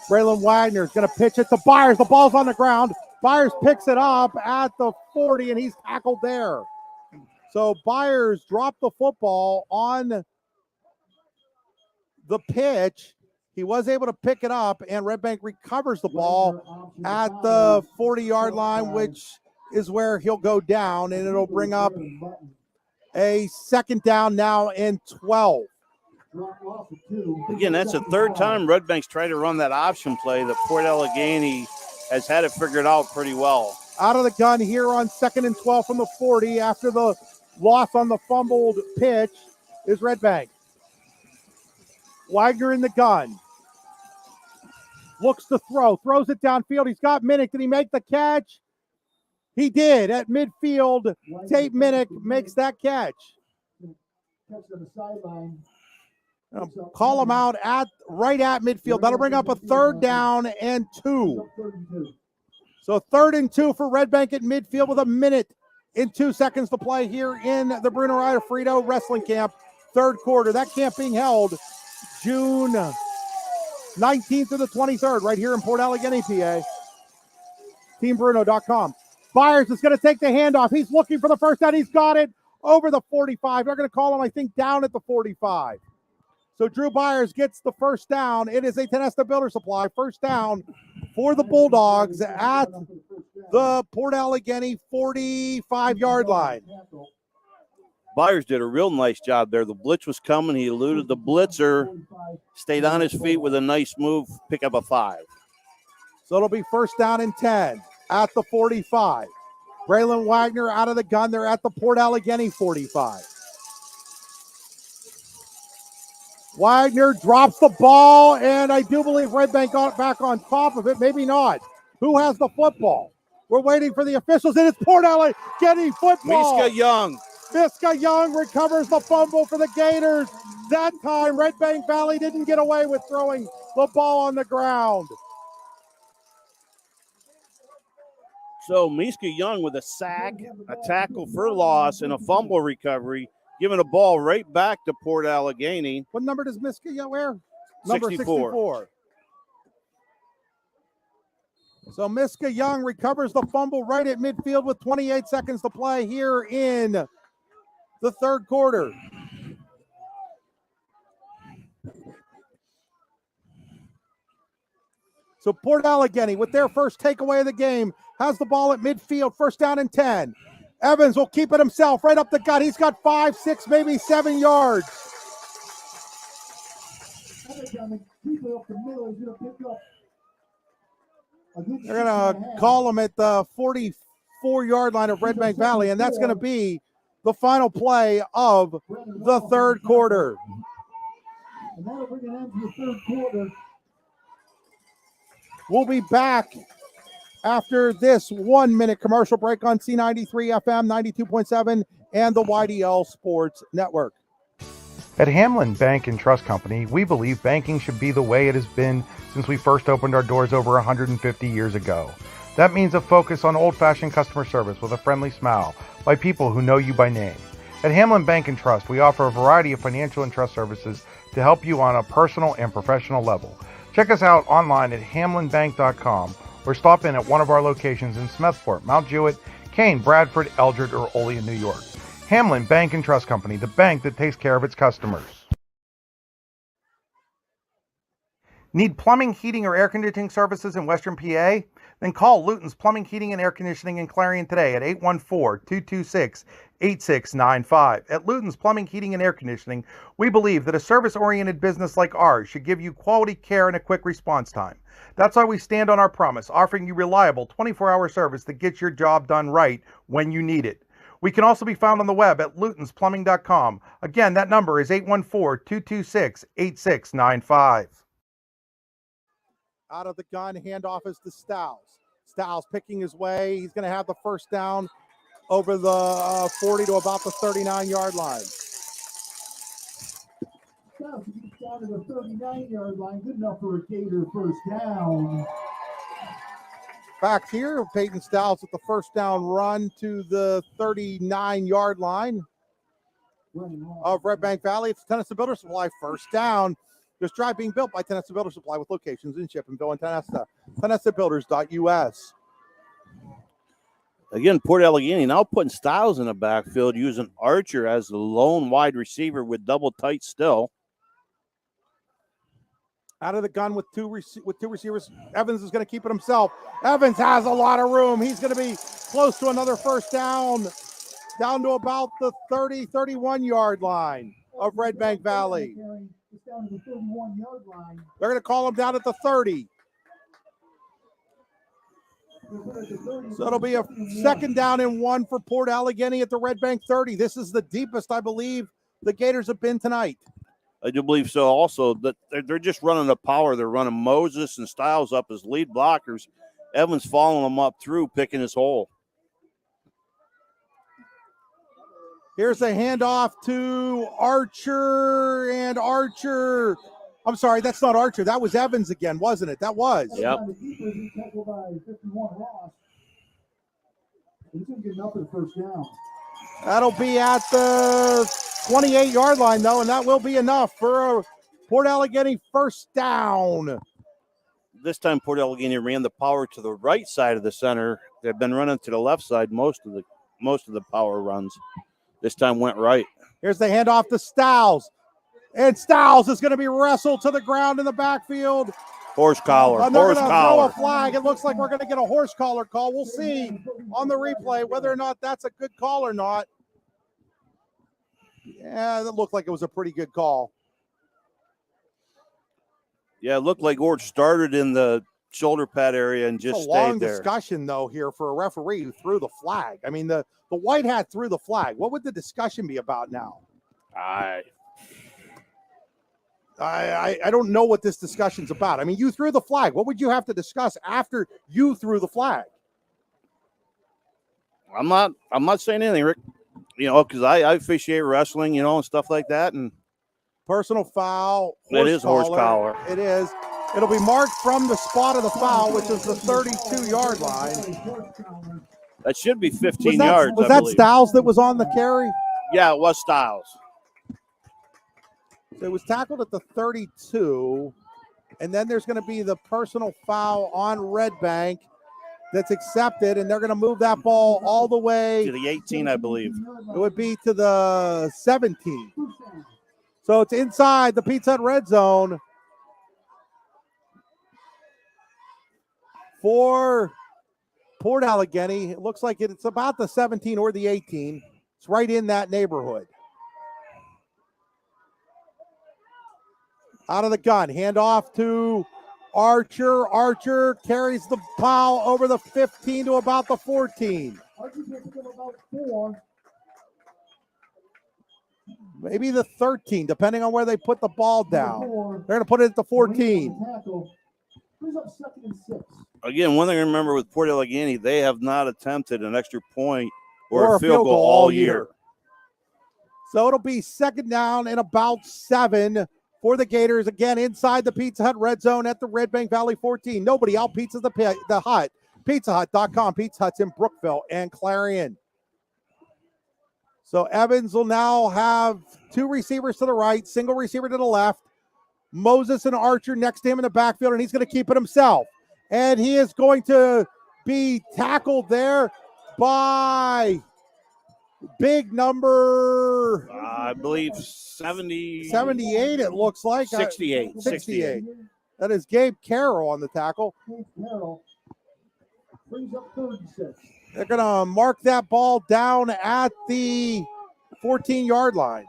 Braylon Wagner is going to pitch it to Byers. The ball's on the ground. Byers picks it up at the 40, and he's tackled there. So Byers dropped the football on the pitch. He was able to pick it up, and Redbank recovers the ball at the 40-yard line, which is where he'll go down, and it'll bring up a 2nd down now and 12. Again, that's the 3rd time Redbank's tried to run that option play that Port Allegany has had it figured out pretty well. Out of the gun here on 2nd and 12 from the 40 after the loss on the fumbled pitch is Redbank. Wagner in the gun. Looks to throw. Throws it downfield. He's got Minnick. Did he make the catch? He did at midfield. Tate Minnick makes that catch. Call him out right at midfield. That'll bring up a 3rd down and 2. So 3rd and 2 for Redbank at midfield with 1:02 to play here in the Bruno Alfredo Wrestling Camp, 3rd quarter. That camp being held June 19th to the 23rd right here in Port Allegany, PA. TeamBruno.com. Byers is going to take the handoff. He's looking for the 1st down. He's got it over the 45. They're going to call him, I think, down at the 45. So Drew Byers gets the 1st down. It is a Tenesta Builder Supply 1st down for the Bulldogs at the Port Allegany 45-yard line. Byers did a real nice job there. The blitz was coming. He eluded the blitzer, stayed on his feet with a nice move, pick up a 5. So it'll be 1st down and 10 at the 45. Braylon Wagner out of the gun. They're at the Port Allegany 45. Wagner drops the ball, and I do believe Redbank got back on top of it. Maybe not. Who has the football? We're waiting for the officials, and it's Port Allegany football. Miska Young. Miska Young recovers the fumble for the Gators. That time, Redbank Valley didn't get away with throwing the ball on the ground. So Miska Young with a sack, a tackle for loss, and a fumble recovery, giving the ball right back to Port Allegany. What number does Miska Young wear? Number 64. So Miska Young recovers the fumble right at midfield with 28 seconds to play here in the 3rd quarter. So Port Allegany, with their first takeaway of the game, has the ball at midfield, 1st down and 10. Evans will keep it himself right up the gut. He's got 5, 6, maybe 7 yards. They're going to call him at the 44-yard line of Redbank Valley, and that's going to be the final play of the 3rd quarter. And that'll bring an end to the 3rd quarter. We'll be back after this 1-minute commercial break on C93 FM 92.7 and the YDL Sports Network. At Hamlin Bank and Trust Company, we believe banking should be the way it has been since we first opened our doors over 150 years ago. That means a focus on old-fashioned customer service with a friendly smile by people who know you by name. At Hamlin Bank and Trust, we offer a variety of financial and trust services to help you on a personal and professional level. Check us out online at hamlinbank.com or stop in at one of our locations in Smethport, Mount Jewett, Kane, Bradford, Eldred, or Olean, New York. Hamlin Bank and Trust Company, the bank that takes care of its customers. Need plumbing, heating, or air conditioning services in Western PA? Then call Luton's Plumbing, Heating, and Air Conditioning in Clarion today at 814-226-8695. At Luton's Plumbing, Heating, and Air Conditioning, we believe that a service-oriented business like ours should give you quality care and a quick response time. That's why we stand on our promise, offering you reliable 24-hour service that gets your job done right when you need it. We can also be found on the web at lutonsplumbing.com. Again, that number is 814-226-8695. Out of the gun, handoff is to Stiles. Stiles picking his way. He's going to have the first down over the 40 to about the 39-yard line. Stiles gets down to the 39-yard line. Good enough for a Gator first down. Back here, Peyton Stiles with the first down run to the 39-yard line of Redbank Valley. It's Tennessee Builder Supply first down. This drive being built by Tennessee Builder Supply with locations in Shippenville and Tennessee. TennesseeBuilders.us. Again, Port Allegany now putting Stiles in the backfield, using Archer as the lone wide receiver with double tight still. Out of the gun with two receivers. Evans is going to keep it himself. Evans has a lot of room. He's going to be close to another first down to about the 31-yard line of Redbank Valley. Down to the 31-yard line. They're going to call him down at the 30. So it'll be a second down and 1 for Port Allegany at the Redbank 30. This is the deepest, I believe, the Gators have been tonight. I do believe so also. That they're just running the power. They're running Moses and Stiles up as lead blockers. Evans following them up through, picking his hole. Here's a handoff to Archer, and Archer. I'm sorry, that's not Archer. That was Evans again, wasn't it? That was. Yep. He's going to get enough for the first down. That'll be at the 28-yard line, though, and that will be enough for a Port Allegany first down. This time, Port Allegany ran the power to the right side of the center. They've been running to the left side most of the power runs. This time went right. Here's the handoff to Stiles. And Stiles is going to be wrestled to the ground in the backfield. Horse collar. They're Horse going to collar. throw a flag. It looks like we're going to get a horse collar call. We'll see on the replay whether or not that's a good call or not. Yeah, that looked like it was a pretty good call. Yeah, it looked like Ort started in the shoulder pad area and just it's a long stayed there. discussion, though, here for a referee who threw the flag. I mean, the white hat threw the flag. What would the discussion be about now? I don't know what this discussion's about. I mean, you threw the flag. What would you have to discuss after you threw the flag? I'm not saying anything, Rick. You know, because I officiate wrestling, you know, and stuff like that. And personal foul. It is horse collar. It is. It'll be marked from the spot of the foul, which is the 32-yard line. That should be 15 yards. Was that Stiles that was on the carry? Yeah, it was Stiles. It was tackled at the 32, and then there's going to be the personal foul on Redbank that's accepted, and they're going to move that ball all the way to the 18, I believe. It would be to the 17. So it's inside the Pizza Hut red zone for Port Allegany. It looks like it's about the 17 or the 18. It's right in that neighborhood. Out of the gun, handoff to Archer. Archer carries the pile over the 15 to about the 14. Maybe the 13, depending on where they put the ball down. They're going to put it at the 14. Again, one thing to remember with Port Allegany, they have not attempted an extra point or a field goal all year. So it'll be second down and about 7 for the Gators. Again, inside the Pizza Hut red zone at the Redbank Valley 14. Nobody out pizzas the hut. PizzaHut.com. Pizza Hut's in Brookville and Clarion. So Evans will now have two receivers to the right, single receiver to the left. Moses and Archer next to him in the backfield, and he's going to keep it himself. And he is going to be tackled there by big number, I believe 78, it looks like. 68. That is Gabe Carroll on the tackle. Carroll brings up 36. They're going to mark that ball down at the 14-yard line.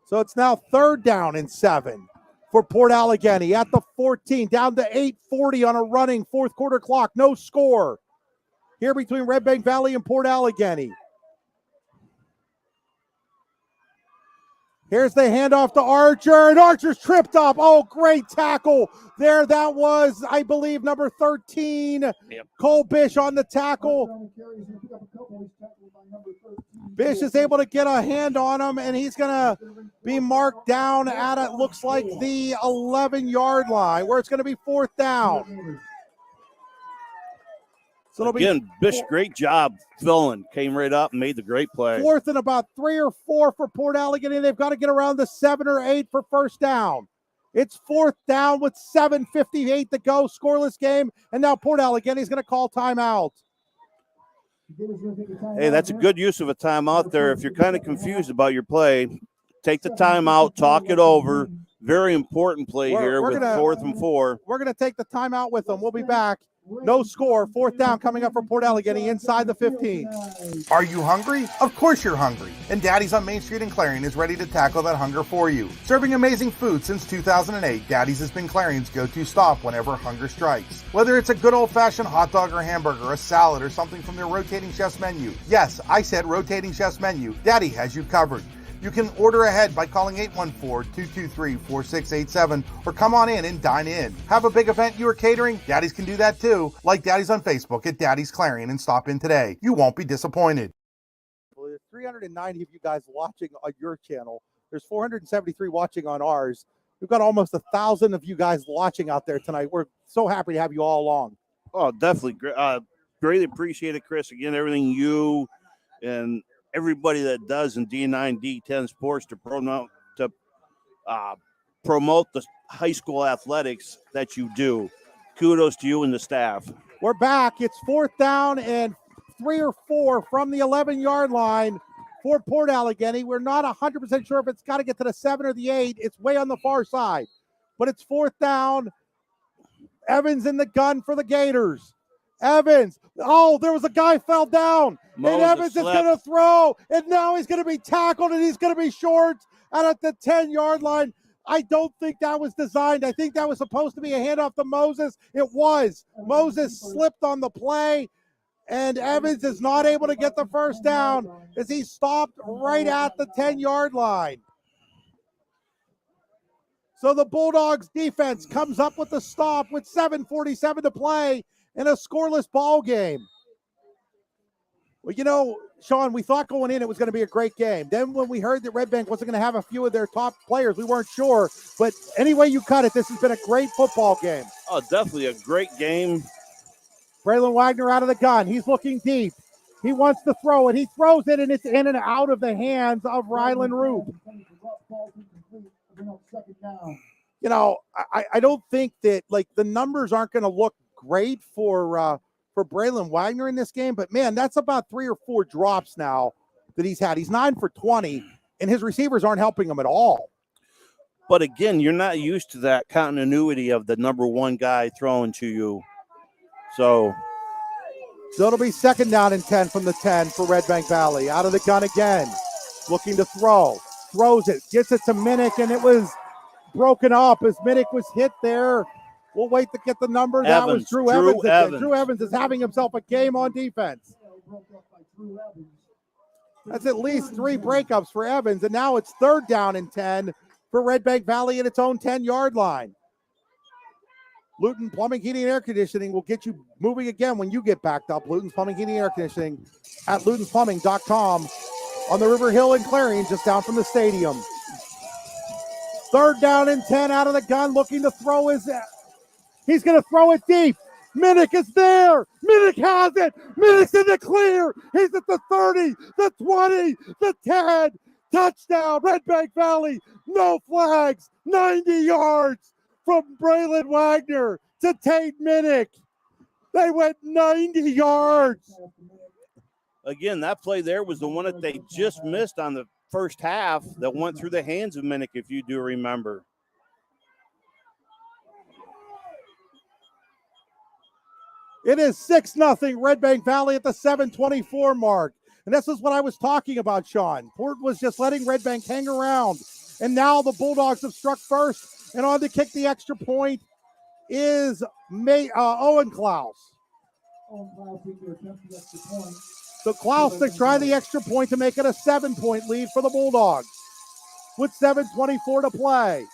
So it's now 3rd down and 7 for Port Allegany at the 14, down to 8:40 on a running fourth quarter clock. No score here between Redbank Valley and Port Allegany. Here's the handoff to Archer, and Archer's tripped up. Oh, great tackle there. That was, I believe, number 13, Cole Bish on the tackle. Bish is able to get a hand on him, and he's going to be marked down at, it looks like, the 11-yard line, where it's going to be 4th down. So it'll Again, Bish, great job filling. Came right up and made the great play. 4th and about 3 or 4 for Port Allegany. They've got to get around the 7 or 8 for first down. It's 4th down with 7:58 to go, scoreless game, and now Port Allegany is going to call timeout. Hey, that's a good use of a timeout there. If you're kind of confused about your play, take the timeout, talk it over. Very important play here with 4th and 4. We're going to take the timeout with them. We'll be back. No score. 4th down coming up for Port Allegany inside the 15. Are you hungry? Of course you're hungry. And Daddy's on Main Street in Clarion is ready to tackle that hunger for you. Serving amazing food since 2008, Daddy's has been Clarion's go-to stop whenever hunger strikes. Whether it's a good old-fashioned hot dog or hamburger, a salad, or something from their rotating chef's menu. Yes, I said rotating chef's menu. Daddy has you covered. You can order ahead by calling 814-223-4687 or come on in and dine in. Have a big event you are catering? Daddy's can do that too. Like Daddy's on Facebook at Daddy's Clarion and stop in today. You won't be disappointed. Well, there's 390 of you guys watching on your channel. There's 473 watching on ours. We've got almost 1,000 of you guys watching out there tonight. We're so happy to have you all along. Oh, definitely. Greatly appreciate it, Chris. Again, everything you and everybody that does in D9, D10 sports to promote the high school athletics that you do. Kudos to you and the staff. We're back. It's 4th down and 3 or 4 from the 11-yard line for Port Allegany. We're not 100% sure if it's got to get to the 7 or the 8. It's way on the far side. But it's 4th down. Evans in the gun for the Gators. Evans. Oh, there was a guy fell down. Moses and Evans is going to throw. And now he's going to be tackled, and he's going to be short out at the 10-yard line. I don't think that was designed. I think that was supposed to be a handoff to Moses. It was. Moses slipped on the play, and Evans is not able to get the first down as he stopped right at the 10-yard line. So the Bulldogs defense comes up with the stop with 7:47 to play in a scoreless ball game. Well, you know, Sean, we thought going in it was going to be a great game. Then when we heard that Redbank wasn't going to have a few of their top players, we weren't sure. But any way you cut it, this has been a great football game. Oh, definitely a great game. Braylon Wagner out of the gun. He's looking deep. He wants to throw it. He throws it, and it's in and out of the hands of Rylan Roop. You know, I don't think that, like, the numbers aren't going to look great for Braylon Wagner in this game, but man, that's about 3 or 4 drops now that he's had. He's 9 for 20, and his receivers aren't helping him at all. But again, you're not used to that continuity of the number one guy throwing to you. So it'll be 2nd down and 10 from the 10 for Redbank Valley. Out of the gun again, looking to throw. Throws it, gets it to Minnick, and it was broken up as Minnick was hit there. We'll wait to get the number. That was Drew Evans. Drew Evans is having himself a game on defense. That's at least 3 breakups for Evans, and now it's 3rd down and 10 for Redbank Valley at its own 10-yard line. Luton Plumbing, Heating, and Air Conditioning will get you moving again when you get backed up. Luton's Plumbing, Heating, and Air Conditioning at lutonsplumbing.com on the River Hill in Clarion, just down from the stadium. 3rd down and 10 out of the gun, looking to throw his... He's going to throw it deep. Minnick is there. Minnick has it. Minnick's in the clear. He's at the 30, the 20, the 10. Touchdown, Red Bank Valley. No flags. 90 yards from Braylon Wagner to Tate Minnick. They went 90 yards. Again, that play there was the one that they just missed on the first half that went through the hands of Minnick, if you do remember. It is 6-0 Red Bank Valley at the 7:24 mark. And this is what I was talking about, Sean. Port was just letting Red Bank hang around. And now the Bulldogs have struck first. And on to kick the extra point is Owen Klaus. So Klaus to try the extra point to make it a 7-point lead for the Bulldogs. With 7:24 to play.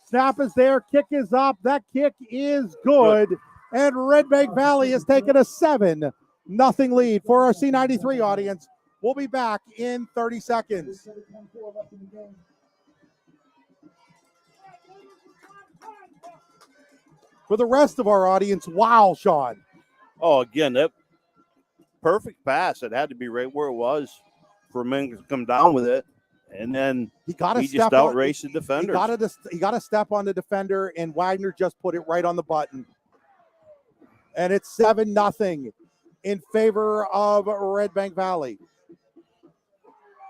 Snap is there. Kick is up. That kick is good. And Red Bank Valley has taken a 7-0 lead. For our C93 audience, we'll be back in 30 seconds. For the rest of our audience, wow, Sean. Oh, again, that perfect pass. It had to be right where it was for Ming to come down with it. And then he just outraced the defender. He got a step on the defender, and Wagner just put it right on the button. And it's 7-0 in favor of Red Bank Valley.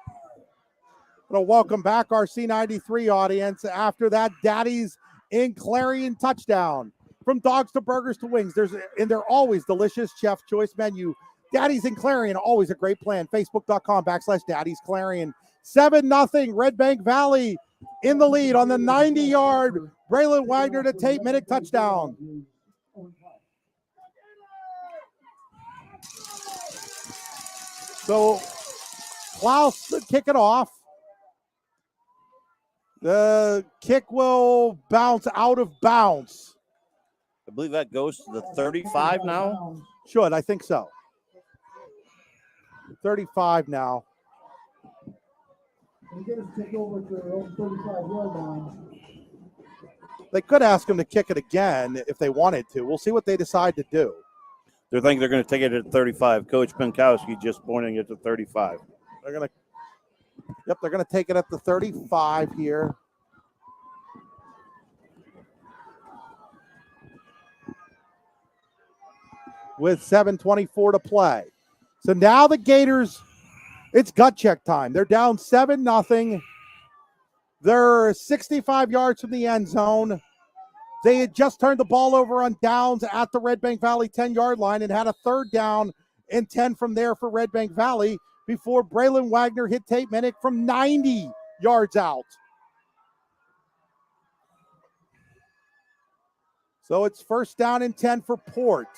I'm going to welcome back our C93 audience after that Daddy's in Clarion touchdown. From dogs to burgers to wings, they're always delicious chef choice menu. Daddy's in Clarion, always a great plan. Facebook.com/Daddy's Clarion. 7-0 Red Bank Valley in the lead on the 90-yard Braylon Wagner to Tate Minnick touchdown. So Klaus to kick it off. The kick will bounce out of bounds. I believe that goes to the 35 now. Should, I think so. 35 now. They could ask him to kick it again if they wanted to. We'll see what they decide to do. They're thinking they're going to take it at 35. Coach Pinkowski just pointing it to 35. They're going to take it at the 35 here. With 7:24 to play. So now the Gators, it's gut check time. They're down 7-0. They're 65 yards from the end zone. They had just turned the ball over on downs at the Red Bank Valley 10-yard line and had a 3rd down and 10 from there for Red Bank Valley before Braylon Wagner hit Tate Minnick from 90 yards out. So it's 1st down and 10 for Port.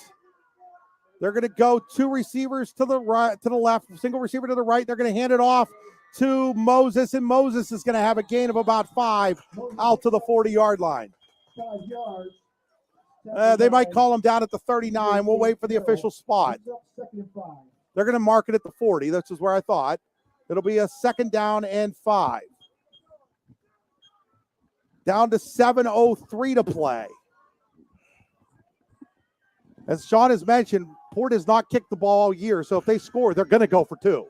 They're going to go 2 receivers to the right, to the left, single receiver to the right. They're going to hand it off to Moses, and Moses is going to have a gain of about 5 out to the 40-yard line. 5 yards. They might call him down at the 39. We'll wait for the official spot. They're going to mark it at the 40. This is where I thought. It'll be a 2nd down and 5. Down to 7:03 to play. As Sean has mentioned, Port has not kicked the ball all year, so if they score, they're going to go for 2.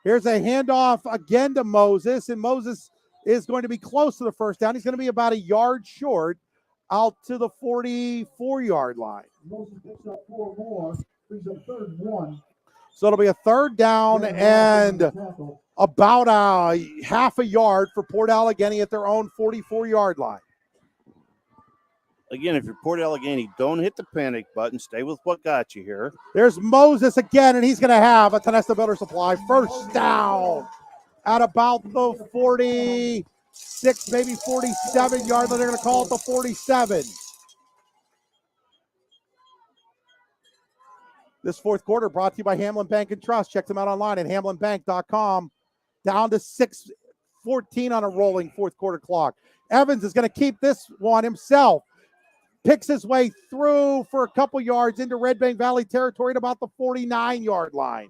Here's a handoff again to Moses, and Moses is going to be close to the 1st down. He's going to be about a yard short out to the 44-yard line. Moses picks up 4 more, brings up 3rd and 1. So it'll be a 3rd down and about a half a yard for Port Allegany at their own 44-yard line. Again, if you're Port Allegany, don't hit the panic button. Stay with what got you here. There's Moses again, and he's going to have a Tonesta Builder Supply 1st down at about the 46, maybe 47-yard line. They're going to call it the 47. This 4th quarter brought to you by Hamlin Bank and Trust. Check them out online at hamlinbank.com. Down to 6:14 on a rolling 4th quarter clock. Evans is going to keep this one himself. Picks his way through for a couple yards into Red Bank Valley territory at about the 49-yard line.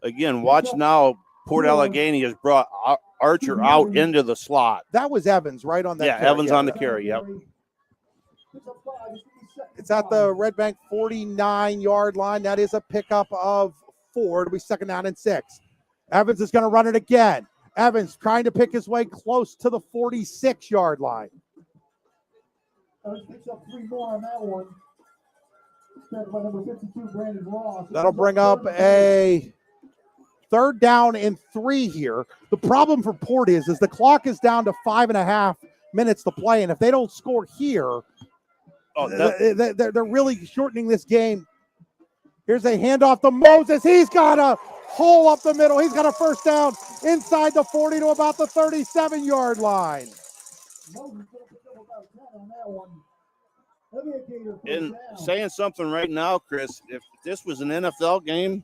Again, watch now. Port Allegany has brought Archer out into the slot. That was Evans right on that. Yeah, carry. Evans on the carry, yep. It's at the Redbank 49-yard line. That is a pickup of 4. It'll be second down and 6. Evans is going to run it again. Evans trying to pick his way close to the 46-yard line. Evans picks up 3 more on that one. By number 52, Brandon Ross. That'll bring up a third down and 3 here. The problem for Port is the clock is down to 5.5 minutes to play, and if they don't score here, they're really shortening this game. Here's a handoff to Moses. He's got a hole up the middle. He's got a first down inside the 40 to about the 37-yard line. Moses going to pick up about 10 on that one. That'll be a Gator first And down. saying something right now, Chris, if this was an NFL game,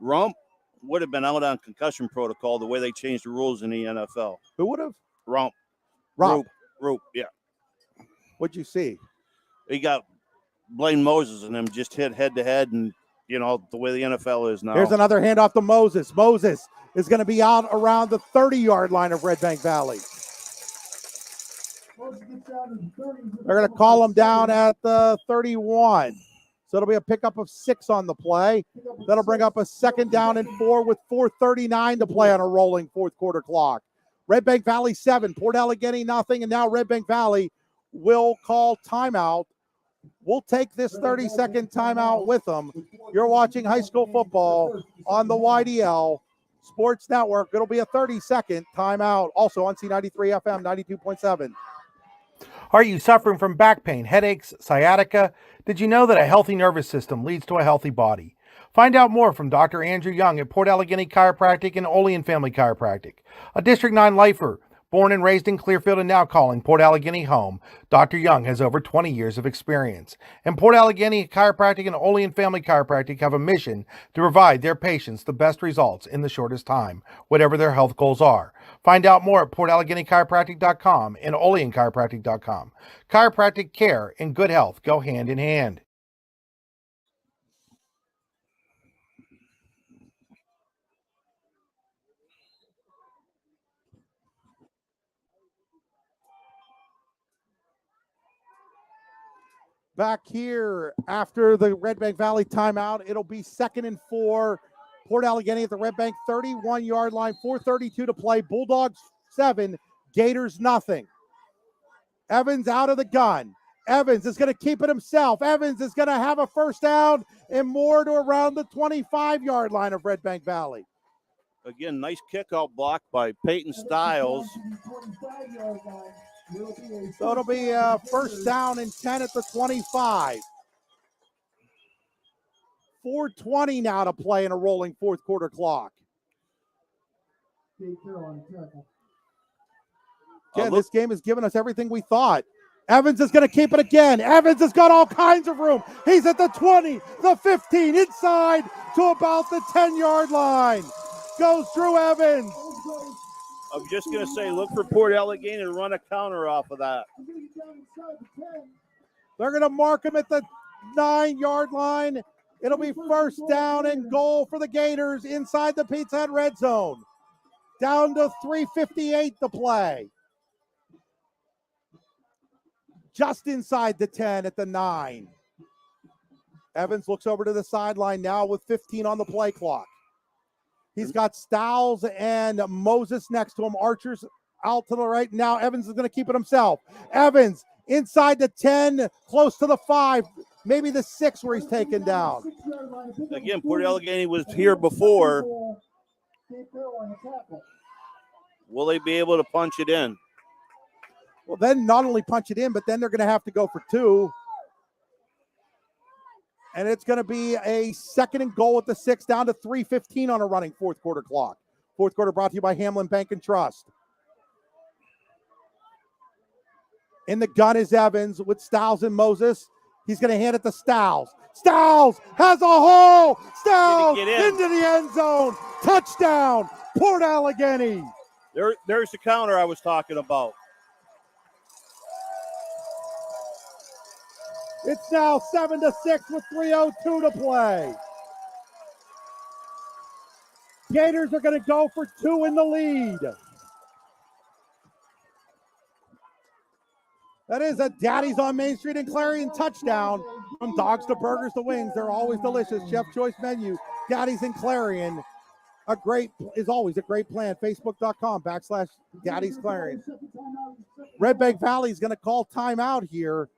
Rump would have been out on concussion protocol the way they changed the rules in the NFL. Who would have? Rump. Rump. Roop, yeah. What'd you see? He got Blaine Moses and them just hit head-to-head, and, you know, the way the NFL is now. Here's another handoff to Moses. Moses is going to be out around the 30-yard line of Redbank Valley. They're going to call him down at the 31. So it'll be a pickup of 6 on the play. That'll bring up a second down and 4 with 4:39 to play on a rolling fourth quarter clock. Redbank Valley 7, Port Allegany nothing, and now Redbank Valley will call timeout. We'll take this 30-second timeout with them. You're watching high school football on the YDL Sports Network. It'll be a 30-second timeout, also on C93 FM 92.7. Are you suffering from back pain, headaches, sciatica? Did you know that a healthy nervous system leads to a healthy body? Find out more from Dr. Andrew Young at Port Allegany Chiropractic and Olean Family Chiropractic. A District 9 lifer, born and raised in Clearfield and now calling Port Allegany home, Dr. Young has over 20 years of experience. And Port Allegany Chiropractic and Olean Family Chiropractic have a mission to provide their patients the best results in the shortest time, whatever their health goals are. Find out more at PortAlleganyChiropractic.com and OleanChiropractic.com. Chiropractic care and good health go hand in hand. Back here after the Redbank Valley timeout, it'll be 2nd and 4. Port Allegany at the Redbank 31-yard line, 4:32 to play. Bulldogs 7, Gators nothing. Evans out of the gun. Evans is going to keep it himself. Evans is going to have a first down and more to around the 25-yard line of Redbank Valley. Again, nice kickoff block by Peyton Stiles. So it'll be a first down and 10 at the 25. 4:20 now to play in a rolling fourth quarter clock. Again, this game has given us everything we thought. Evans is going to keep it again. Evans has got all kinds of room. He's at the 20, the 15, inside to about the 10-yard line. Goes Drew Evans. I'm just going to say, look for Port Allegany to run a counter off of that. They're going to mark him at the 9-yard line. It'll be first down and goal for the Gators inside the Pizza Hut red zone. Down to 3:58 to play. Just inside the 10 at the 9. Evans looks over to the sideline now with 15 on the play clock. He's got Stiles and Moses next to him. Archer's out to the right. Now Evans is going to keep it himself. Evans inside the 10, close to the 5, maybe the 6 where he's taken down. Again, Port Allegany was here before. Will they be able to punch it in? Well, then not only punch it in, but then they're going to have to go for 2. And it's going to be a 2nd and goal at the 6, down to 3:15 on a running fourth quarter clock. Fourth quarter brought to you by Hamlin Bank and Trust. In the gun is Evans with Stiles and Moses. He's going to hand it to Stiles. Stiles has a hole. Stiles into the end zone. Touchdown, Port Allegany. There's the counter I was talking about. It's now 7-6 with 3:02 to play. Gators are going to go for 2 in the lead. That is a Daddy's on Main Street in Clarion touchdown. From dogs to burgers to wings, they're always delicious. Chef Choice menu, Daddy's in Clarion. Is always a great plan. Facebook.com/Daddy's Clarion. Redbank Valley is going to call timeout here.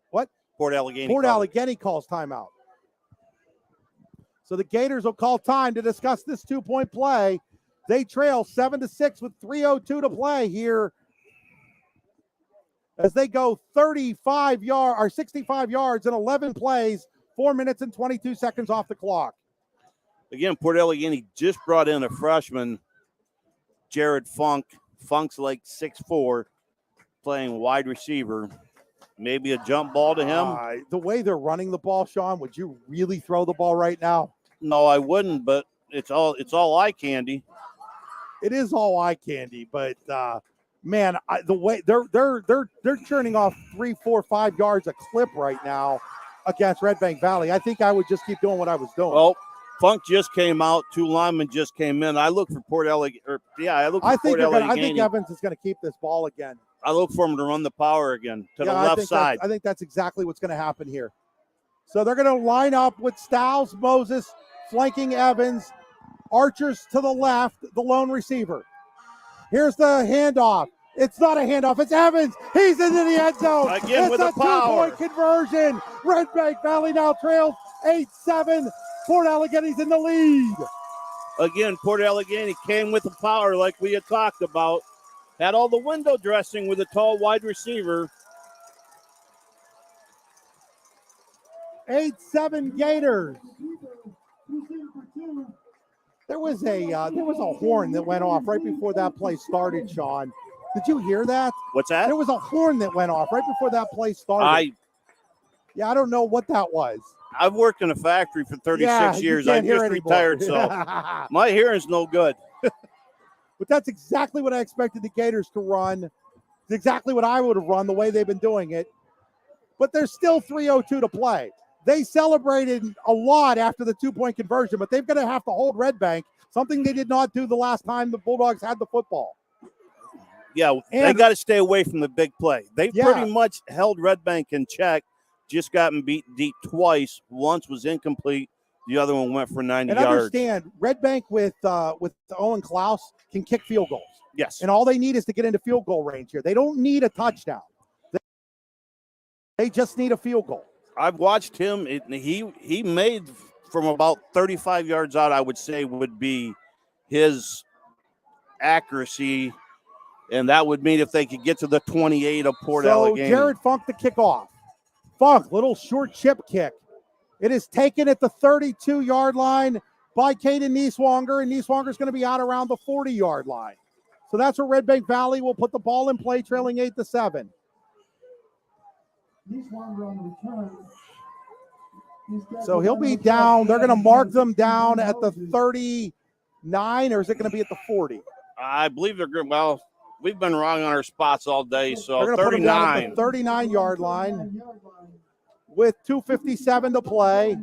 What? Port Allegany. Port Allegany calls timeout. So the Gators will call time to discuss this 2-point play. They trail 7-6 with 3:02 to play here as they go 65 yards in 11 plays, 4 minutes and 22 seconds off the clock. Again, Port Allegany just brought in a freshman, Jared Funk. Funk's like 6'4", playing wide receiver. Maybe a jump ball to him. The way they're running the ball, Sean, would you really throw the ball right now? No, I wouldn't, but it's all eye candy. It is all eye candy, but man, the way they're churning off 3, 4, 5 yards a clip right now against Redbank Valley. I think I would just keep doing what I was doing. Well, Funk just came out. 2 linemen just came in. I look for Port Allegany. I think Evans is going to keep this ball again. I look for him to run the power again to the left side. I think that's exactly what's going to happen here. So they're going to line up with Styles, Moses, flanking Evans, Archers to the left, the lone receiver. Here's the handoff. It's not a handoff. It's Evans. He's into the end zone. Again with the power. 2-point conversion. Redbank Valley now trails 8-7. Port Allegany's in the lead. Again, Port Allegany came with the power like we had talked about. Had all the window dressing with a tall wide receiver. 8-7 Gators. There was a horn that went off right before that play started, Sean. Did you hear that? What's that? There was a horn that went off right before that play started. I don't know what that was. I've worked in a factory for 36 years. I just retired, so my hearing's no good. But that's exactly what I expected the Gators to run. It's exactly what I would have run the way they've been doing it. But there's still 3:02 to play. They celebrated a lot after the 2-point conversion, but they're going to have to hold Redbank, something they did not do the last time the Bulldogs had the football. Yeah, they got to stay away from the big play. They pretty much held Redbank in check, just gotten beat deep twice. Once was incomplete. The other one went for 90 yards. And understand, Redbank with Owen Klaus can kick field goals. Yes. And all they need is to get into field goal range here. They don't need a touchdown. They just need a field goal. I've watched him. He made from about 35 yards out, I would say, would be his accuracy. And that would mean if they could get to the 28 of Port Allegany. Jared Funk the kickoff. Funk, little short chip kick. It is taken at the 32-yard line by Caden Nieswanger, and Nieswanger's going to be out around the 40-yard line. So that's where Redbank Valley will put the ball in play, trailing 8-7. So he'll be down. They're going to mark them down at the 39, or is it going to be at the 40? I believe they're good. Well, we've been wrong on our spots all day, so they're 39. 39-yard line with 2:57 to play.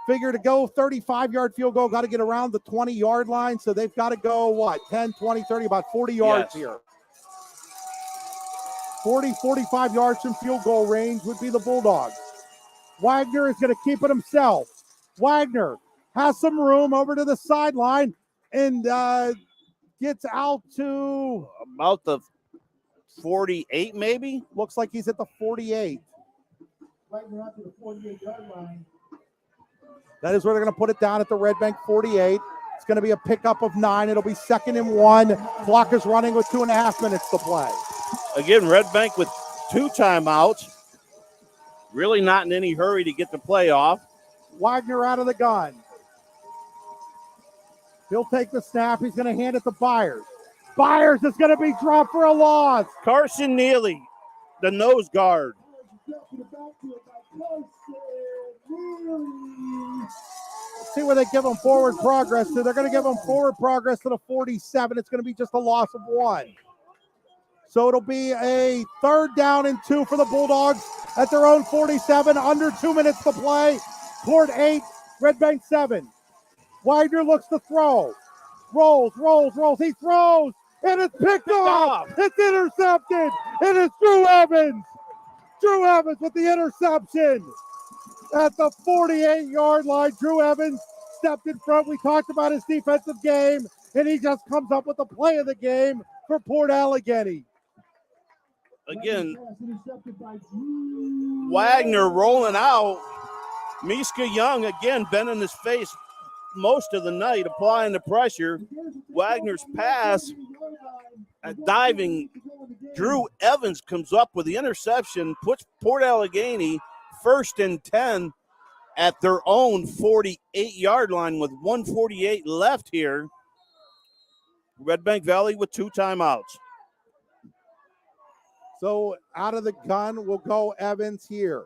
Figure to go 35-yard field goal, got to get around the 20-yard line, so they've got to go, 10, 20, 30, about 40 yards here. 40, 45 yards from field goal range would be the Bulldogs. Wagner is going to keep it himself. Wagner has some room over to the sideline and gets out to about the 48, maybe? Looks like he's at the 48. Wagner out to the 48-yard line. That is where they're going to put it down at the Redbank 48. It's going to be a pickup of 9. It'll be 2nd and 1. Clock is running with 2.5 minutes to play. Again, Redbank with 2 timeouts. Really not in any hurry to get the play off. Wagner out of the gun. He'll take the snap. He's going to hand it to Byers. Byers is going to be dropped for a loss. Carson Neely, the nose guard. See where they give them forward progress to. They're going to give them forward progress to the 47. It's going to be just a loss of 1. So it'll be a 3rd down and 2 for the Bulldogs at their own 47. Under 2 minutes to play. Port 8, Redbank 7. Wagner looks to throw. Rolls. He throws. and it's picked off. It's intercepted, and it's Drew Evans. Drew Evans with the interception at the 48-yard line. Drew Evans stepped in front. We talked about his defensive game, and he just comes up with the play of the game for Port Allegany. Again, Wagner rolling out. Miska Young, again, bending his face most of the night, applying the pressure. Wagner's pass, diving. Drew Evans comes up with the interception, puts Port Allegany 1st and 10 at their own 48-yard line with 1:48 left here. Redbank Valley with 2 timeouts. So out of the gun will go Evans here.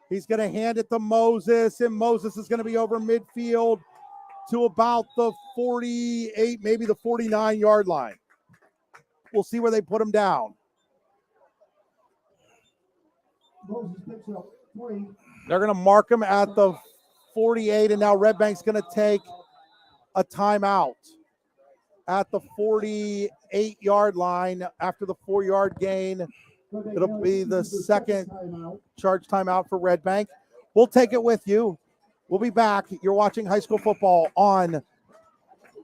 He's going to hand it to Moses, and Moses is going to be over midfield to about the 48, maybe the 49-yard line. We'll see where they put him down. They're going to mark him at the 48, and now Redbank's going to take a timeout at the 48-yard line after the 4-yard gain. It'll be the second charge timeout for Redbank. We'll take it with you. We'll be back. You're watching high school football on the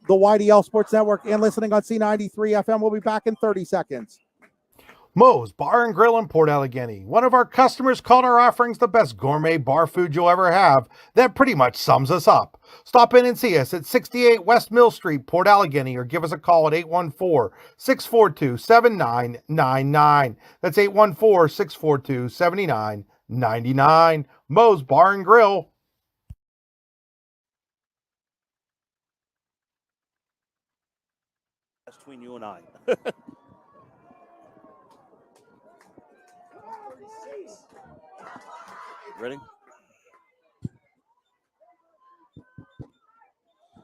YDL Sports Network and listening on C93 FM. We'll be back in 30 seconds. Moe's Bar and Grill in Port Allegany. One of our customers called our offerings the best gourmet bar food you'll ever have. That pretty much sums us up. Stop in and see us at 68 West Mill Street, Port Allegany, or give us a call at 814-642-7999. That's 814-642-7999. Moe's Bar and Grill. That's between you and I. Ready?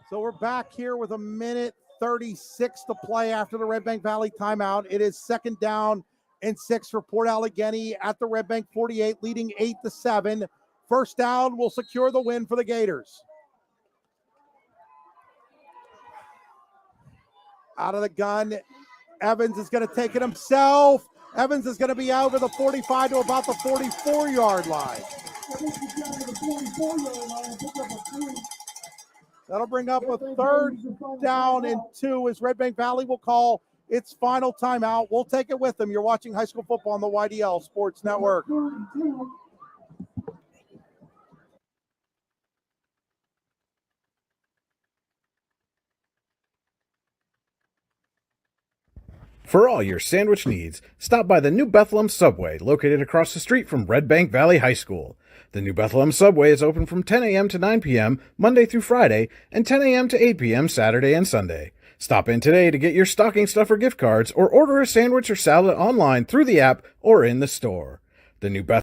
So we're back here with 1:36 to play after the Redbank Valley timeout. It is 2nd down and 6 for Port Allegany at the Redbank 48, leading 8-7. 1st down will secure the win for the Gators. Out of the gun, Evans is going to take it himself. Evans is going to be over the 45 to about the 44-yard line. That'll bring up a 3rd down and 2 as Redbank Valley will call its final timeout. We'll take it with them. You're watching high school football on the YDL Sports Network. For all your sandwich needs, stop by the New Bethlehem Subway, located across the street from Redbank Valley High School. The New Bethlehem Subway is open from 10 a.m. to 9 p.m. Monday through Friday, and 10 a.m. to 8 p.m. Saturday and Sunday. Stop in today to get your stocking stuffer gift cards or order a sandwich or salad online through the app or in the store. The New Bethlehem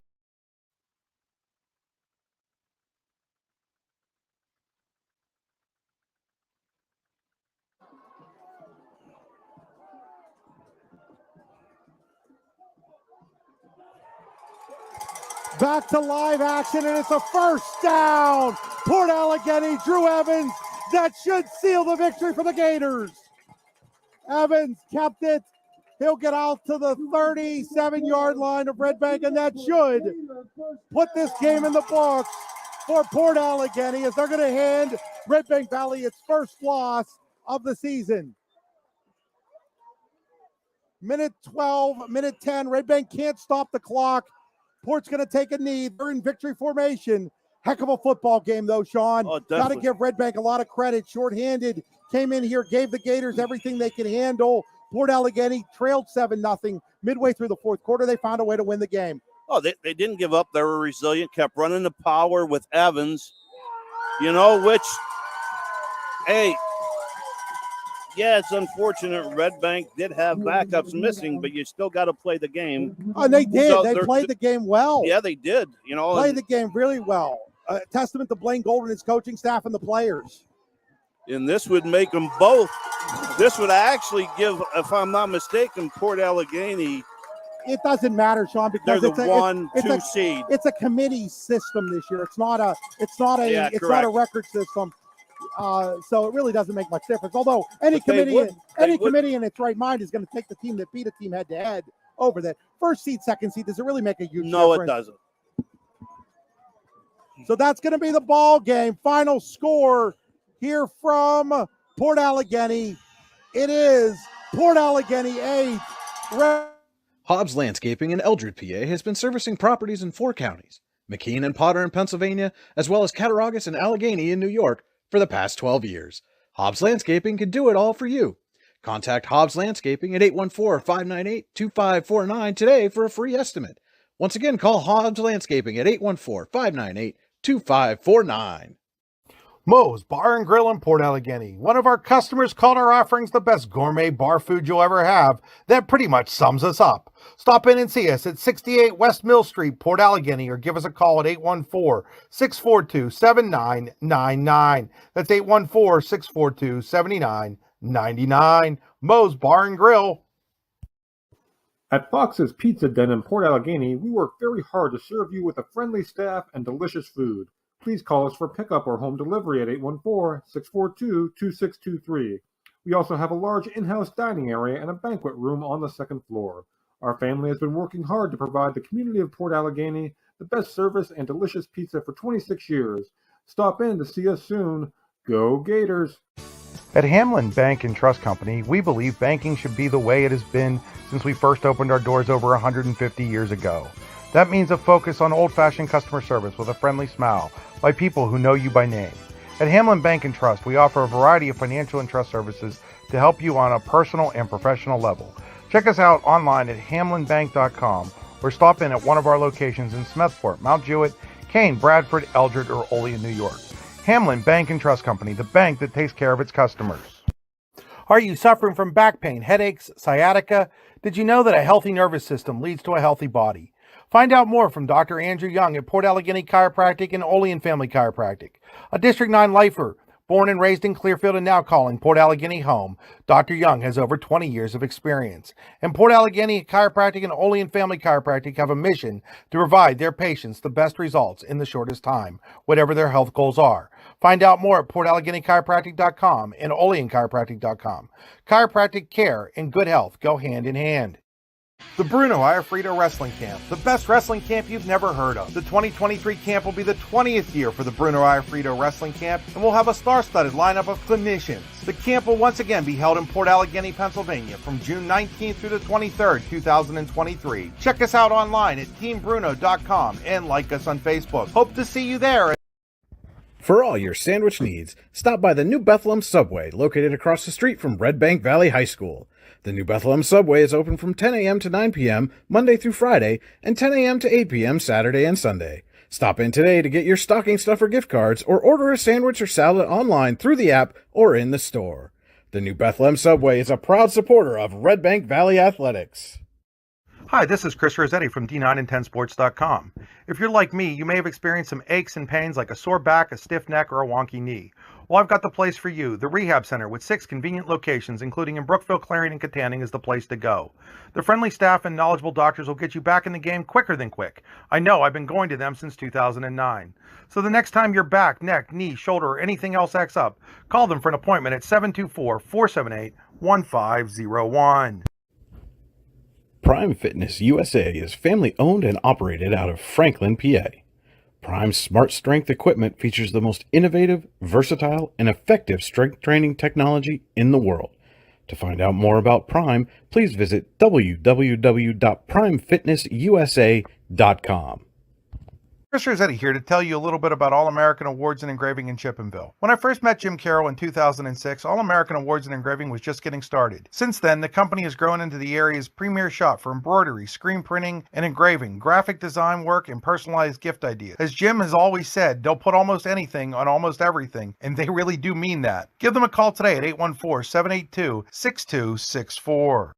Back to live action, and it's a 1st down. Port Allegany, Drew Evans. That should seal the victory for the Gators. Evans kept it. He'll get out to the 37-yard line of Redbank, and that should put this game in the books for Port Allegany as they're going to hand Redbank Valley its 1st loss of the season. Minute 12, minute 10. Redbank can't stop the clock. Port's going to take a knee. They're in victory formation. Heck of a football game, though, Sean. Oh, got to give Redbank a lot of credit. Short-handed, came in here, gave the Gators everything they could handle. Port Allegany trailed 7-0. Midway through the 4th quarter, they found a way to win the game. Oh, they didn't give up. They were resilient, kept running the power with Evans, which, hey, yeah, it's unfortunate. Redbank did have backups missing, but you still got to play the game. And they did. So they played the game well. Yeah, they did. Played the game really well. Testament to Blaine Golden, his coaching staff, and the players. And this would make them both. This would actually give, if I'm not mistaken, Port Allegany. It doesn't matter, Sean, because they're it's the 1-2 seed. It's a committee system this year. It's not a record system. So it really doesn't make much difference. Although any But they committee in its right mind is going to take the team that beat a team head to head over that. First seed, second seed, does it really make a huge difference? No, it doesn't. So that's going to be the ball game. Final score here from Port Allegany. It is Port Allegany 8. Hobbs Landscaping in Eldred, PA has been servicing properties in 4 counties, McKean and Potter in Pennsylvania, as well as Cattaraugus and Allegany in New York for the past 12 years. Hobbs Landscaping can do it all for you. Contact Hobbs Landscaping at 814-598-2549 today for a free estimate. Once again, call Hobbs Landscaping at 814-598-2549. Moe's Bar and Grill in Port Allegany. One of our customers called our offerings the best gourmet bar food you'll ever have. That pretty much sums us up. Stop in and see us at 68 West Mill Street, Port Allegany, or give us a call at 814-642-7999. That's 814-642-7999. Moe's Bar and Grill. At Fox's Pizza Den in Port Allegany, we work very hard to serve you with a friendly staff and delicious food. Please call us for pickup or home delivery at 814-642-2623. We also have a large in-house dining area and a banquet room on the second floor. Our family has been working hard to provide the community of Port Allegany the best service and delicious pizza for 26 years. Stop in to see us soon. Go Gators! At Hamlin Bank and Trust Company, we believe banking should be the way it has been since we first opened our doors over 150 years ago. That means a focus on old-fashioned customer service with a friendly smile by people who know you by name. At Hamlin Bank and Trust, we offer a variety of financial and trust services to help you on a personal and professional level. Check us out online at hamlinbank.com or stop in at one of our locations in Smethport, Mount Jewett, Kane, Bradford, Eldred, or Olean, New York. Hamlin Bank and Trust Company, the bank that takes care of its customers. Are you suffering from back pain, headaches, sciatica? Did you know that a healthy nervous system leads to a healthy body? Find out more from Dr. Andrew Young at Port Allegany Chiropractic and Olean Family Chiropractic. A District 9 lifer, born and raised in Clearfield and now calling Port Allegany home, Dr. Young has over 20 years of experience. And Port Allegany Chiropractic and Olean Family Chiropractic have a mission to provide their patients the best results in the shortest time, whatever their health goals are. Find out more at PortAlleganyChiropractic.com and OleanChiropractic.com. Chiropractic care and good health go hand in hand. The Bruno Iafrito Wrestling Camp, the best wrestling camp you've never heard of. The 2023 camp will be the 20th year for the Bruno Iafrito Wrestling Camp, and we'll have a star-studded lineup of clinicians. The camp will once again be held in Port Allegany, Pennsylvania from June 19th through the 23rd, 2023. Check us out online at teambruno.com and like us on Facebook. Hope to see you there. For all your sandwich needs, stop by the New Bethlehem Subway, located across the street from Redbank Valley High School. The New Bethlehem Subway is open from 10 a.m. to 9 p.m. Monday through Friday, and 10 a.m. to 8 p.m. Saturday and Sunday. Stop in today to get your stocking stuffer gift cards or order a sandwich or salad online through the app or in the store. The New Bethlehem Subway is a proud supporter of Redbank Valley Athletics. Hi, this is Chris Rossetti from D9and10sports.com. If you're like me, you may have experienced some aches and pains like a sore back, a stiff neck, or a wonky knee. Well, I've got the place for you. The Rehab Center with 6 convenient locations, including in Brookville, Clarion, and Katanning, is the place to go. The friendly staff and knowledgeable doctors will get you back in the game quicker than quick. I know, I've been going to them since 2009. So the next time your back, neck, knee, shoulder, or anything else acts up, call them for an appointment at 724-478-1501. Prime Fitness USA is family owned and operated out of Franklin, PA. Prime's Smart Strength equipment features the most innovative, versatile, and effective strength training technology in the world. To find out more about Prime, please visit www.primefitnessusa.com. Chris Rossetti here to tell you a little bit about All-American Awards and Engraving in Chippenville. When I first met Jim Carroll in 2006, All-American Awards and Engraving was just getting started. Since then, the company has grown into the area's premier shop for embroidery, screen printing, and engraving, graphic design work, and personalized gift ideas. As Jim has always said, they'll put almost anything on almost everything, and they really do mean that. Give them a call today at 814-782-6264.